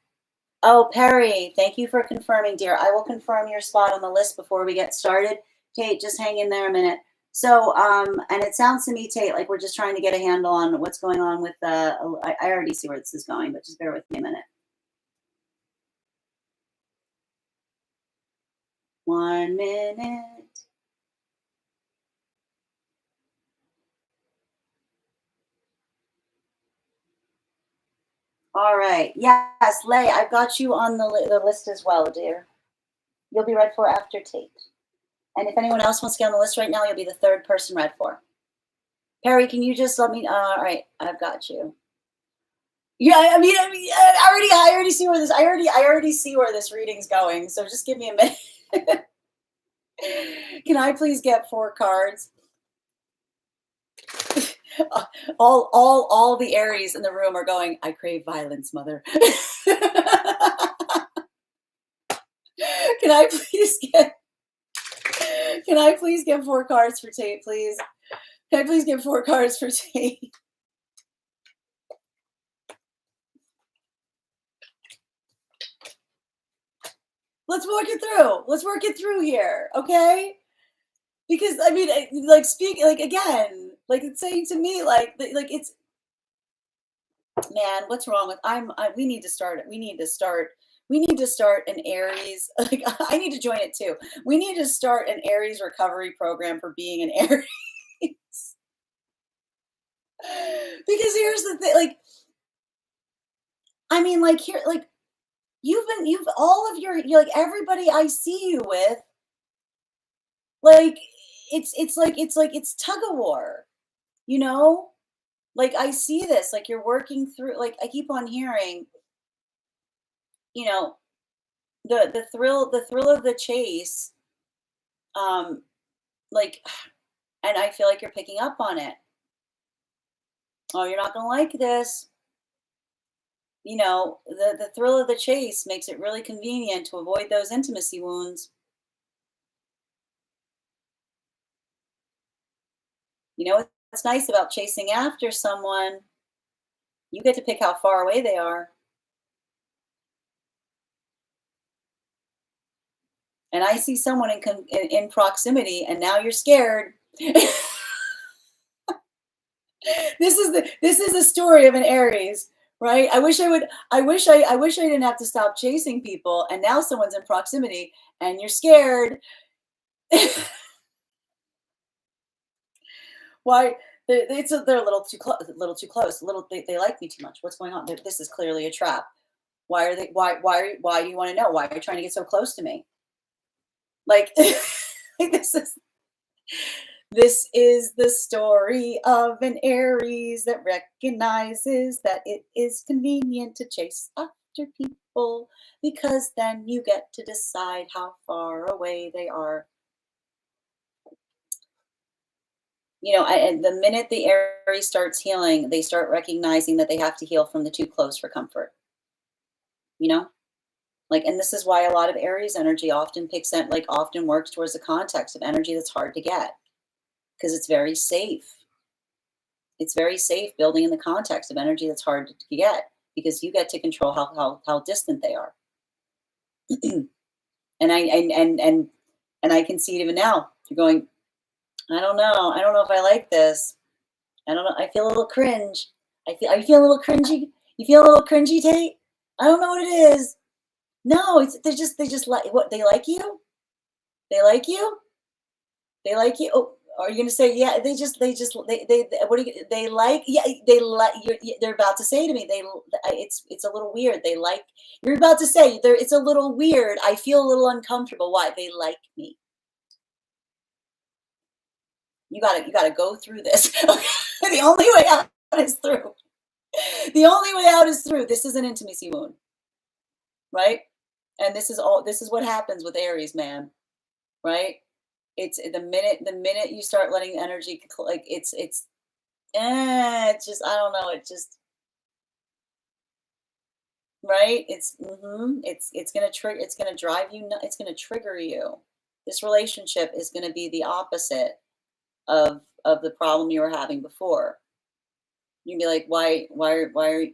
Oh, Perry, thank you for confirming, dear. I will confirm your spot on the list before we get started. Tate, just hang in there a minute. So, and it sounds to me, Tate, like we're just trying to get a handle on what's going on with I already see where this is going, but just bear with me a minute. 1 minute. All right. Yes, Lay, I've got you on the list as well, dear. You'll be read for after Tate. And if anyone else wants to get on the list right now, you'll be the third person read for. Perry, can you just let me? All right, I've got you. Yeah, I already see where I already see where this reading's going. So just give me a minute. Can I please get 4 cards? all the Aries in the room are going, I crave violence, mother. Can I please get 4 cards for Tate, please? Can I please get 4 cards for Tate? Let's work it through. Let's work it through here, okay? Because I mean, like speak, like again, like it's saying to me, like it's, man, what's wrong with we need to start. We need to start. We need to start an Aries. Like I need to join it too. We need to start an Aries recovery program for being an Aries. Because here's the thing, like, I mean, like here, like you've all of you're like everybody I see you with, like it's tug of war, you know? Like I see this, like you're working through, like I keep on hearing, you know, the thrill of the chase, um, like, and I feel like you're picking up on it. Oh, you're not gonna like this. You know, the thrill of the chase makes it really convenient to avoid those intimacy wounds. You know what's nice about chasing after someone? You get to pick how far away they are. And I see someone in proximity, and now you're scared. This is the story of an Aries, right? I wish I didn't have to stop chasing people, and now someone's in proximity, and you're scared. Why? They're a little too close. A little too close. A little. They like me too much. What's going on? This is clearly a trap. Why are they? Why do you want to know? Why are you trying to get so close to me? Like, this is the story of an Aries that recognizes that it is convenient to chase after people because then you get to decide how far away they are. You know, and the minute the Aries starts healing, they start recognizing that they have to heal from the too close for comfort. You know? Like, and this is why a lot of Aries energy often often works towards the context of energy that's hard to get because it's very safe. It's very safe building in the context of energy that's hard to get because you get to control how distant they are. and I and I can see it even now. You're going, I don't know. I don't know if I like this. I don't know. I feel a little cringe. Are you feeling a little cringy? You feel a little cringy, Tate? I don't know what it is. No, it's they just like what they like you. They like you. They like you. Oh, are you gonna say yeah? What do you? They like yeah. They like you. They're about to say to me. It's a little weird. They like you're about to say there. It's a little weird. I feel a little uncomfortable. Why? They like me. You gotta go through this. The only way out is through. The only way out is through. This is an intimacy wound, right? And this is what happens with Aries, man, right? It's the minute you start letting energy like it's just I don't know, it just right? It's gonna trigger, it's gonna drive you it's gonna trigger you. This relationship is gonna be the opposite of the problem you were having before. You'd be like, why are you,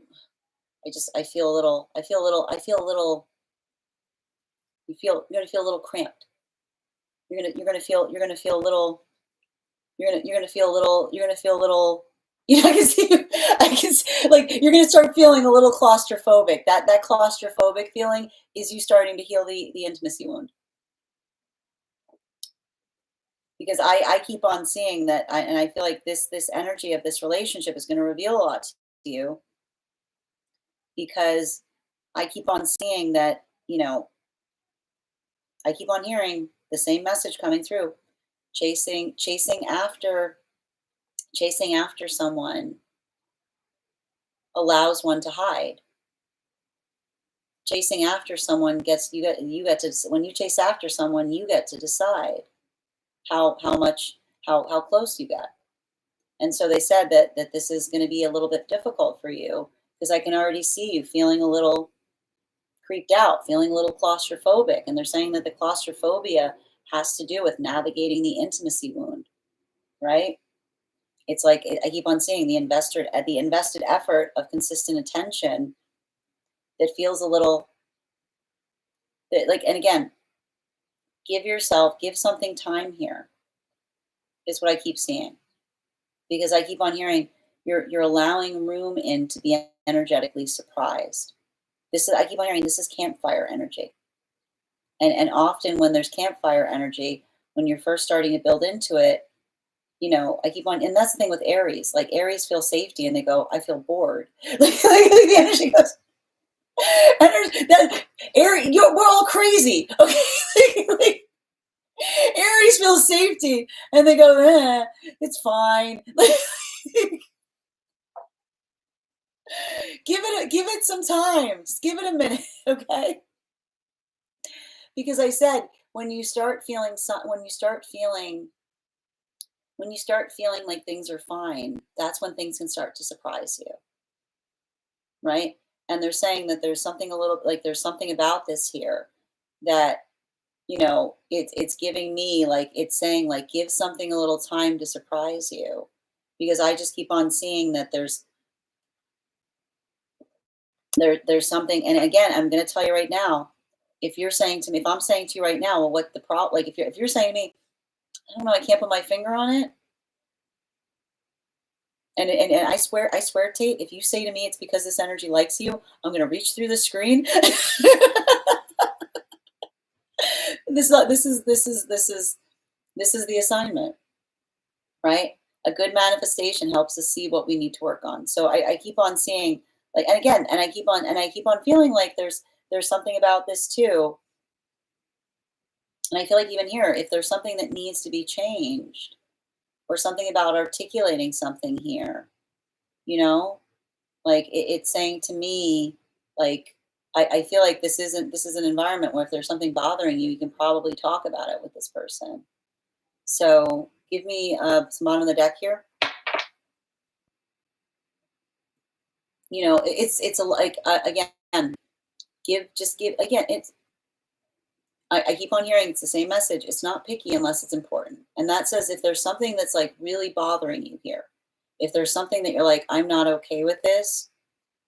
I feel a little, you're gonna feel a little cramped. You're gonna feel a little, you're gonna feel a little, you know, I can see like you're gonna start feeling a little claustrophobic. That claustrophobic feeling is you starting to heal the intimacy wound. Because I keep on seeing that, and I feel like this energy of this relationship is going to reveal a lot to you. because I keep on seeing that, I keep on hearing the same message coming through. Chasing after someone allows one to hide. Chasing after someone you get to, when you chase after someone, you get to decide how close you get. And so they said that this is going to be a little bit difficult for you, because I can already see you feeling a little creeped out, feeling a little claustrophobic. And they're saying that the claustrophobia has to do with navigating the intimacy wound, right? It's like I keep on seeing the invested effort of consistent attention that feels a little like, and again, give something time here, is what I keep seeing. Because I keep on hearing you're allowing room in to be energetically surprised. I keep on hearing this is campfire energy. And often when there's campfire energy, when you're first starting to build into it, I keep on, and that's the thing with Aries. Like, Aries feel safety and they go, I feel bored. Like the energy goes, we're all crazy. Okay. Like, Aries feels safety and they go, it's fine. Give it some time. Just give it a minute, okay? Because I said, when you start feeling like things are fine, that's when things can start to surprise you, right? And they're saying that there's something there's something about this here that, it's giving me, like, it's saying, like, give something a little time to surprise you, because I just keep on seeing that there's something. And again, I'm going to tell you right now, if I'm saying to you right now, well, what the problem, like, if you're saying to me, I don't know, I can't put my finger on it. And I swear, Tate, if you say to me it's because this energy likes you, I'm going to reach through the screen. This is the assignment, right? A good manifestation helps us see what we need to work on. So I keep on seeing, like, and again, and I keep on feeling like there's something about this too. And I feel like even here, if there's something that needs to be changed, or something about articulating something here, like, it's saying to me, like, I feel like this is an environment where if there's something bothering you, you can probably talk about it with this person. So give me some bottom of the deck here. It's a, like, again, give again. I keep on hearing it's the same message. It's not picky unless it's important. And that says, if there's something that's, like, really bothering you here, if there's something that you're like, I'm not okay with this,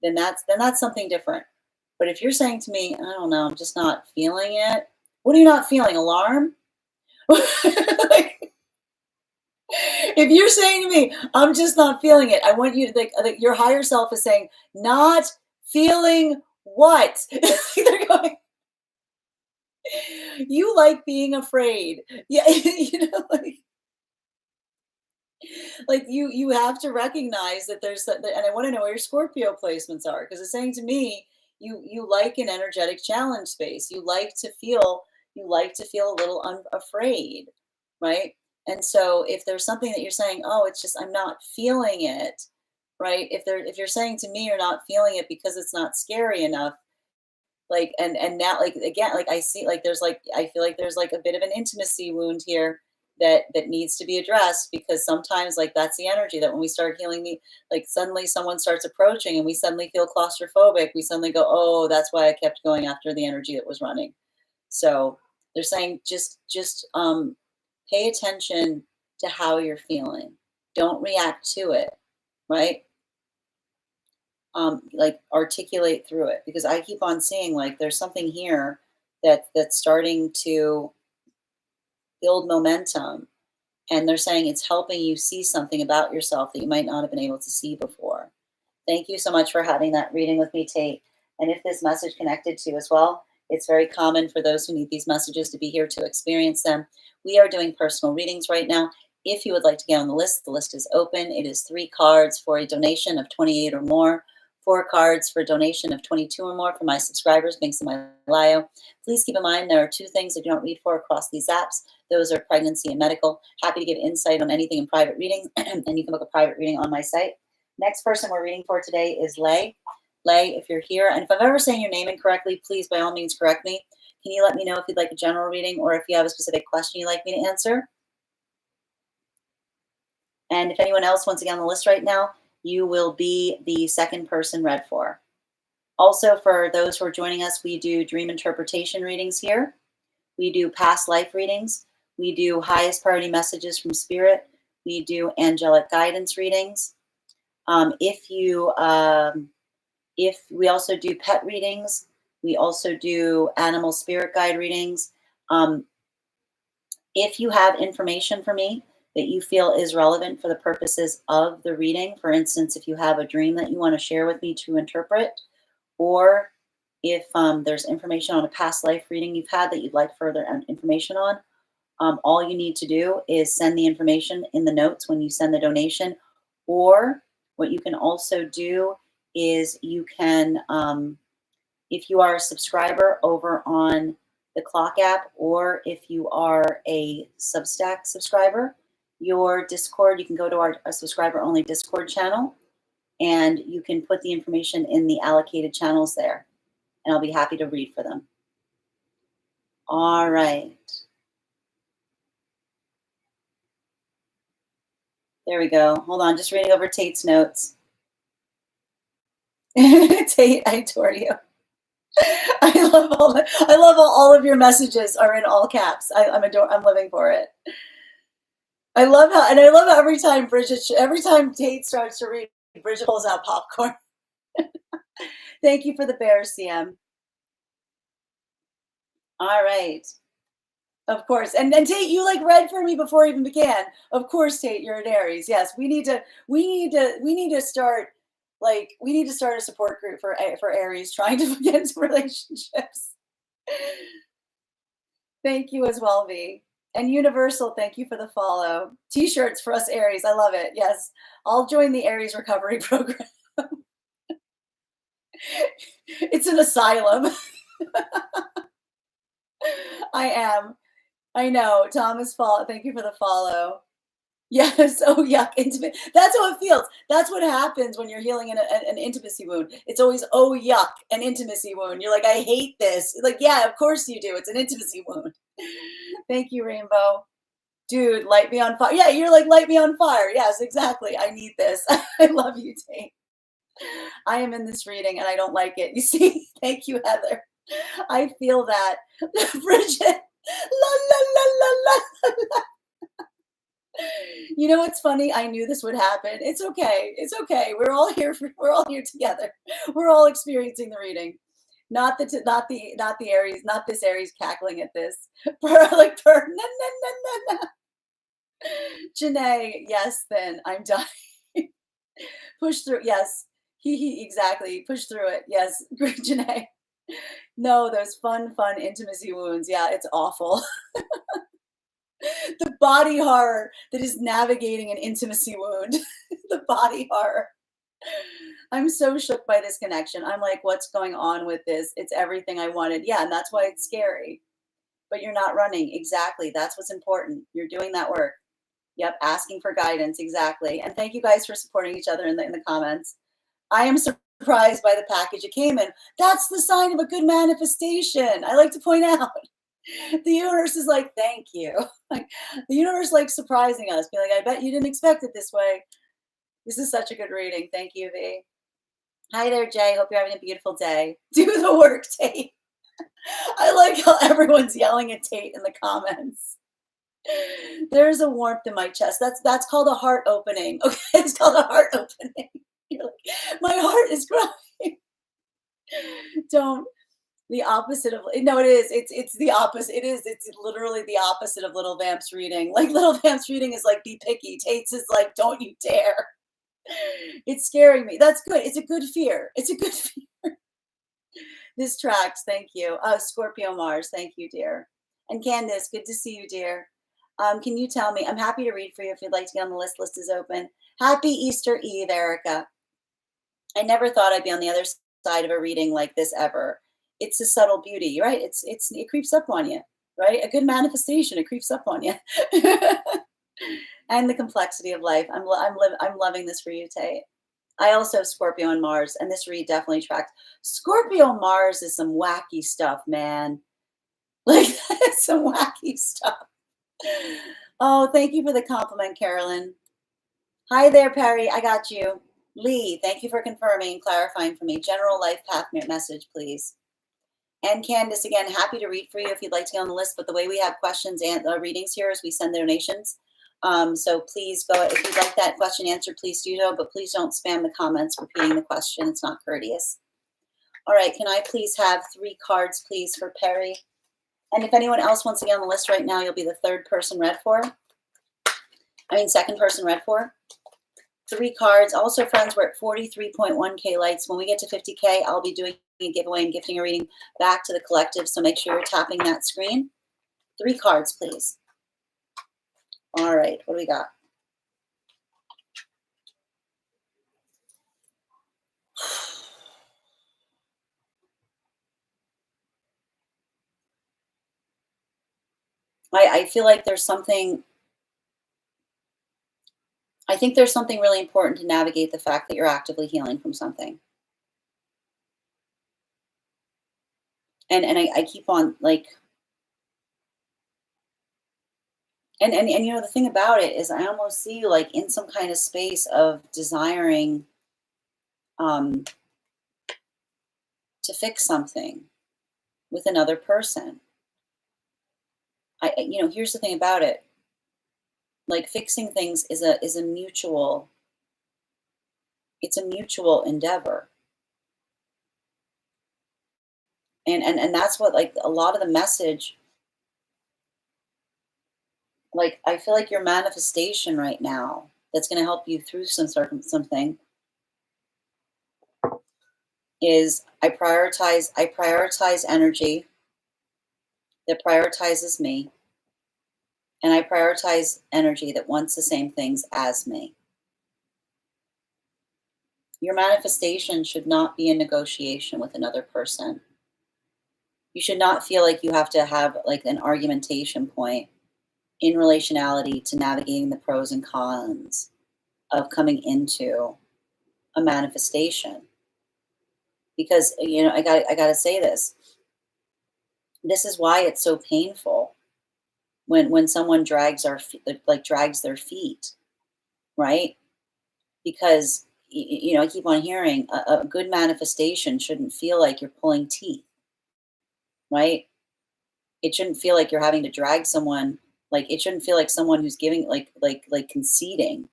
then that's something different. But if you're saying to me, I don't know, I'm just not feeling it. What are you not feeling? Alarm? Like, if you're saying to me, I'm just not feeling it, I want you to think that your higher self is saying, not feeling what? They're going, you like being afraid. Yeah, like you have to recognize that and I want to know where your Scorpio placements are, because it's saying to me, you like an energetic challenge space. You like to feel a little unafraid, right? And so if there's something that you're saying, oh, it's just I'm not feeling it, right? If you're saying to me you're not feeling it because it's not scary enough, like, and now, like, again, like, I see, like, I feel like there's, like, a bit of an intimacy wound here that needs to be addressed, because sometimes, like, that's the energy that when we start healing like, suddenly someone starts approaching and we suddenly feel claustrophobic, we suddenly go, oh, that's why I kept going after the energy that was running. So they're saying, just pay attention to how you're feeling. Don't react to it, right? Like, articulate through it, because I keep on seeing, like, there's something here that's starting to build momentum, and they're saying it's helping you see something about yourself that you might not have been able to see before. Thank you so much for having that reading with me, Tate. And if this message connected to you as well, it's very common for those who need these messages to be here to experience them. We are doing personal readings right now. If you would like to get on the list is open. It is 3 cards for a donation of 28 or more 4 cards for a donation of 22 or more for my subscribers, links in my bio. Please keep in mind there are 2 things I do not read for across these apps. Those are pregnancy and medical. Happy to give insight on anything in private readings, and you can book a private reading on my site. Next person we're reading for today is Lay. Lay, if you're here, and if I'm ever saying your name incorrectly, please by all means correct me. Can you let me know if you'd like a general reading or if you have a specific question you'd like me to answer? And if anyone else wants to get on the list right now, you will be the second person read for. Also, for those who are joining us, we do dream interpretation readings here. We do past life readings. We do highest priority messages from spirit. We do angelic guidance readings. If we also do pet readings, we also do animal spirit guide readings. If you have information for me that you feel is relevant for the purposes of the reading, for instance, if you have a dream that you want to share with me to interpret, or if there's information on a past life reading you've had that you'd like further information on, all you need to do is send the information in the notes when you send the donation. Or what you can also do is you can, if you are a subscriber over on the Clock app, or if you are a Substack subscriber, your Discord, you can go to our subscriber only Discord channel, and you can put the information in the allocated channels there, and I'll be happy to read for them. All right. There we go. Hold on, just reading over Tate's notes. Tate, I adore you. I love all of your messages are in all caps. I'm living for it. I love how every time Tate starts to read, Bridget pulls out popcorn. Thank you for the bears, CM. All right. Of course. And then Tate, you like read for me before it even began. Of course, Tate, you're an Aries. Yes, we need to start a support group for Aries trying to get into relationships. Thank you as well, V. And Universal, thank you for the follow. T-shirts for us Aries. I love it. Yes, I'll join the Aries recovery program. It's an asylum. I am. I know. Thomas Fall, thank you for the follow. Yes. Oh, yuck. Intimate. That's how it feels. That's what happens when you're healing an intimacy wound. It's always, oh, yuck, an intimacy wound. You're like, I hate this. Like, yeah, of course you do. It's an intimacy wound. Thank you, Rainbow. Dude, light me on fire. Yeah, you're like, light me on fire. Yes, exactly. I need this. I love you, Tate. I am in this reading and I don't like it. You see? Thank you, Heather. I feel that. Bridget. La, la, la, la, la, la. You know what's funny? I knew this would happen. It's okay. It's okay. We're all here together. We're all experiencing the reading. Not the Aries, not this Aries cackling at this. Na, na, na, na. Janae, yes, then I'm dying. Push through. Yes. Exactly. Push through it. Yes. Great, Janae. No, those fun intimacy wounds. Yeah, it's awful. The body horror that is navigating an intimacy wound. The body horror. I'm so shook by this connection. I'm like, what's going on with this? It's everything I wanted. Yeah, and that's why it's scary. But you're not running. Exactly. That's what's important. You're doing that work. Yep, asking for guidance. Exactly. And thank you guys for supporting each other in the comments. I am surprised by the package it came in. That's the sign of a good manifestation. I like to point out. The universe is like, thank you. Like, the universe likes surprising us. Be like, I bet you didn't expect it this way. This is such a good reading. Thank you, V. Hi there, Jay. Hope you're having a beautiful day. Do the work, Tate. I like how everyone's yelling at Tate in the comments. There's a warmth in my chest. That's called a heart opening. Okay, it's called a heart opening. You're like, my heart is growing. Don't. The opposite of, no, it is. It's the opposite. It is. It's literally the opposite of Little Vamp's reading. Like, Little Vamp's reading is like, be picky. Tate's is like, don't you dare. It's scaring me. That's good. It's a good fear. It's a good fear. This tracks. Thank you. Scorpio Mars. Thank you, dear. And Candace, good to see you, dear. Can you tell me? I'm happy to read for you if you'd like to get on the list. List is open. Happy Easter Eve, Erica. I never thought I'd be on the other side of a reading like this ever. It's a subtle beauty, right? It creeps up on you, right? A good manifestation, it creeps up on you. And the complexity of life. I'm loving this for you, Tay. I also have Scorpio and Mars, and this read definitely tracks. Scorpio Mars is some wacky stuff, man. Like that's some wacky stuff. Oh, thank you for the compliment, Carolyn. Hi there, Perry. I got you. Lee, thank you for confirming and clarifying for me. General life path message, please. And Candace, again, happy to read for you if you'd like to get on the list. But the way we have questions and readings here is we send donations. So please go, if you'd like that question answered, please do so. But please don't spam the comments repeating the question. It's not courteous. All right, can I please have 3 cards, please, for Perry? And if anyone else wants to get on the list right now, you'll be the 3rd person read for. I mean, 2nd person read for. 3 cards. Also, friends, we're at 43.1K likes. When we get to 50K, I'll be doing a giveaway and gifting a reading back to the collective. So make sure you're tapping that screen. 3 cards, please. All right, what do we got? I feel like there's something, I think there's something really important to navigate the fact that you're actively healing from something. And I keep on like, and you know, the thing about it is I almost see you like in some kind of space of desiring to fix something with another person. You know, here's the thing about it. Like fixing things is a mutual, it's a mutual endeavor. And that's what like a lot of the message, like I feel like your manifestation right now that's going to help you through something is I prioritize energy that prioritizes me, and I prioritize energy that wants the same things as me. Your manifestation should not be a negotiation with another person. You should not feel like you have to have like an argumentation point in relationality to navigating the pros and cons of coming into a manifestation. Because you know, I got to say this. This is why it's so painful when someone drags their feet, right? Because you know, I keep on hearing a good manifestation shouldn't feel like you're pulling teeth, right? It shouldn't feel like you're having to drag someone. Like it shouldn't feel like someone who's giving like conceding,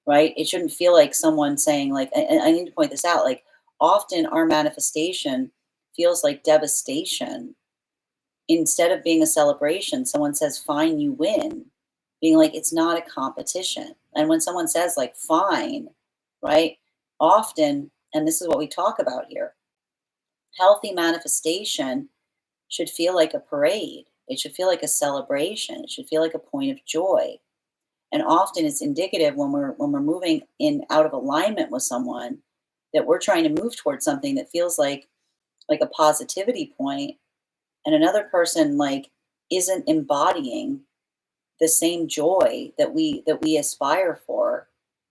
right? It shouldn't feel like someone saying like, and I need to point this out, like often our manifestation feels like devastation. Instead of being a celebration, someone says, fine, you win. Being like, it's not a competition. And when someone says like, fine, right? Often, and this is what we talk about here, healthy manifestation should feel like a parade. It should feel like a celebration. It should feel like a point of joy. And often it's indicative when we're moving in out of alignment with someone that we're trying to move towards something that feels like a positivity point, and another person like isn't embodying the same joy that we aspire for.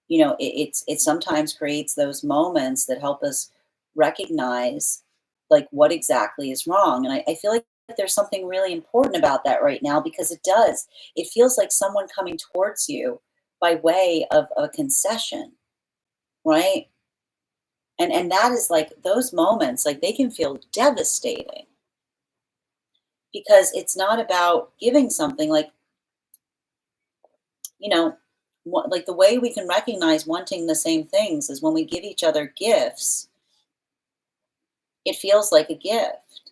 You know, it sometimes creates those moments that help us recognize like what exactly is wrong. And I feel like there's something really important about that right now, because it feels like someone coming towards you by way of a concession, right? And that is like those moments, like they can feel devastating, because it's not about giving something. Like, you know, like the way we can recognize wanting the same things is when we give each other gifts, it feels like a gift,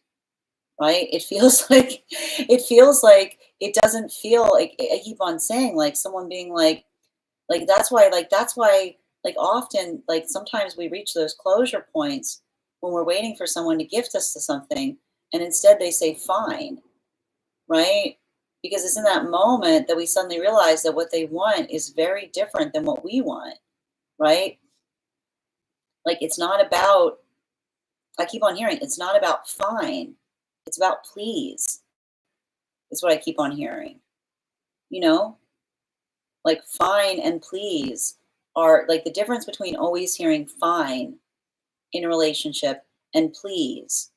right? It feels like it doesn't feel like, I keep on saying like someone being like that's why like often like sometimes we reach those closure points when we're waiting for someone to gift us to something, and instead they say fine, right? Because it's in that moment that we suddenly realize that what they want is very different than what we want, right? Like, it's not about, I keep on hearing, it's not about fine. It's about please. Is what I keep on hearing. You know, like fine and please are like the difference between always hearing fine in a relationship and please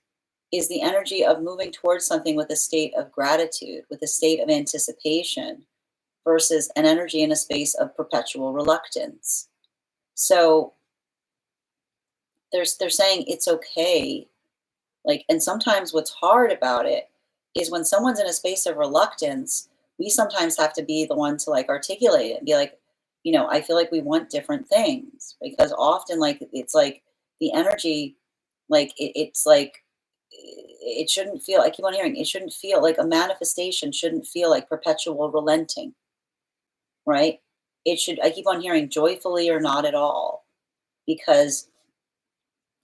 is the energy of moving towards something with a state of gratitude, with a state of anticipation versus an energy in a space of perpetual reluctance. So they're saying it's okay. Like, and sometimes what's hard about it is when someone's in a space of reluctance, we sometimes have to be the one to like articulate it and be like, I feel like we want different things because often like it's like the energy, like it's like it shouldn't feel, I keep on hearing, it shouldn't feel like a manifestation, shouldn't feel like perpetual relenting, right? It should, I keep on hearing joyfully or not at all, because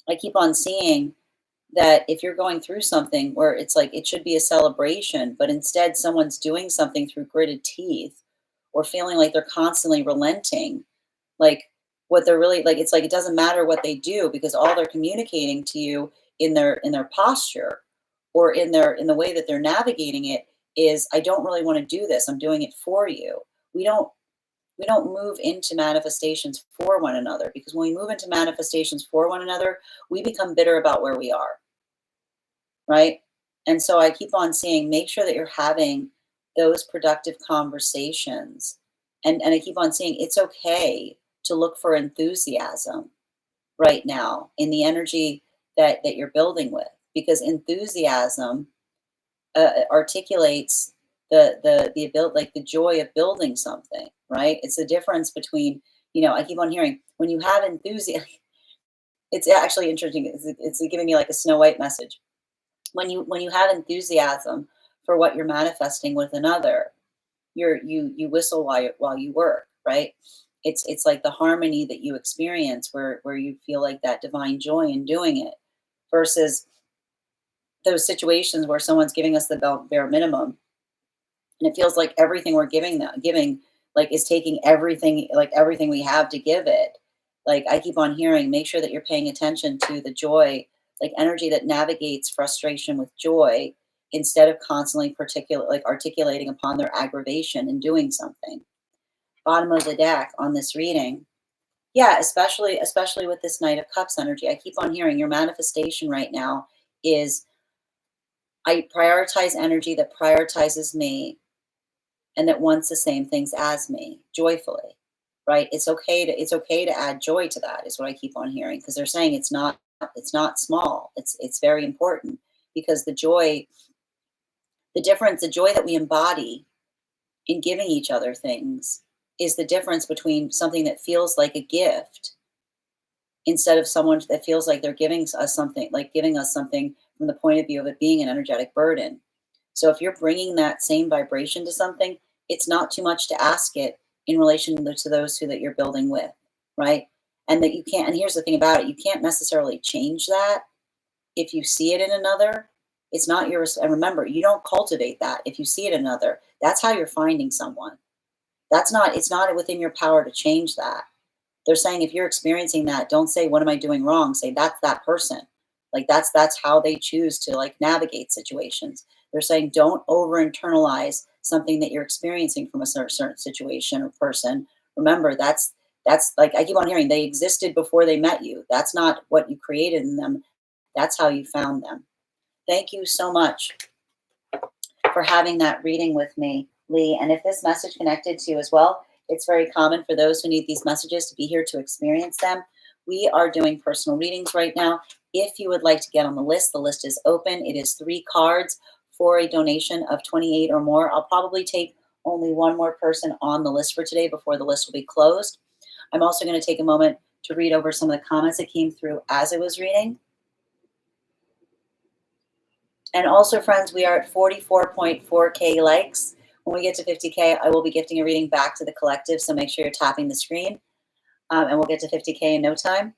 I keep on seeing that if you're going through something where it's like it should be a celebration, but instead someone's doing something through gritted teeth or feeling like they're constantly relenting, like what they're really like, it's like it doesn't matter what they do because all they're communicating to you in their posture or in the way that they're navigating it is, I don't really want to do this. I'm doing it for you. We don't we don't move into manifestations for one another, because when we move into manifestations for one another, we become bitter about where we are, right? And so I keep on saying, make sure that you're having those productive conversations. And I keep on saying it's okay to look for enthusiasm right now in the energy that you're building with, because enthusiasm articulates the ability, like the joy of building something, right? It's the difference between, I keep on hearing when you have enthusiasm. It's actually interesting. It's giving me like a Snow White message. When you have enthusiasm for what you're manifesting with another, you whistle while you work, right? It's like the harmony that you experience where you feel like that divine joy in doing it, versus those situations where someone's giving us the bare minimum, and it feels like everything we're giving like is taking everything, like everything we have to give it. Like I keep on hearing, make sure that you're paying attention to the joy, like energy that navigates frustration with joy instead of constantly particular like articulating upon their aggravation and doing something. Bottom of the deck on this reading. Yeah, especially with this Knight of Cups energy. I keep on hearing your manifestation right now is, I prioritize energy that prioritizes me and that wants the same things as me joyfully, right? It's okay to add joy to that, is what I keep on hearing, because they're saying it's not small, it's very important, because the joy that we embody in giving each other things is the difference between something that feels like a gift instead of someone that feels like they're giving us something from the point of view of it being an energetic burden. So if you're bringing that same vibration to something, it's not too much to ask it in relation to those who that you're building with, right? And that you can't. And here's the thing about it: you can't necessarily change that if you see it in another. It's not yours. And remember, you don't cultivate that. If you see it in another, that's how you're finding someone. That's not. It's not within your power to change that. They're saying if you're experiencing that, don't say, what am I doing wrong? Say that's that person. Like that's how they choose to like navigate situations. They're saying don't over internalize something that you're experiencing from a certain situation or person. Remember, that's like I keep on hearing, they existed before they met you. That's not what you created in them. That's how you found them. Thank you so much for having that reading with me, Lee. And if this message connected to you as well, it's very common for those who need these messages to be here to experience them. We are doing personal readings right now. If you would like to get on the list is open. It is 3 cards for a donation of 28 or more. I'll probably take only one more person on the list for today before the list will be closed. I'm also going to take a moment to read over some of the comments that came through as I was reading. And also, friends, we are at 44.4K likes. When we get to 50K, I will be gifting a reading back to the collective, so make sure you're tapping the screen. And we'll get to 50K in no time.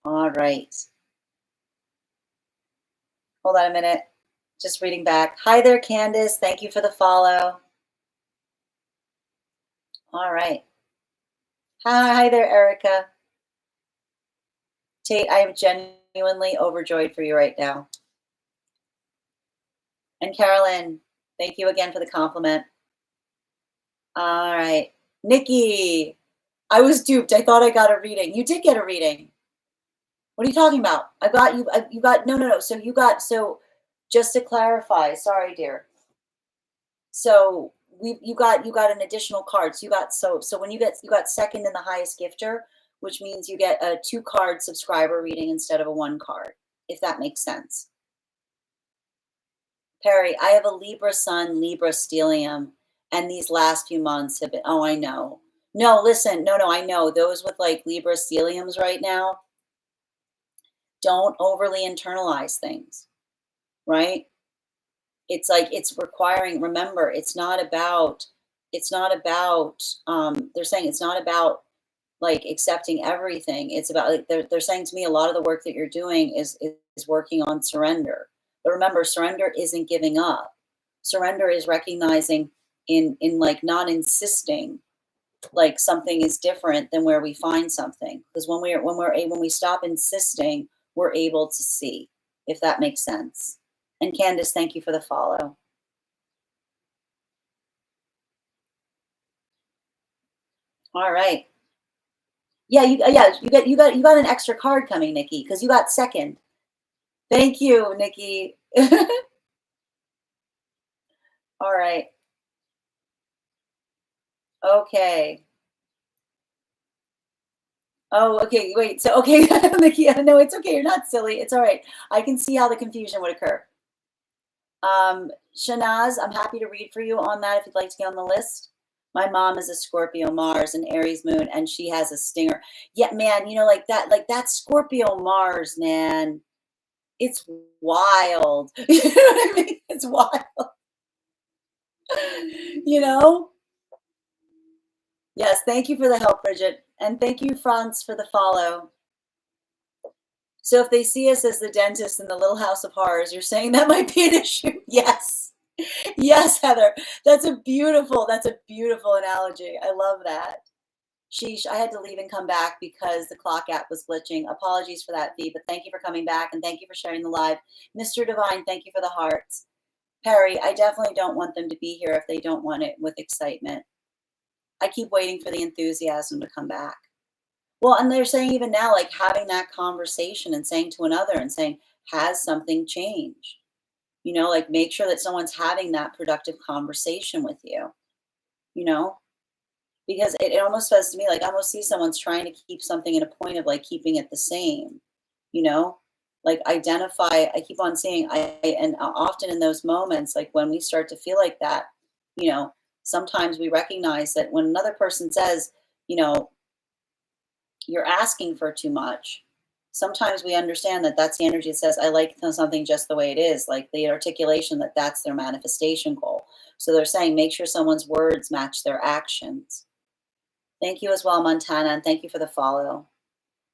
All right. Hold on a minute. Just reading back. Hi there, Candace. Thank you for the follow. All right. Hi there, Erica. Tate, I am genuinely overjoyed for you right now. And Carolyn, thank you again for the compliment. All right. Nikki, I was duped. I thought I got a reading. You did get a reading. What are you talking about? I got you. You got, no. So you got, so just to clarify, sorry, dear. So you got an additional card. So you got, so when you got second in the highest gifter, which means you get a 2-card subscriber reading instead of a 1 card, if that makes sense. Perry, I have a Libra sun, Libra stellium, and these last few months have been, oh, I know. No, listen, no, I know. Those with like Libra stelliums right now, don't overly internalize things, right? It's like, it's requiring, remember, it's not about, they're saying it's not about like accepting everything. It's about, like, they're saying to me, a lot of the work that you're doing is working on surrender. But remember, surrender isn't giving up. Surrender is recognizing in like not insisting like something is different than where we find something. Because when we stop insisting, we're able to see, if that makes sense. And Candace, thank you for the follow. All right. Yeah, you got an extra card coming, Nikki, because you got second. Thank you, Nikki. All right. Okay. Oh, okay. Wait. So, okay, Nikki. No, it's okay. You're not silly. It's all right. I can see how the confusion would occur. Shanaz, I'm happy to read for you on that if you'd like to get on the list. My mom is a Scorpio Mars and Aries moon, and she has a stinger. Yeah, man, you know, like that Scorpio Mars, man, it's wild. You know what I mean? It's wild. You know? Yes, thank you for the help, Bridget. And thank you, Franz, for the follow. So if they see us as the dentist in the Little House of Horrors, you're saying that might be an issue? Yes. Yes, Heather. That's a beautiful analogy. I love that. Sheesh, I had to leave and come back because the clock app was glitching. Apologies for that, V, but thank you for coming back and thank you for sharing the live. Mr. Divine, thank you for the hearts. Perry, I definitely don't want them to be here if they don't want it with excitement. I keep waiting for the enthusiasm to come back. Well, and they're saying even now, like having that conversation and saying to another and saying, has something changed? You know, like make sure that someone's having that productive conversation with you, you know, because it almost says to me, like I almost see someone's trying to keep something in a point of like keeping it the same, you know, like identify. I keep on saying and often in those moments, like when we start to feel like that, you know, sometimes we recognize that when another person says, you know, you're asking for too much, sometimes we understand that that's the energy that says, I like something just the way it is, like the articulation that that's their manifestation goal. So they're saying, make sure someone's words match their actions. Thank you as well, Montana, and thank you for the follow.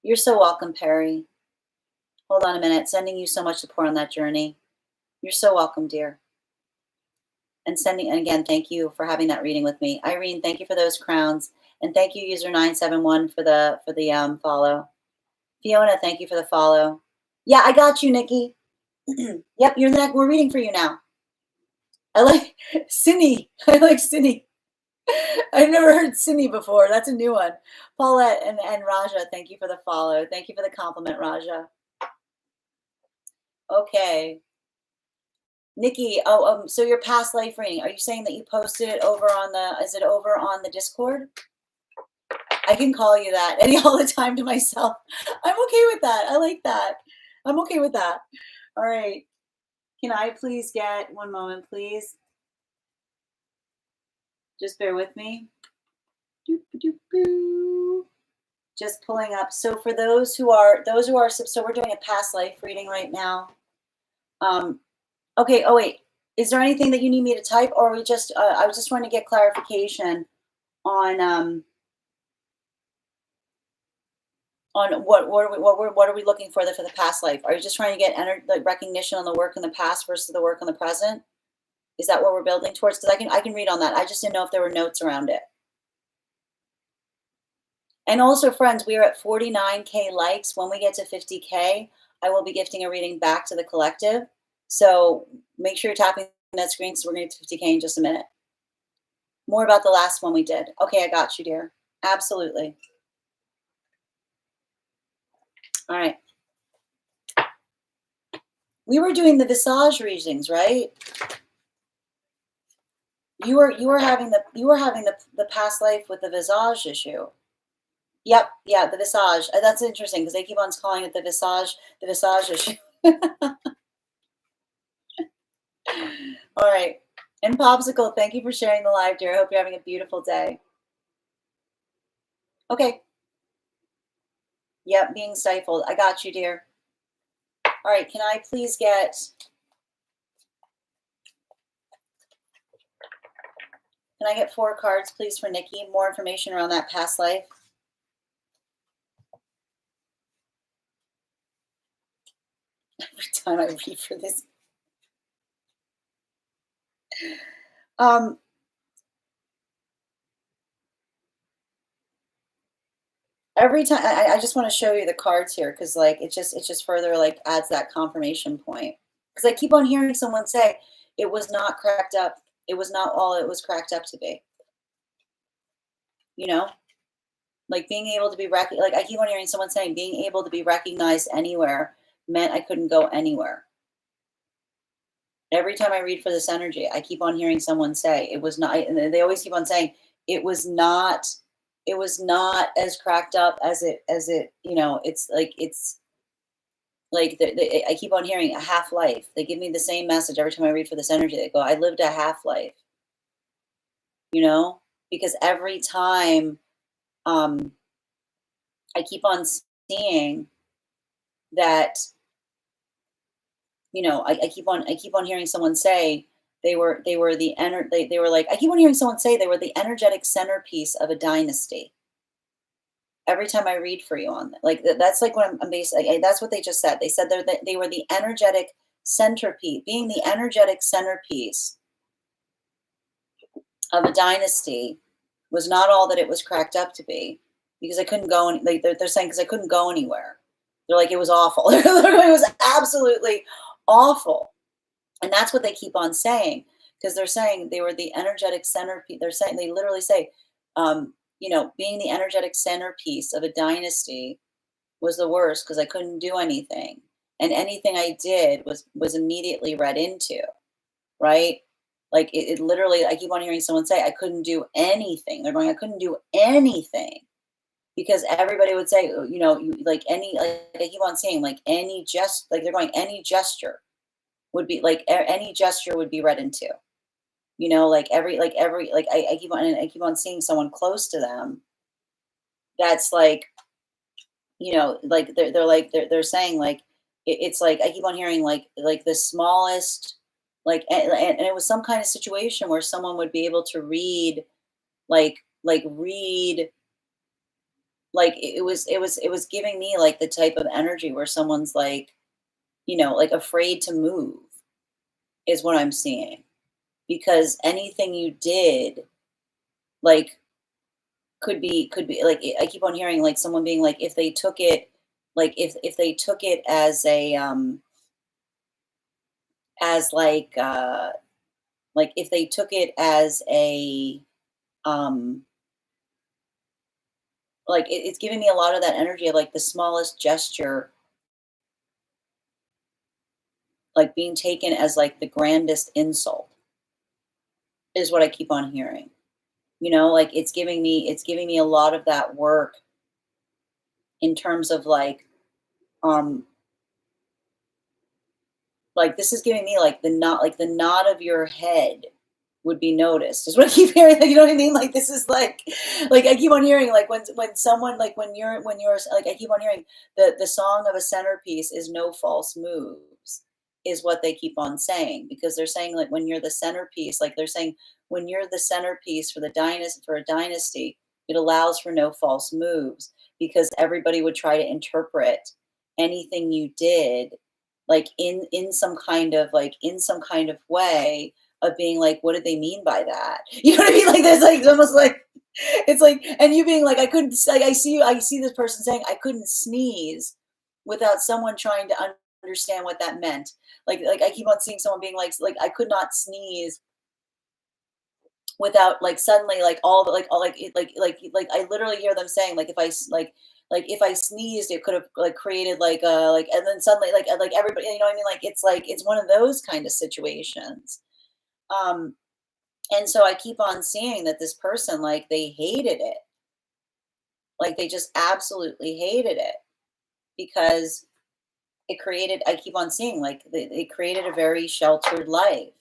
You're so welcome, Perry. Hold on a minute. Sending you so much support on that journey. You're so welcome, dear. And again, thank you for having that reading with me. Irene, thank you for those crowns. And thank you, user 971, for the follow. Fiona, thank you for the follow. Yeah, I got you, Nikki. Yep, you're the next. We're reading for you now. I like Cindy. I like Cindy. I've never heard Cindy before. That's a new one. Paulette and Raja, thank you for the follow. Thank you for the compliment, Raja. Okay. Nikki, so your past life reading, are you saying that you posted it over on is it over on the Discord? I can call you that all the time to myself. I'm okay with that. I like that. I'm okay with that. All right. Can I please get one moment, please? Just bear with me. Just pulling up. So for those who are, so we're doing a past life reading right now. Okay. Oh wait, is there anything that you need me to type, or are we just? I was just trying to get clarification on what are we looking for the past life? Are you just trying to get like recognition on the work in the past versus the work in the present? Is that what we're building towards? Because I can read on that. I just didn't know if there were notes around it. And also, friends, we are at 49K likes. When we get to 50K, I will be gifting a reading back to the collective. So make sure you're tapping that screen because we're going to get to 50K in just a minute. More about the last one we did. Okay, I got you, dear. Absolutely. All right. We were doing the visage readings, right? You were having the past life with the visage issue. Yep, yeah, the visage. That's interesting because they keep on calling it the visage issue. All right. And Popsicle, thank you for sharing the live, dear. I hope you're having a beautiful day. Okay. Yep, being stifled. I got you, dear. All right, can I please get Can I get 4 cards, please, for Nikki? More information around that past life. Every time I read for this. Every time I just want to show you the cards here because like it just further like adds that confirmation point. Because I keep on hearing someone say it was not cracked up. It was not all it was cracked up to be. You know? Like being able to be like I keep on hearing someone saying being able to be recognized anywhere meant I couldn't go anywhere. Every time I read for this energy, I keep on hearing someone say it was not, and they always keep on saying it was not as cracked up as it, it's like I keep on hearing a half life. They give me the same message every time I read for this energy. They go, I lived a half life, because every time I keep on seeing that, I keep on hearing someone say they were they were like I keep on hearing someone say they were the energetic centerpiece of a dynasty. Every time I read for you on that, like that's like what I'm basically. That's what they just said. They said they were the energetic centerpiece, being the energetic centerpiece of a dynasty was not all that it was cracked up to be, because I couldn't go. Like they're saying because I couldn't go anywhere. They're like it was awful. It was absolutely awful. And that's what they keep on saying, because they're saying they were the energetic centerpiece. They literally say, being the energetic centerpiece of a dynasty was the worst because I couldn't do anything. And anything I did was immediately read into, right? Like it literally, I keep on hearing someone say, I couldn't do anything. They're going, I couldn't do anything because everybody would say, like I keep on saying, like like they're going, any gesture would be like any gesture would be read into, like I keep on seeing someone close to them that's like, like they're saying like it's like I keep on hearing like the smallest, like and it was some kind of situation where someone would be able to read read, like it was giving me like the type of energy where someone's like, like afraid to move is what I'm seeing, because anything you did like could be like I keep on hearing like someone being like if they took it, like if they took it as a as like if they took it as a um like it's giving me a lot of that energy of like the smallest gesture like being taken as like the grandest insult is what I keep on hearing. Like it's giving me a lot of that work in terms of um like this is giving me like the nod of your head would be noticed is what I keep hearing. You know what I mean? Like this is like I keep on hearing like when someone like when you're like I keep on hearing the song of a centerpiece is no false moves is what they keep on saying, because they're saying like when you're the centerpiece, like they're saying when you're the centerpiece for a dynasty, it allows for no false moves, because everybody would try to interpret anything you did like in some kind of way of being like, what did they mean by that? You know what I mean? Like there's like almost like It's like, and you being like, I couldn't, like, I see this person saying, I couldn't sneeze without someone trying to understand what that meant. Like I keep on seeing someone being like, I could not sneeze without like suddenly like all the like all like it like I literally hear them saying like if like if I sneezed it could have like created like and then suddenly like everybody, you know what I mean, like it's one of those kind of situations. um and so I keep on seeing that this person, like, they hated it, like they just absolutely hated it because it created, I keep on seeing like they created a very sheltered life,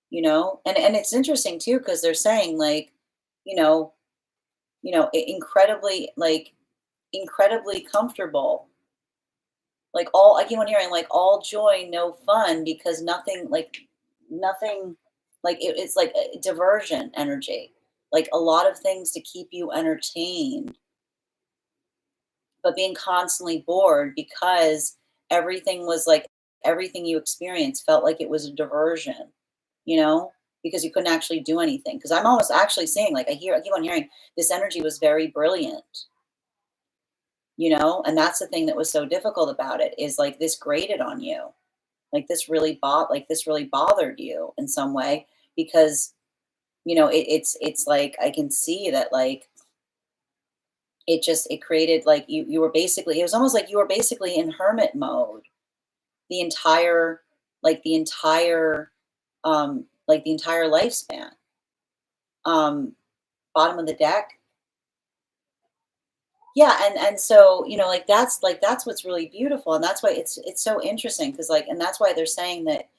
you know. And it's interesting too because they're saying like, you know, incredibly like incredibly comfortable, like all I keep on hearing like all joy no fun because nothing like nothing like it's like a diversion energy, like a lot of things to keep you entertained but being constantly bored because everything was like everything you experienced felt like it was a diversion, you know, because you couldn't actually do anything. Because I'm almost actually saying, like, I keep on hearing this energy was very brilliant, you know, and that's the thing that was so difficult about it is like this grated on you, like this really bothered you in some way because you know it's like I can see that like it created like you were basically, it was almost like you were basically in hermit mode the entire the entire like the entire lifespan. um Bottom of the deck. Yeah, and so you know like that's what's really beautiful, and that's why it's so interesting because like, and that's why they're saying that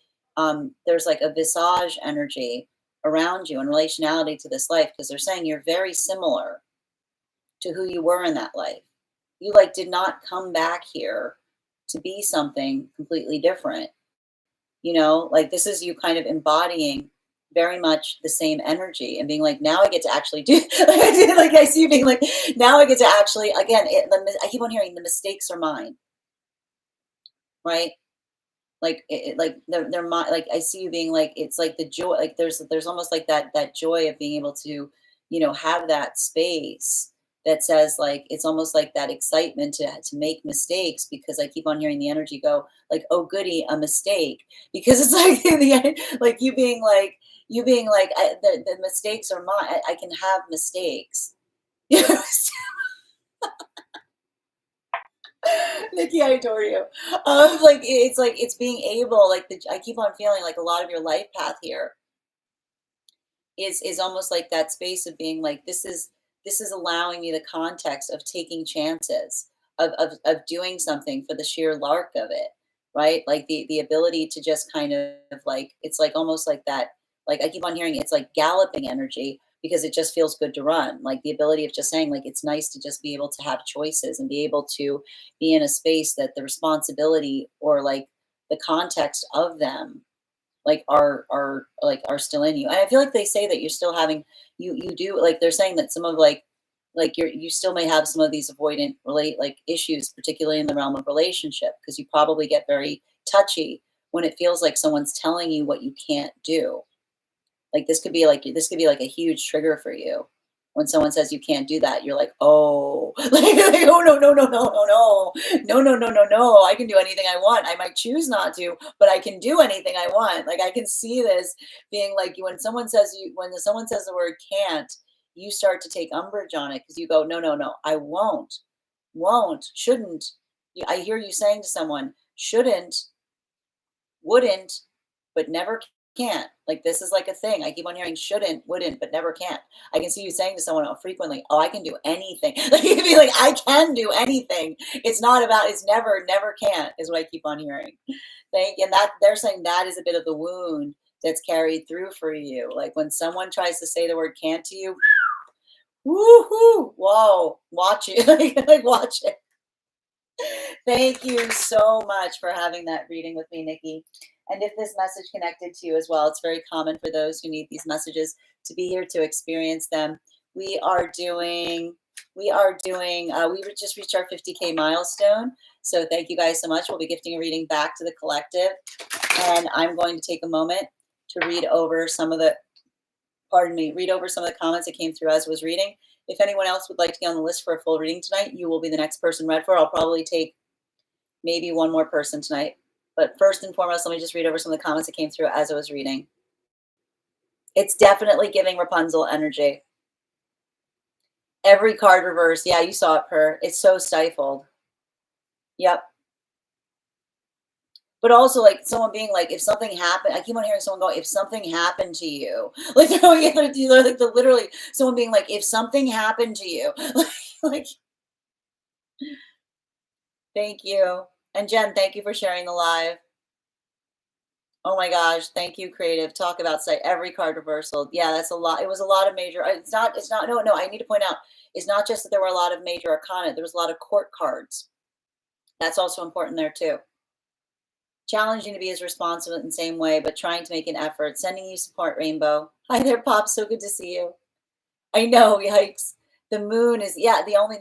there's like a visage energy around you in relationality to this life because they're saying you're very similar to who you were in that life. You like did not come back here to be something completely different. You know, like this is you kind of embodying very much the same energy and being like, now I get to actually do like I see you being like, now I get to actually again I keep on hearing the mistakes are mine, right? Like like they're my, like I see you being like, it's like the joy, like there's almost like that joy of being able to, you know, have that space that says like it's almost like that excitement to make mistakes because I keep on hearing the energy go like, oh goody, a mistake, because it's like like you being like the mistakes are mine, I can have mistakes. You know. Nikki, I adore you. Like it's like it's being able, like I keep on feeling like a lot of your life path here is almost like that space of being like, this is allowing me the context of taking chances, of doing something for the sheer lark of it, right? Like the ability to just kind of like, it's like almost like that, like I keep on hearing it's like galloping energy because it just feels good to run. Like the ability of just saying like it's nice to just be able to have choices and be able to be in a space that the responsibility or like the context of them like are still in you. And I feel like they say that you're still having, you do like, they're saying that some of like you still may have some of these avoidant relate like issues, particularly in the realm of relationship, because you probably get very touchy when it feels like someone's telling you what you can't do. Like this could be like a huge trigger for you. When someone says you can't do that, you're like, oh, like, oh no, I can do anything I want. I might choose not to, but I can do anything I want. Like I can see this being like when someone says someone says the word can't, you start to take umbrage on it because you go, no, I won't, shouldn't. I hear you saying to someone, shouldn't, wouldn't, but never can't. Like this is like a thing. I keep on hearing shouldn't, wouldn't, but never can't. I can see you saying to someone frequently, "Oh, I can do anything." Like you'd be like, "I can do anything." It's not about. It's never can't. Is what I keep on hearing. And that they're saying that is a bit of the wound that's carried through for you. Like when someone tries to say the word can't to you, woohoo, whoa, watch it, like watch it. Thank you so much for having that reading with me, Nikki. And if this message connected to you as well, it's very common for those who need these messages to be here to experience them. We are doing, we just reached our 50K milestone. So thank you guys so much. We'll be gifting a reading back to the collective. And I'm going to take a moment to read over some of the pardon me, read over some of the comments that came through as I was reading. If anyone else would like to get on the list for a full reading tonight, you will be the next person read for. I'll probably take maybe one more person tonight. But first and foremost, let me just read over some of the comments that came through as I was reading. It's definitely giving Rapunzel energy. Every card reverse. Yeah, you saw it, Per. It's so stifled. Yep. But also, like, someone being like, if something happened, I keep on hearing someone go, if something happened to you, like they're going, like the literally someone being like, if something happened to you, like, thank you. And Jen, thank you for sharing the live. Oh my gosh, thank you, creative. Talk about site every card reversal. Yeah, that's a lot. It was a lot of major. It's not, no, I need to point out, it's not just that there were a lot of major arcana, there was a lot of court cards. That's also important there too. Challenging to be as responsive in the same way, but trying to make an effort. Sending you support, Rainbow. Hi there, Pop. So good to see you. I know, yikes. The moon is, yeah, the only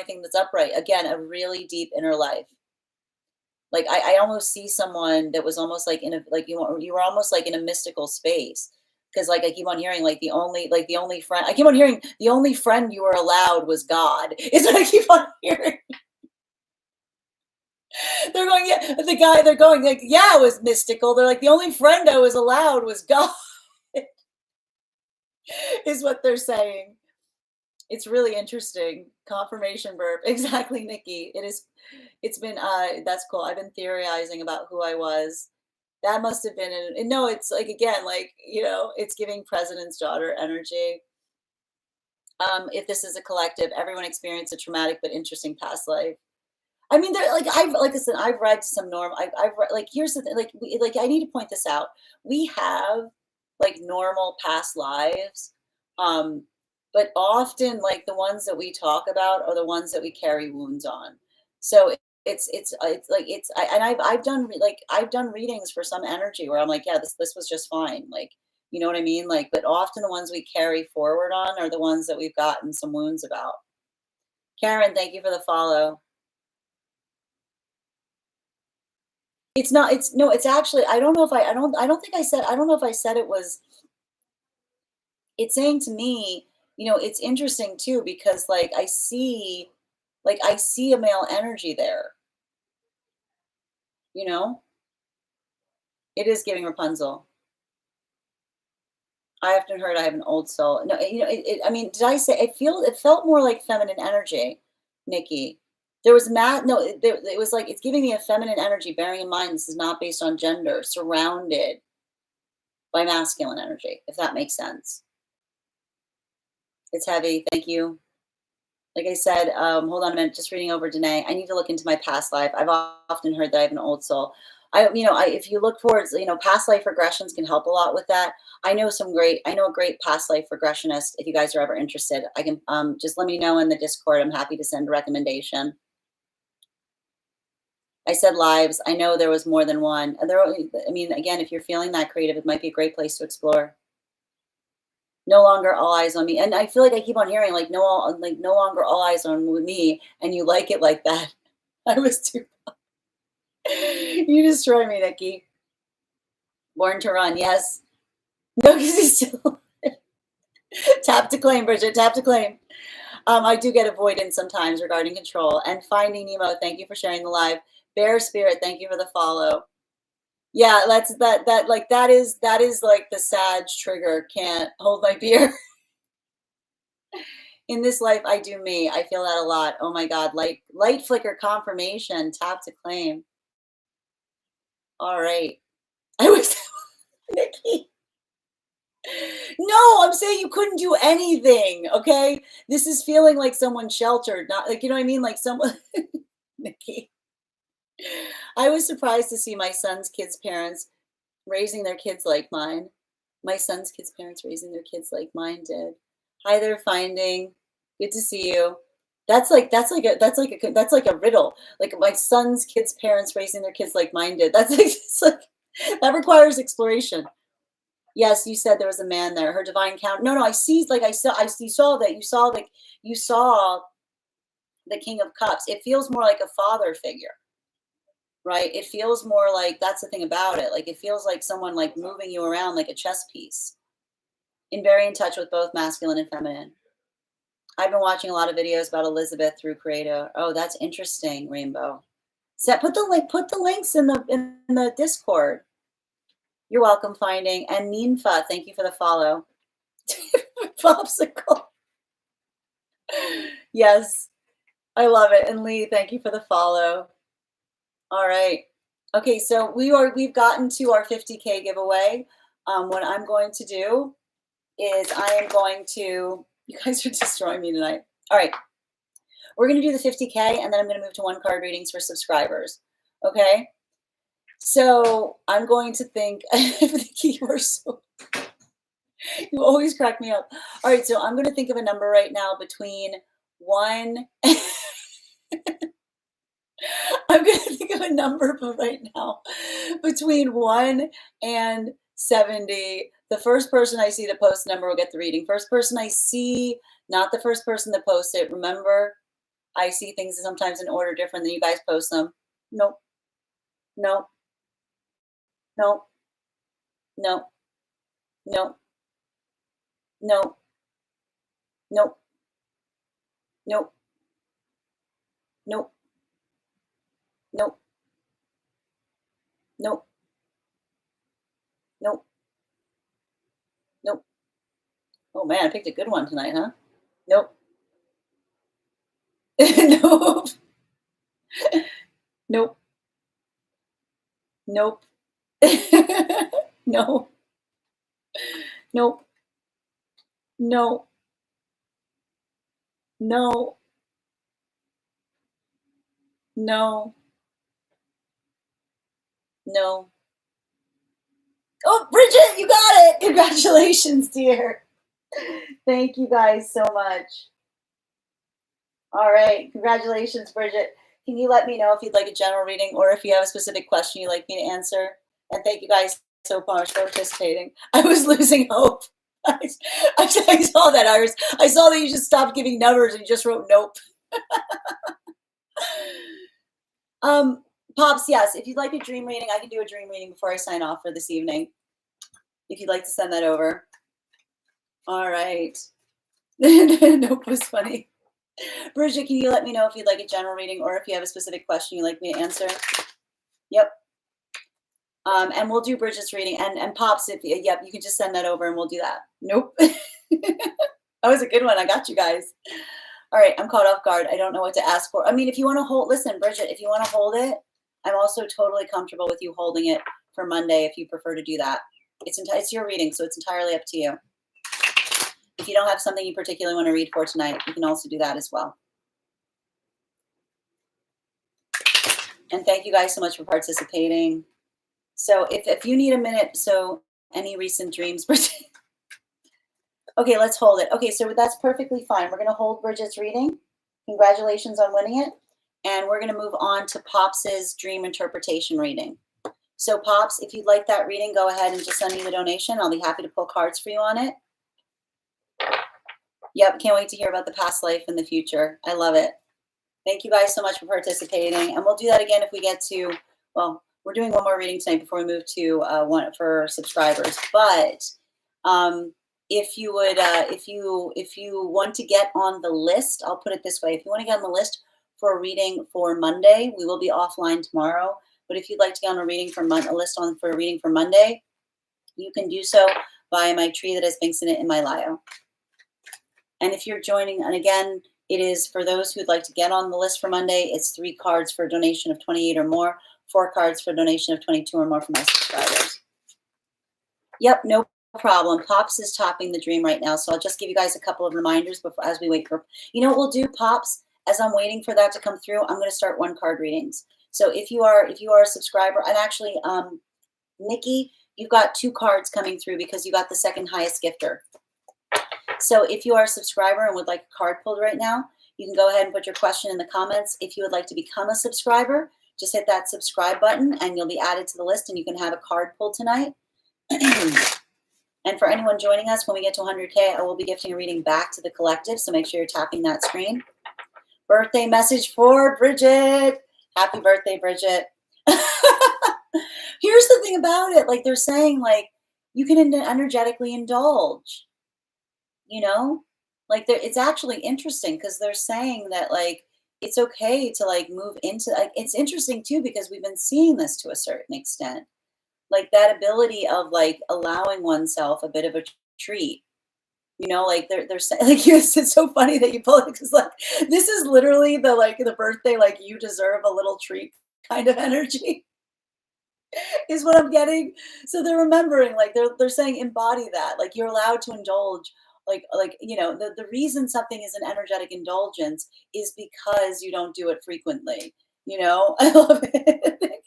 thing that's upright. Again, a really deep inner life. Like I almost see someone that was almost like in a, like you were almost like in a mystical space. Because like I keep on hearing the only friend, I keep on hearing the only friend you were allowed was God. Is what I keep on hearing. They're going, yeah, they're going like, yeah, it was mystical. They're like, the only friend I was allowed was God, is what they're saying. It's really interesting. Confirmation verb. Exactly, Nikki. It's been, that's cool. I've been theorizing about who I was. That must have been, no, it's like, again, like, it's giving president's daughter energy. If this is a collective, everyone experienced a traumatic but interesting past life. I mean, they're like I said, I've read some I've read, like, here's the thing, like, I need to point this out. We have like normal past lives, um, but often like the ones that we talk about are the ones that we carry wounds on. So and I've done I've done readings for some energy where I'm like, yeah, this was just fine, like, you know what I mean, like, but often the ones we carry forward on are the ones that we've gotten some wounds about. Karen, thank you for the follow. It's not, it's no, it's actually, I don't know if I don't think I said, I don't know if I said it was, it's saying to me, it's interesting too, because I see a male energy there, you know? It is giving Rapunzel. I often heard I have an old soul. No, I mean, did I say it felt more like feminine energy, Nikki. There was no, it was like, it's giving me a feminine energy, bearing in mind this is not based on gender, surrounded by masculine energy, if that makes sense. It's heavy. Thank you. Like I said, hold on a minute. Just reading over Danae. I need to look into my past life. I've often heard that I have an old soul. If you look for, past life regressions can help a lot with that. I know a great past life regressionist. If you guys are ever interested, I can, just let me know in the Discord. I'm happy to send a recommendation. I said lives. I know there was more than one. I mean, again, if you're feeling that creative, it might be a great place to explore. No longer all eyes on me. And I feel like I keep on hearing no longer all eyes on me, and you like it like that. I was too You destroy me, Nikki. Born to run, yes. No, because he's still tap to claim, Bridget, tap to claim. I do get avoidance sometimes regarding control. And Finding Nemo, thank you for sharing the live. Bear Spirit, thank you for the follow. Yeah, that is like the Sag trigger. Can't hold my beer. In this life, I do me. I feel that a lot. Oh my God. Light flicker confirmation. Tap to claim. All right. I was Nikki. No, I'm saying you couldn't do anything. Okay. This is feeling like someone sheltered, not like, you know what I mean? Like someone, Nikki. I was surprised to see my son's kids' parents raising their kids like mine. My son's kids' parents raising their kids like mine did. Hi there, Finding. Good to see you. That's like a riddle. Like my son's kids' parents raising their kids like mine did. That's like, it's like that requires exploration. Yes, you said there was a man there. Her divine count. No, I see. Like you saw that. You saw the King of Cups. It feels more like a father figure, right? It feels more like, that's the thing about it. Like it feels like someone like moving you around like a chess piece. very in touch with both masculine and feminine. I've been watching a lot of videos about Elizabeth through Creator. Oh, that's interesting, Rainbow. Put the links in the Discord. You're welcome, Finding. And Ninfa, thank you for the follow. Popsicle. Yes, I love it. And Lee, thank you for the follow. All right. Okay, so we've gotten to our 50K giveaway. What I'm going to do is I am going to, you guys are destroying me tonight. All right. We're going to do the 50K, and then I'm going to move to 1-card readings for subscribers. Okay? So I'm going to think of the keywords. You always crack me up. All right, so I'm going to think of a number right now between 1. I'm going to think of a number right now between 1 and 70. The first person I see to post the number will get the reading. First person I see, not the first person that posts it. Remember, I see things sometimes in order different than you guys post them. Nope. Nope. Nope. Nope. Nope. Nope. Nope. Nope. Nope. Nope. Nope. Nope. Nope. Oh man, I picked a good one tonight, huh? Nope. Nope. Nope. Nope. No. Nope. No. No. No. No. Oh, Bridget, you got it. Congratulations, dear. Thank you guys so much. All right. Congratulations, Bridget. Can you let me know if you'd like a general reading or if you have a specific question you'd like me to answer? And thank you guys so much for participating. I was losing hope. I saw that, Iris. I saw that you just stopped giving numbers and you just wrote nope. Pops, yes, if you'd like a dream reading, I can do a dream reading before I sign off for this evening. If you'd like to send that over. All right. Nope was funny. Bridget, can you let me know if you'd like a general reading or if you have a specific question you'd like me to answer? Yep. And we'll do Bridget's reading. And Pops, yep, you can just send that over and we'll do that. Nope. That was a good one. I got you guys. All right, I'm caught off guard. I don't know what to ask for. I mean, if you want to listen, Bridget, if you want to hold it, I'm also totally comfortable with you holding it for Monday if you prefer to do that. It's your reading, so it's entirely up to you. If you don't have something you particularly want to read for tonight, you can also do that as well. And thank you guys so much for participating. So if you need a minute, so any recent dreams, Bridget. Okay, let's hold it. Okay, so that's perfectly fine. We're going to hold Bridget's reading. Congratulations on winning it. And we're going to move on to Pops's dream interpretation reading. So Pops, if you'd like that reading, go ahead and just send me the donation. I'll be happy to pull cards for you on it. Yep, can't wait to hear about the past life and the future. I love it. Thank you guys so much for participating. And we'll do that again if we get to, well, we're doing one more reading tonight before we move to one for subscribers. But if you would, if you want to get on the list, I'll put it this way. If you want to get on the list for a reading for Monday, we will be offline tomorrow. But if you'd like to get on a reading for for a reading for Monday, you can do so via my tree that has links in it in my bio. And if you're joining, and again, it is for those who'd like to get on the list for Monday, it's 3 cards for a donation of 28 or more, 4 cards for a donation of 22 or more for my subscribers. Yep, no problem. Pops is topping the dream right now, so I'll just give you guys a couple of reminders before, as we wait for, you know what we'll do, Pops? As I'm waiting for that to come through, I'm going to start 1-card readings. So if you are a subscriber, and actually, Nikki, you've got 2 cards coming through because you got the second highest gifter. So if you are a subscriber and would like a card pulled right now, you can go ahead and put your question in the comments. If you would like to become a subscriber, just hit that subscribe button and you'll be added to the list and you can have a card pulled tonight. And for anyone joining us, when we get to 100K, I will be gifting a reading back to the collective. So make sure you're tapping that screen. Birthday message for Bridget. Happy birthday, Bridget. Here's the thing about it. Like they're saying, like, you can energetically indulge. you know? Like, it's actually interesting because they're saying that, like, it's okay to, like, move into, like, it's interesting too because we've been seeing this to a certain extent, like, that ability of, like, allowing oneself a bit of a treat, like, they're saying, like, it's so funny that you pull it because, like, this is literally the, like, the birthday, like, you deserve a little treat kind of energy. Is what I'm getting. So they're remembering, like they're saying embody that. Like you're allowed to indulge. The reason something is an energetic indulgence is because you don't do it frequently. I love it.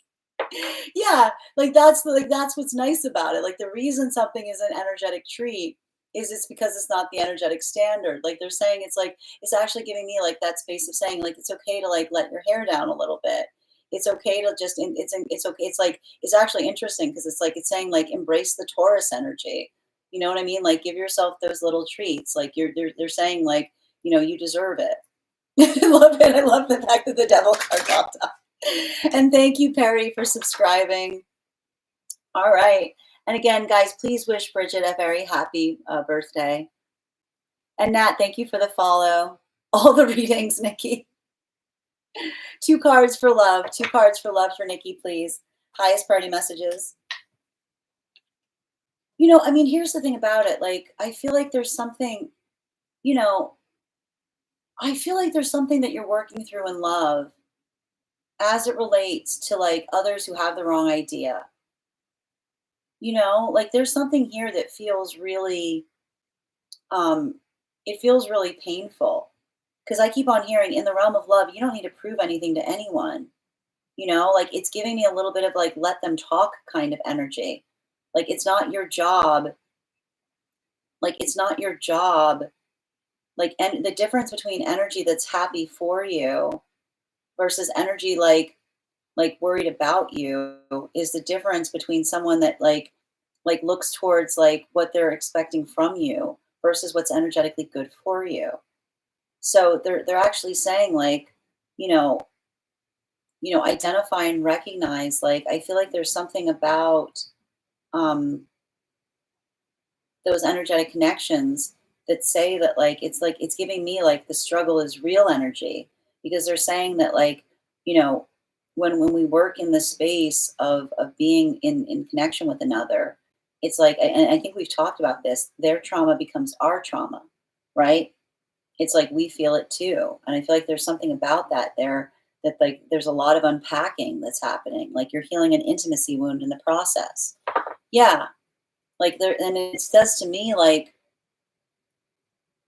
Yeah, like that's what's nice about it. Like the reason something is an energetic treat is it's because it's not the energetic standard. Like they're saying it's actually giving me like that space of saying like it's okay to like let your hair down a little bit. It's okay to just it's okay. It's like it's actually interesting because it's like it's saying like embrace the Taurus energy. You know what I mean? Like give yourself those little treats. Like they're saying like, you deserve it. I love it. I love the fact that the devil card popped up. And thank you, Perry, for subscribing. All right. And again, guys, please wish Bridget a very happy birthday. And Nat, thank you for the follow. All the readings, Nikki. 2 cards for love. 2 cards for love for Nikki, please. Highest priority messages. I mean, here's the thing about it. Like, I feel like there's something, you know, I feel like there's something that you're working through in love as it relates to like others who have the wrong idea. Like there's something here that feels really um it feels really painful because I keep on hearing in the realm of love, you don't need to prove anything to anyone. Like it's giving me a little bit of like let them talk kind of energy. Like it's not your job. Like it's not your job. Like and the difference between energy that's happy for you versus energy like worried about you is the difference between someone that like looks towards like what they're expecting from you versus what's energetically good for you. So they're actually saying like, you know, identify and recognize like I feel like there's something about um those energetic connections that say that like it's giving me like the struggle is real energy because they're saying that like, you know, when we work in the space of being in connection with another, it's like and I think we've talked about this, their trauma becomes our trauma, right? It's like we feel it too. And I feel like there's something about that there that like there's a lot of unpacking that's happening. Like you're healing an intimacy wound in the process. Yeah. Like there and it says to me like,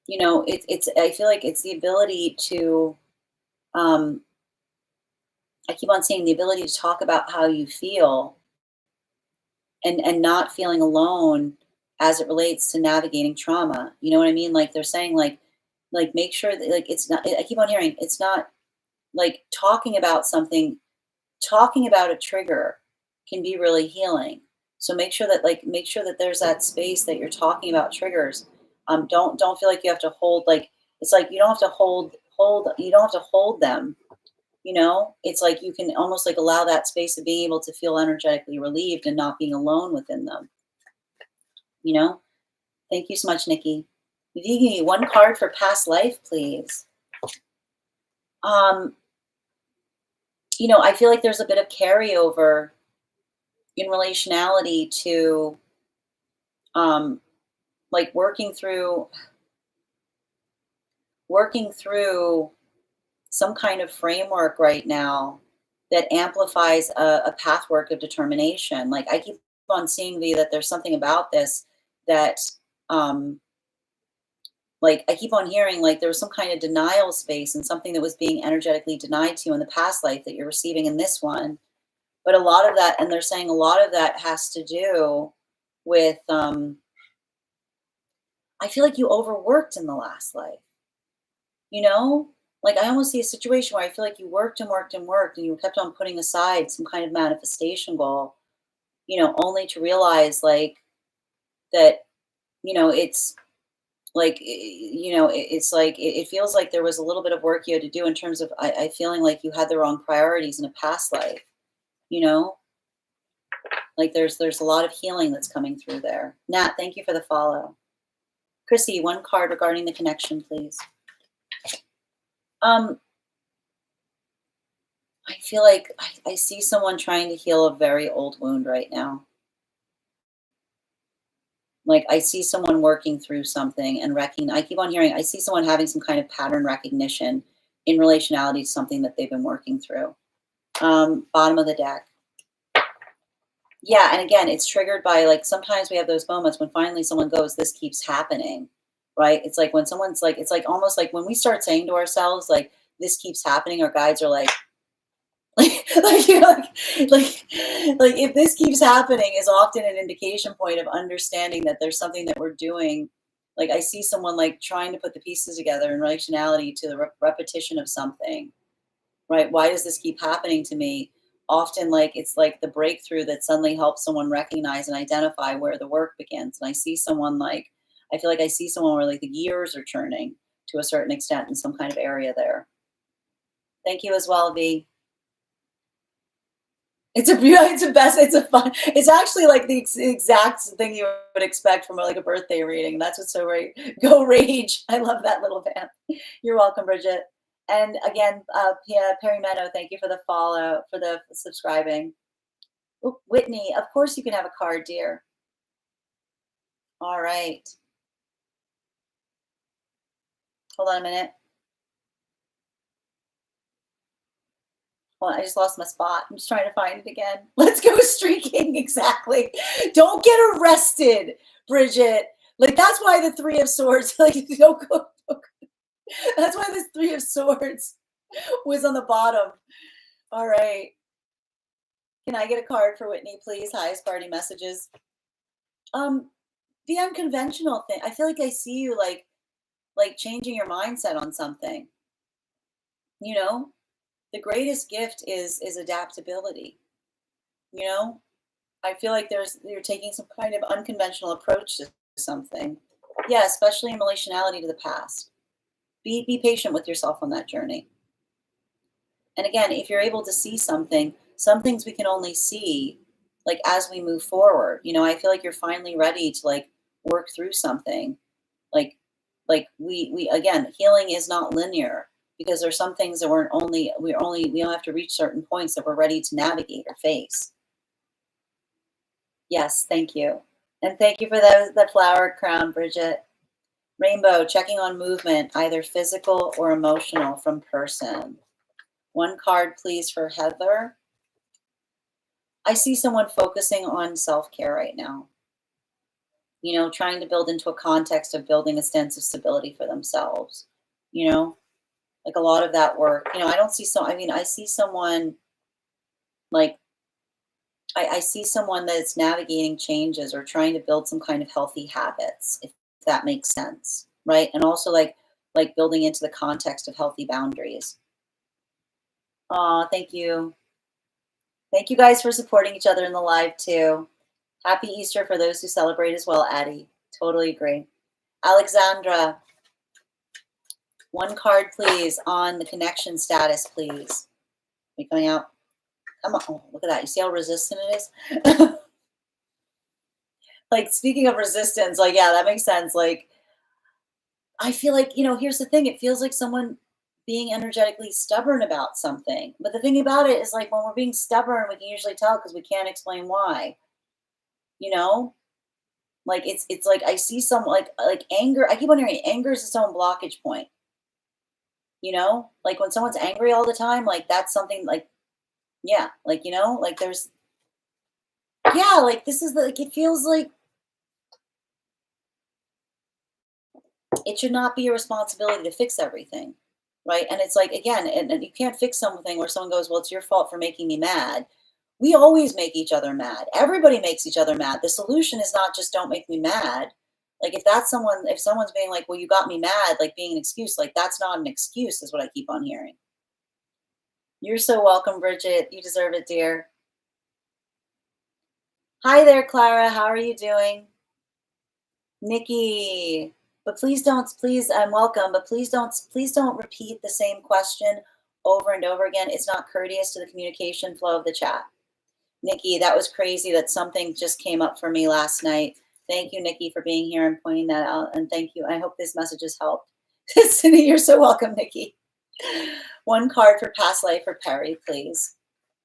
it's I feel like it's the ability to um I keep on saying the ability to talk about how you feel and not feeling alone as it relates to navigating trauma. You know what I mean? Like they're saying like make sure that like it's not I keep on hearing it's not like talking about a trigger can be really healing. So make sure that there's that space that you're talking about triggers. Don't feel like you have to hold like it's like you don't have to hold you don't have to hold them. It's like you can almost like allow that space of being able to feel energetically relieved and not being alone within them. You know. Thank you so much, Nikki. If you give me 1 card for past life, please. Um, I feel like there's a bit of carryover in relationality to um like working through some kind of framework right now that amplifies a pathwork of determination. Like I keep on seeing that there's something about this that um like I keep on hearing like there was some kind of denial space and something that was being energetically denied to you in the past life that you're receiving in this one. But a lot of that, and they're saying a lot of that has to do with I feel like you overworked in the last life, you know? Like I almost see a situation where I feel like you worked and worked and worked and you kept on putting aside some kind of manifestation goal, only to realize like that, it's like it's like it feels like there was a little bit of work you had to do in terms of I feeling like you had the wrong priorities in a past life, you know? Like there's a lot of healing that's coming through there. Nat, thank you for the follow. Chrissy, one card regarding the connection, please. I feel like I see someone trying to heal a very old wound right now. Like I see someone working through something and I keep on hearing, I see someone having some kind of pattern recognition in relationality to something that they've been working through. Bottom of the deck. Yeah, and again, it's triggered by, like, sometimes we have those moments when finally someone goes, this keeps happening, right? It's like when someone's like, it's like almost like when we start saying to ourselves, like, this keeps happening, our guides are like, like, you know, like if this keeps happening is often an indication point of understanding that there's something that we're doing. Like I see someone like trying to put the pieces together in relationality to the repetition of something, right? Why does this keep happening to me? Often, like it's like the breakthrough that suddenly helps someone recognize and identify where the work begins. And I see someone like, I feel like I see someone where like the gears are churning to a certain extent in some kind of area there. Thank you as well, V. It's a best, it's a fun, it's actually like the exact thing you would expect from like a birthday reading. That's what's so great. Go Rage. I love that little band. You're welcome, Bridget. And again, Perry Meadow, thank you for the follow, for the subscribing. Ooh, Whitney, of course you can have a card, dear. All right. Hold on a minute. Hold on, I just lost my spot. I'm just trying to find it again. Let's go streaking. Exactly. Don't get arrested, Bridget. Like that's why the Three of Swords. Like don't go. That's why the Three of Swords was on the bottom. All right. Can I get a card for Whitney, please? Highest party messages. The unconventional thing. I feel like I see you like changing your mindset on something. You know, the greatest gift is adaptability. You know, I feel like you're taking some kind of unconventional approach to something. Yeah, especially in relationality to the past. Be patient with yourself on that journey. And again, if you're able to see something, some things we can only see like as we move forward. You know, I feel like you're finally ready to like work through something. Like we again, healing is not linear because there's some things that we don't have to reach certain points that we're ready to navigate or face. Yes, thank you. And thank you for the flower crown, Bridget. Rainbow, checking on movement, either physical or emotional from person. One card, please, for Heather. I see someone focusing on self-care right now. You know, trying to build into a context of building a sense of stability for themselves. You know, like a lot of that work. You know, I don't see I see someone like I see someone that's navigating changes or trying to build some kind of healthy habits, if that makes sense, right? And also like building into the context of healthy boundaries. Aw, thank you. Thank you guys for supporting each other in the live too. Happy Easter for those who celebrate as well, Addie. Totally agree. Alexandra, one card, please, on the connection status, please. Are you coming out? Come on. Oh, look at that. You see how resistant it is? Like, speaking of resistance, like, yeah, that makes sense. Like, I feel like, you know, here's the thing. It feels like someone being energetically stubborn about something. But the thing about it is, like, when we're being stubborn, we can usually tell because we can't explain why. You know? Like, it's like I see some, like anger. I keep on hearing anger is its own blockage point. You know? Like, when someone's angry all the time, like, that's something, like, yeah. Like, you know? Like, there's, yeah, like, this is, like, it feels like it should not be your responsibility to fix everything, right? And it's like, again, and you can't fix something where someone goes, well, it's your fault for making me mad. We always make each other mad. Everybody makes each other mad. The solution is not just don't make me mad. Like if someone's being like, well, you got me mad, like being an excuse, like that's not an excuse is what I keep on hearing. You're so welcome, Bridget. You deserve it, dear. Hi there, Clara. How are you doing? Nikki. But please, I'm welcome, but please don't repeat the same question over and over again. It's not courteous to the communication flow of the chat. Nikki, that was crazy that something just came up for me last night. Thank you, Nikki, for being here and pointing that out. And thank you. I hope this message has helped. Cindy, you're so welcome, Nikki. One card for past life for Perry, please.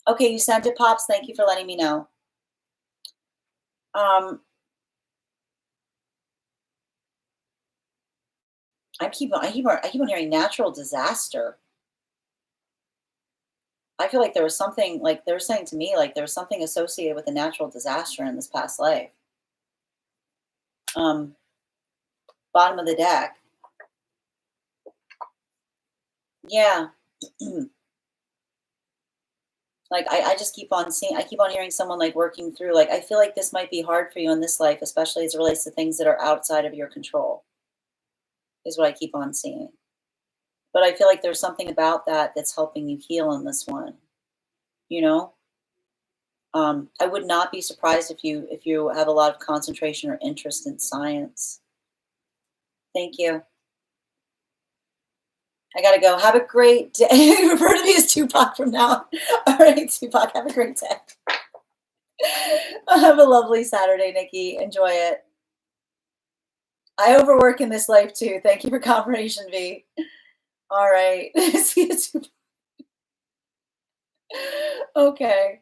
Okay, you sent it, Pops. Thank you for letting me know. I keep on hearing natural disaster. I feel like there was something, like they were saying to me, like there was something associated with a natural disaster in this past life. Bottom of the deck. Yeah. Like I just keep on seeing, I keep on hearing someone like working through, like I feel like this might be hard for you in this life, especially as it relates to things that are outside of your control, is what I keep on seeing. But I feel like there's something about that that's helping you heal in this one, you know? I would not be surprised if you have a lot of concentration or interest in science. Thank you. I gotta go. Have a great day. Refer to me as Tupac from now on. All right, Tupac, have a great day. Have a lovely Saturday, Nikki. Enjoy it. I overwork in this life too. Thank you for confirmation, V. All right. See you, Tupac. Okay.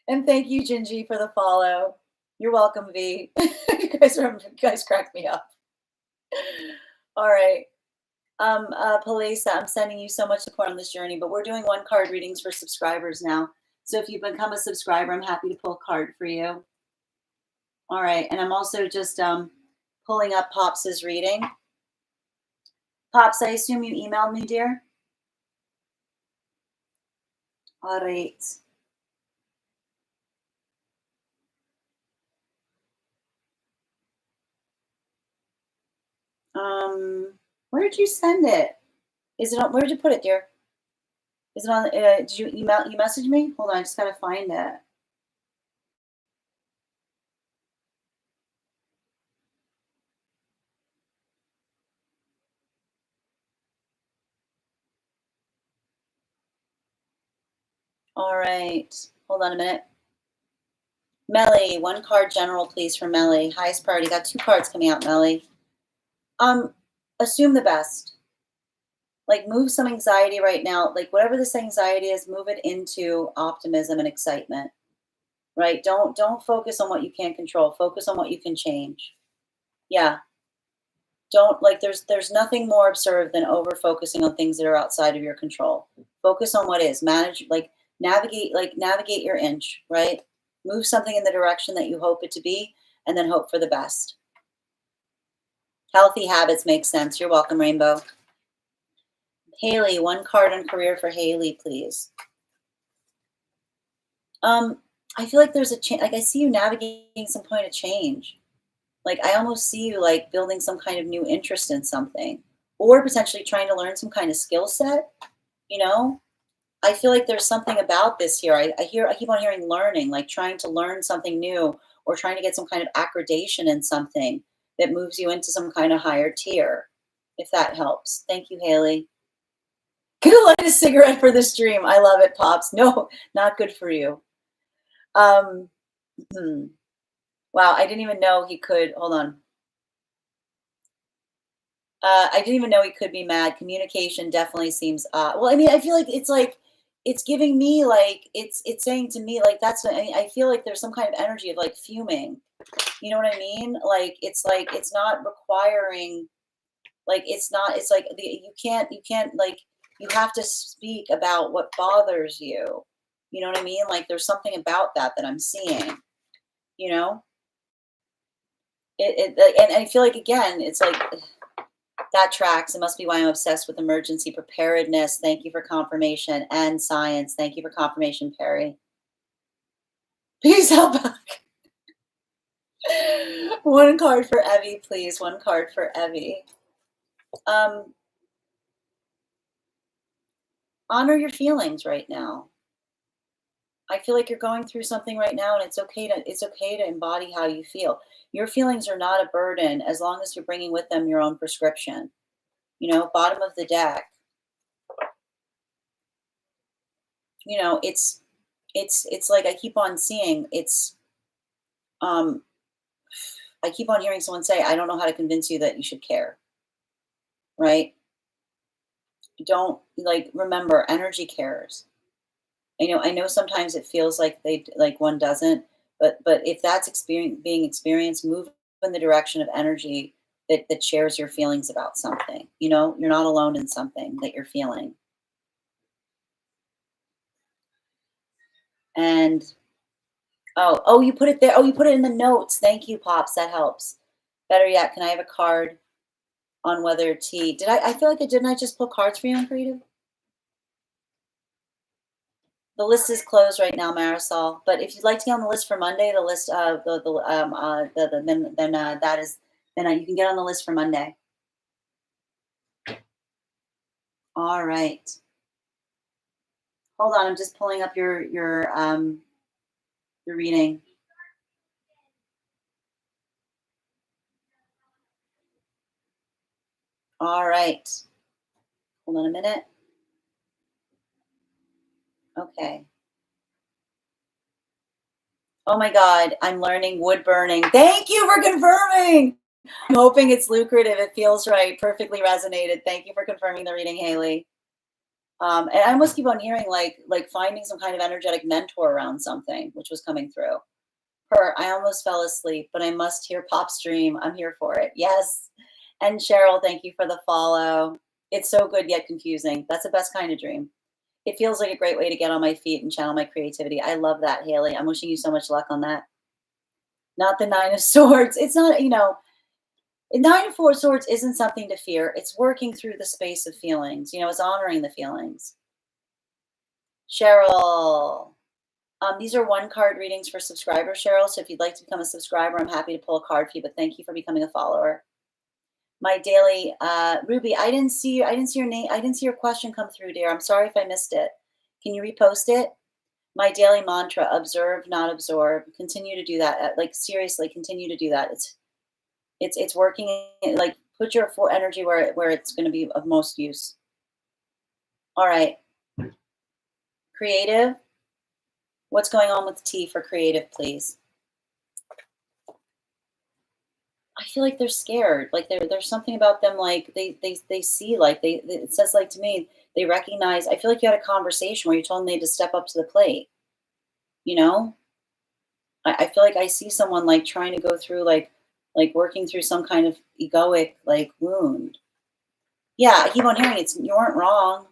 And thank you, Gingy, for the follow. You're welcome, V. You guys crack me up. All right. Palisa, I'm sending you so much support on this journey, but we're doing one card readings for subscribers now. So if you've become a subscriber, I'm happy to pull a card for you. All right. And I'm also just pulling up Pops's reading. Pops, I assume you emailed me, dear? All right. Where did you send it? Is it on, where did you put it, dear? Is it on, did you message me? Hold on, I just gotta find it. All right, hold on a minute. Melly, one card general, please, for Melly. Highest priority. Got 2 cards coming out, Melly. Assume the best. Like move some anxiety right now. Like whatever this anxiety is, move it into optimism and excitement. Right? Don't focus on what you can't control. Focus on what you can change. Yeah. Don't, like there's nothing more absurd than over focusing on things that are outside of your control. Focus on what is. Manage, navigate your inch, right? Move something in the direction that you hope it to be, and then hope for the best. Healthy habits make sense. You're welcome, Rainbow. Haley, one card on career for Haley, please. I feel like there's a change. Like I see you navigating some point of change. Like I almost see you like building some kind of new interest in something, or potentially trying to learn some kind of skill set. You know, I feel like there's something about this here. I keep on hearing learning, like trying to learn something new, or trying to get some kind of accreditation in something that moves you into some kind of higher tier. If that helps. Thank you, Haley. Gonna light a cigarette for this dream. I love it, Pops. No, not good for you. Wow, I didn't even know he could. Hold on. I didn't even know he could be mad. Communication definitely seems well, I mean, I feel like it's giving me like it's saying to me like that's what I feel like there's some kind of energy of like fuming. You know what I mean? Like it's not requiring, like it's not, it's like you can't like you have to speak about what bothers you. You know what I mean? Like there's something about that that I'm seeing, you know? And I feel like again, it's like that tracks. It must be why I'm obsessed with emergency preparedness. Thank you for confirmation, and science. Thank you for confirmation, Perry. Peace out back. One card for Evie, please. One card for Evie. Honor your feelings right now. I feel like you're going through something right now, and it's okay to embody how you feel. Your feelings are not a burden as long as you're bringing with them your own prescription. You know, bottom of the deck. You know, it's like I keep on seeing it's I keep on hearing someone say, I don't know how to convince you that you should care, right? Don't like remember energy cares. I know sometimes it feels like they like one doesn't, but if that's being experienced, move in the direction of energy that shares your feelings about something. You're not alone in something that you're feeling. And oh, you put it there. Oh, you put it in the notes. Thank you, Pops. That helps. Better yet, can I have a card on whether T? I feel like didn't I just pull cards for you on creative? The list is closed right now, Marisol. But if you'd like to get on the list for Monday, the list, then that is then you can get on the list for Monday. All right. Hold on, I'm just pulling up your reading. All right. Hold on a minute. Okay. Oh my God, I'm learning wood burning. Thank you for confirming. I'm hoping it's lucrative. It feels right. Perfectly resonated. Thank you for confirming the reading, Haley. And I almost keep on hearing like finding some kind of energetic mentor around something, which was coming through. I almost fell asleep, but I must hear Pop's dream. I'm here for it. Yes. And Cheryl, thank you for the follow. It's so good yet confusing. That's the best kind of dream. It feels like a great way to get on my feet and channel my creativity. I love that, Haley. I'm wishing you so much luck on that. Not the Nine of Swords. It's not, Nine of Four Swords isn't something to fear. It's working through the space of feelings. It's honoring the feelings. Cheryl. These are one card readings for subscribers, Cheryl. So if you'd like to become a subscriber, I'm happy to pull a card for you. But thank you for becoming a follower. My daily Ruby, I didn't see your name. I didn't see your question come through, dear. I'm sorry if I missed it. Can you repost it? My daily mantra: observe, not absorb. Continue to do that. Like seriously, continue to do that. It's working. Like put your full energy where it's going to be of most use. All right, creative. What's going on with T for creative, please? I feel like they're scared. Like there's something about them. Like they see like it says like to me they recognize. I feel like you had a conversation where you told them they had to step up to the plate. You know, I feel like I see someone like trying to go through like working through some kind of egoic like wound. Yeah, I keep on hearing you weren't wrong.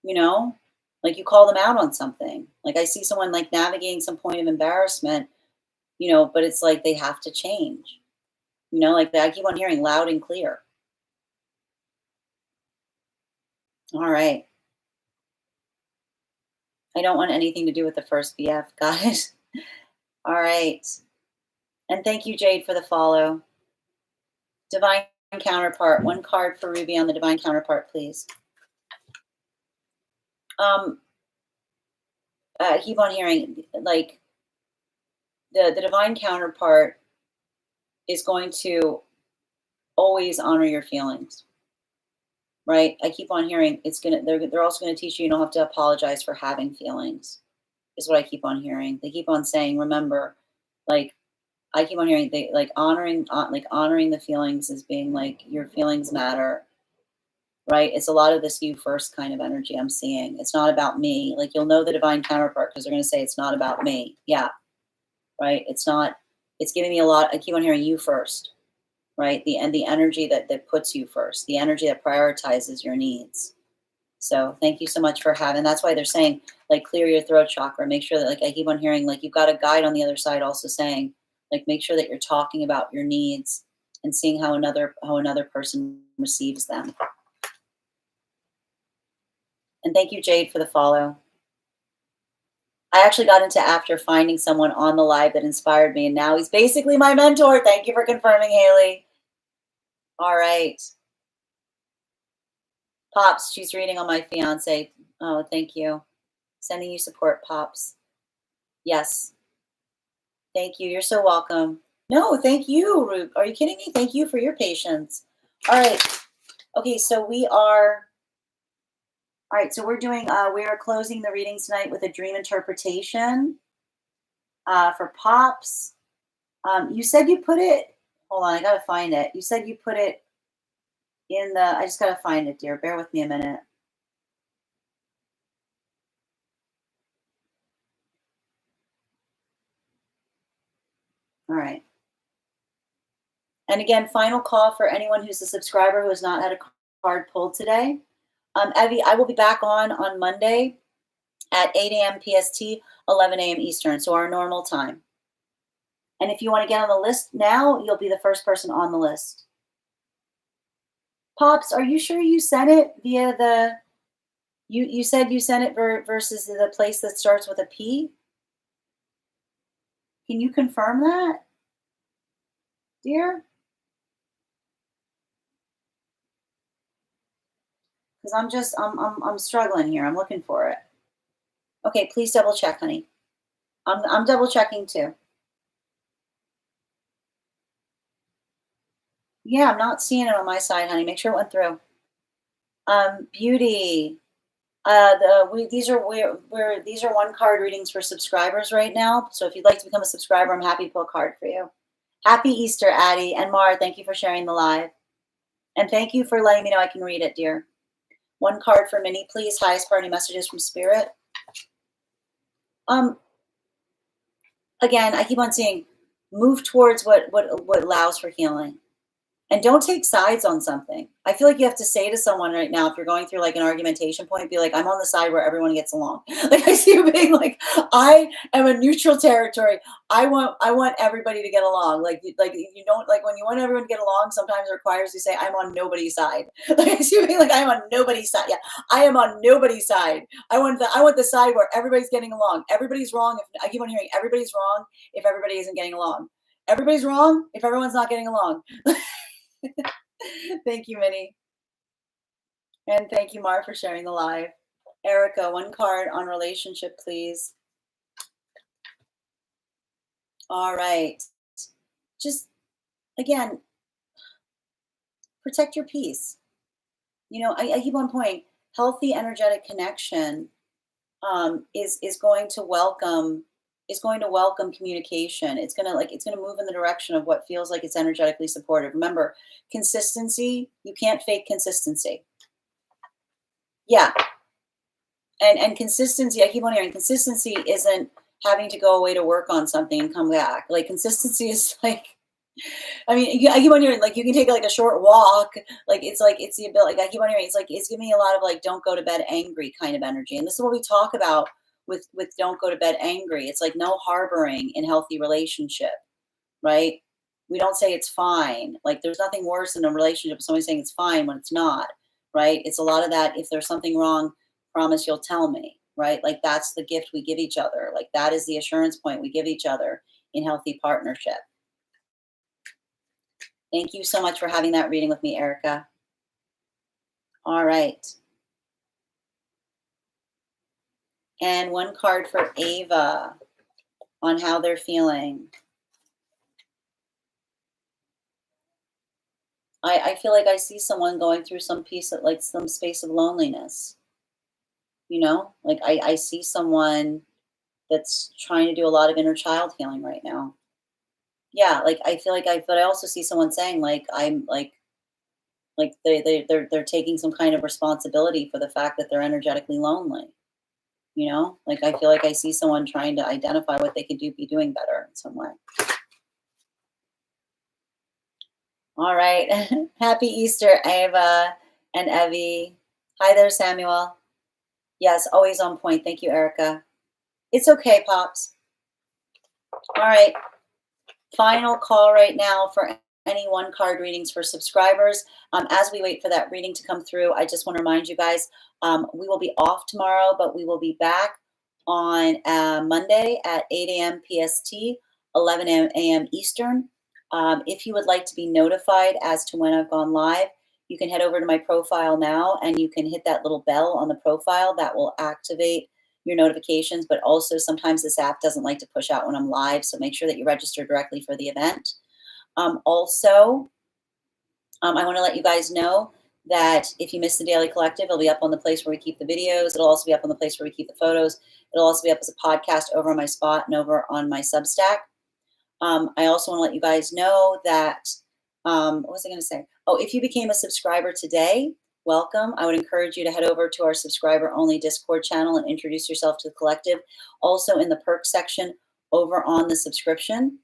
You know, like you call them out on something. Like I see someone like navigating some point of embarrassment. But it's like they have to change. Like that. I keep on hearing loud and clear. All right. I don't want anything to do with the first BF, guys. All right. And thank you, Jade, for the follow. Divine counterpart. One card for Ruby on the divine counterpart, please. I keep on hearing like the divine counterpart is going to always honor your feelings. Right? I keep on hearing they're also gonna teach you don't have to apologize for having feelings, is what I keep on hearing. They keep on saying, remember, like I keep on hearing they like honoring the feelings as being like your feelings matter, right? It's a lot of this you first kind of energy I'm seeing. It's not about me. Like you'll know the divine counterpart because they're gonna say it's not about me. Yeah, right. It's not, it's giving me a lot. I keep on hearing you first, right? The energy that puts you first, the energy that prioritizes your needs. So thank you so much for having. That's why they're saying like clear your throat chakra. Make sure that like I keep on hearing like you've got a guide on the other side also saying like make sure that you're talking about your needs and seeing how another person receives them. And thank you, Jade, for the follow. I actually got into after finding someone on the live that inspired me, and now he's basically my mentor. Thank you for confirming, Haley. All right. Pops, she's reading on my fiance. Oh, thank you. Sending you support, Pops. Yes. Thank you. You're so welcome. No, thank you, Rube. Are you kidding me? Thank you for your patience. All right. Okay, so we're doing, we are closing the reading tonight with a dream interpretation for Pops. You said you put it, hold on, I gotta find it. You said you put it in the, I just gotta find it, dear. Bear with me a minute. All right. And again, final call for anyone who's a subscriber who has not had a card pulled today. Evie, I will be back on Monday at 8 a.m. PST, 11 a.m. Eastern, so our normal time. And if you want to get on the list now, you'll be the first person on the list. Pops, are you sure you sent it via the, you said you sent it versus the place that starts with a P? Can you confirm that, dear? Because I'm struggling here. I'm looking for it. Okay, please double check, honey. I'm double checking too. Yeah, I'm not seeing it on my side, honey. Make sure it went through. Beauty. These are one card readings for subscribers right now. So if you'd like to become a subscriber, I'm happy to pull a card for you. Happy Easter, Addie and Mar. Thank you for sharing the live, and thank you for letting me know I can read it, dear. One card for Minnie, please. Highest party messages from Spirit. Again, I keep on saying, move towards what allows for healing. And don't take sides on something. I feel like you have to say to someone right now, if you're going through like an argumentation point, be like, I'm on the side where everyone gets along. Like I see you being like, I am a neutral territory. I want everybody to get along. Like you don't, like when you want everyone to get along, sometimes it requires you say, I'm on nobody's side. Like I see you being like, I'm on nobody's side. Yeah, I am on nobody's side. I want the side where everybody's getting along. Everybody's wrong. I keep on hearing everybody's wrong if everybody isn't getting along. Everybody's wrong if everyone's not getting along. Thank you, Minnie. And thank you, Mar, for sharing the live. Erica, one card on relationship, please. All right. Just, again, protect your peace. You know, I keep on point. Healthy energetic connection is going to welcome communication. It's gonna move in the direction of what feels like it's energetically supportive. Remember, consistency, you can't fake consistency. Yeah. And consistency, I keep on hearing consistency isn't having to go away to work on something and come back. Like consistency is like, I mean, I keep on hearing like you can take like a short walk. It's the ability. Like I keep on hearing it's giving me a lot of like don't go to bed angry kind of energy. And this is what we talk about with don't go to bed angry. It's like no harboring in healthy relationship, right? We don't say it's fine. Like there's nothing worse in a relationship with somebody saying it's fine when it's not, right? It's a lot of that. If there's something wrong, promise you'll tell me, right? Like that's the gift we give each other. Like that is the assurance point we give each other in healthy partnership. Thank you so much for having that reading with me, Erica. All right. And one card for Ava on how they're feeling. I feel like I see someone going through some some space of loneliness. You know, like I see someone that's trying to do a lot of inner child healing right now. Yeah, like I feel like but I also see someone saying like I'm like they're taking some kind of responsibility for the fact that they're energetically lonely. You know, like I feel like I see someone trying to identify what they could be doing better in some way. All right. Happy Easter, Ava and Evie. Hi there, Samuel. Yes, always on point. Thank you, Erica. It's okay, Pops. All right. Final call right now for any one card readings for subscribers. As we wait for that reading to come through, I just want to remind you guys, we will be off tomorrow, but we will be back on Monday at 8 a.m. PST, 11 a.m. Eastern. If you would like to be notified as to when I've gone live, you can head over to my profile now and you can hit that little bell on the profile that will activate your notifications. But also sometimes this app doesn't like to push out when I'm live, so make sure that you register directly for the event. I want to let you guys know that if you missed the Daily Collective, it'll be up on the place where we keep the videos. It'll also be up on the place where we keep the photos. It'll also be up as a podcast over on my Spot and over on my Substack. I also want to let you guys know that, what was I going to say? Oh, if you became a subscriber today, welcome. I would encourage you to head over to our subscriber only Discord channel and introduce yourself to the collective. Also in the perks section over on the subscription,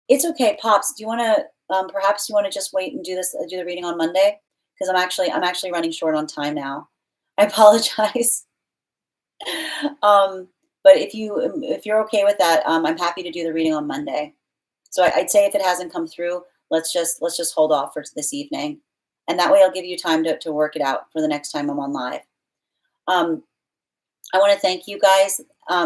it's okay, Pops. Do you want to, perhaps you want to just wait and do the reading on Monday? Because I'm actually running short on time now. I apologize. um, but if you're okay with that, I'm happy to do the reading on Monday. So I'd say if it hasn't come through, let's just hold off for this evening, and that way I'll give you time to work it out for the next time I'm on live. I want to thank you guys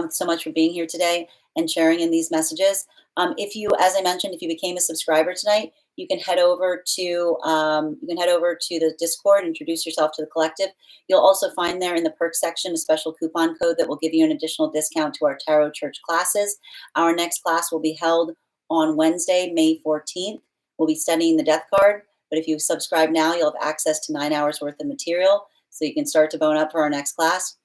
so much for being here today and sharing in these messages. If you, as I mentioned, if you became a subscriber tonight, you can head over to the Discord, introduce yourself to the collective. You'll also find there in the perks section a special coupon code that will give you an additional discount to our Tarot Church classes. Our next class will be held on Wednesday, May 14th. We'll be studying the Death card, but if you subscribe now, you'll have access to 9 hours worth of material, so you can start to bone up for our next class.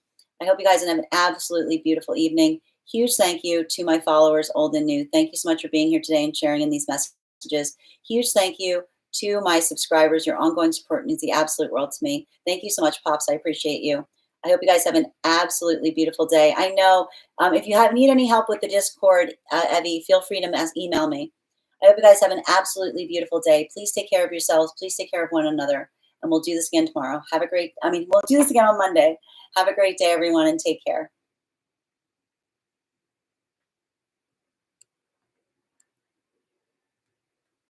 I hope you guys have an absolutely beautiful evening. Huge thank you to my followers, old and new. Thank you so much for being here today and sharing in these messages. Huge thank you to my subscribers. Your ongoing support means the absolute world to me. Thank you so much, Pops. I appreciate you. I hope you guys have an absolutely beautiful day. I know if you need any help with the Discord, Evie, feel free to email me. I hope you guys have an absolutely beautiful day. Please take care of yourselves. Please take care of one another. And we'll do this again tomorrow. We'll do this again on Monday. Have a great day, everyone, and take care.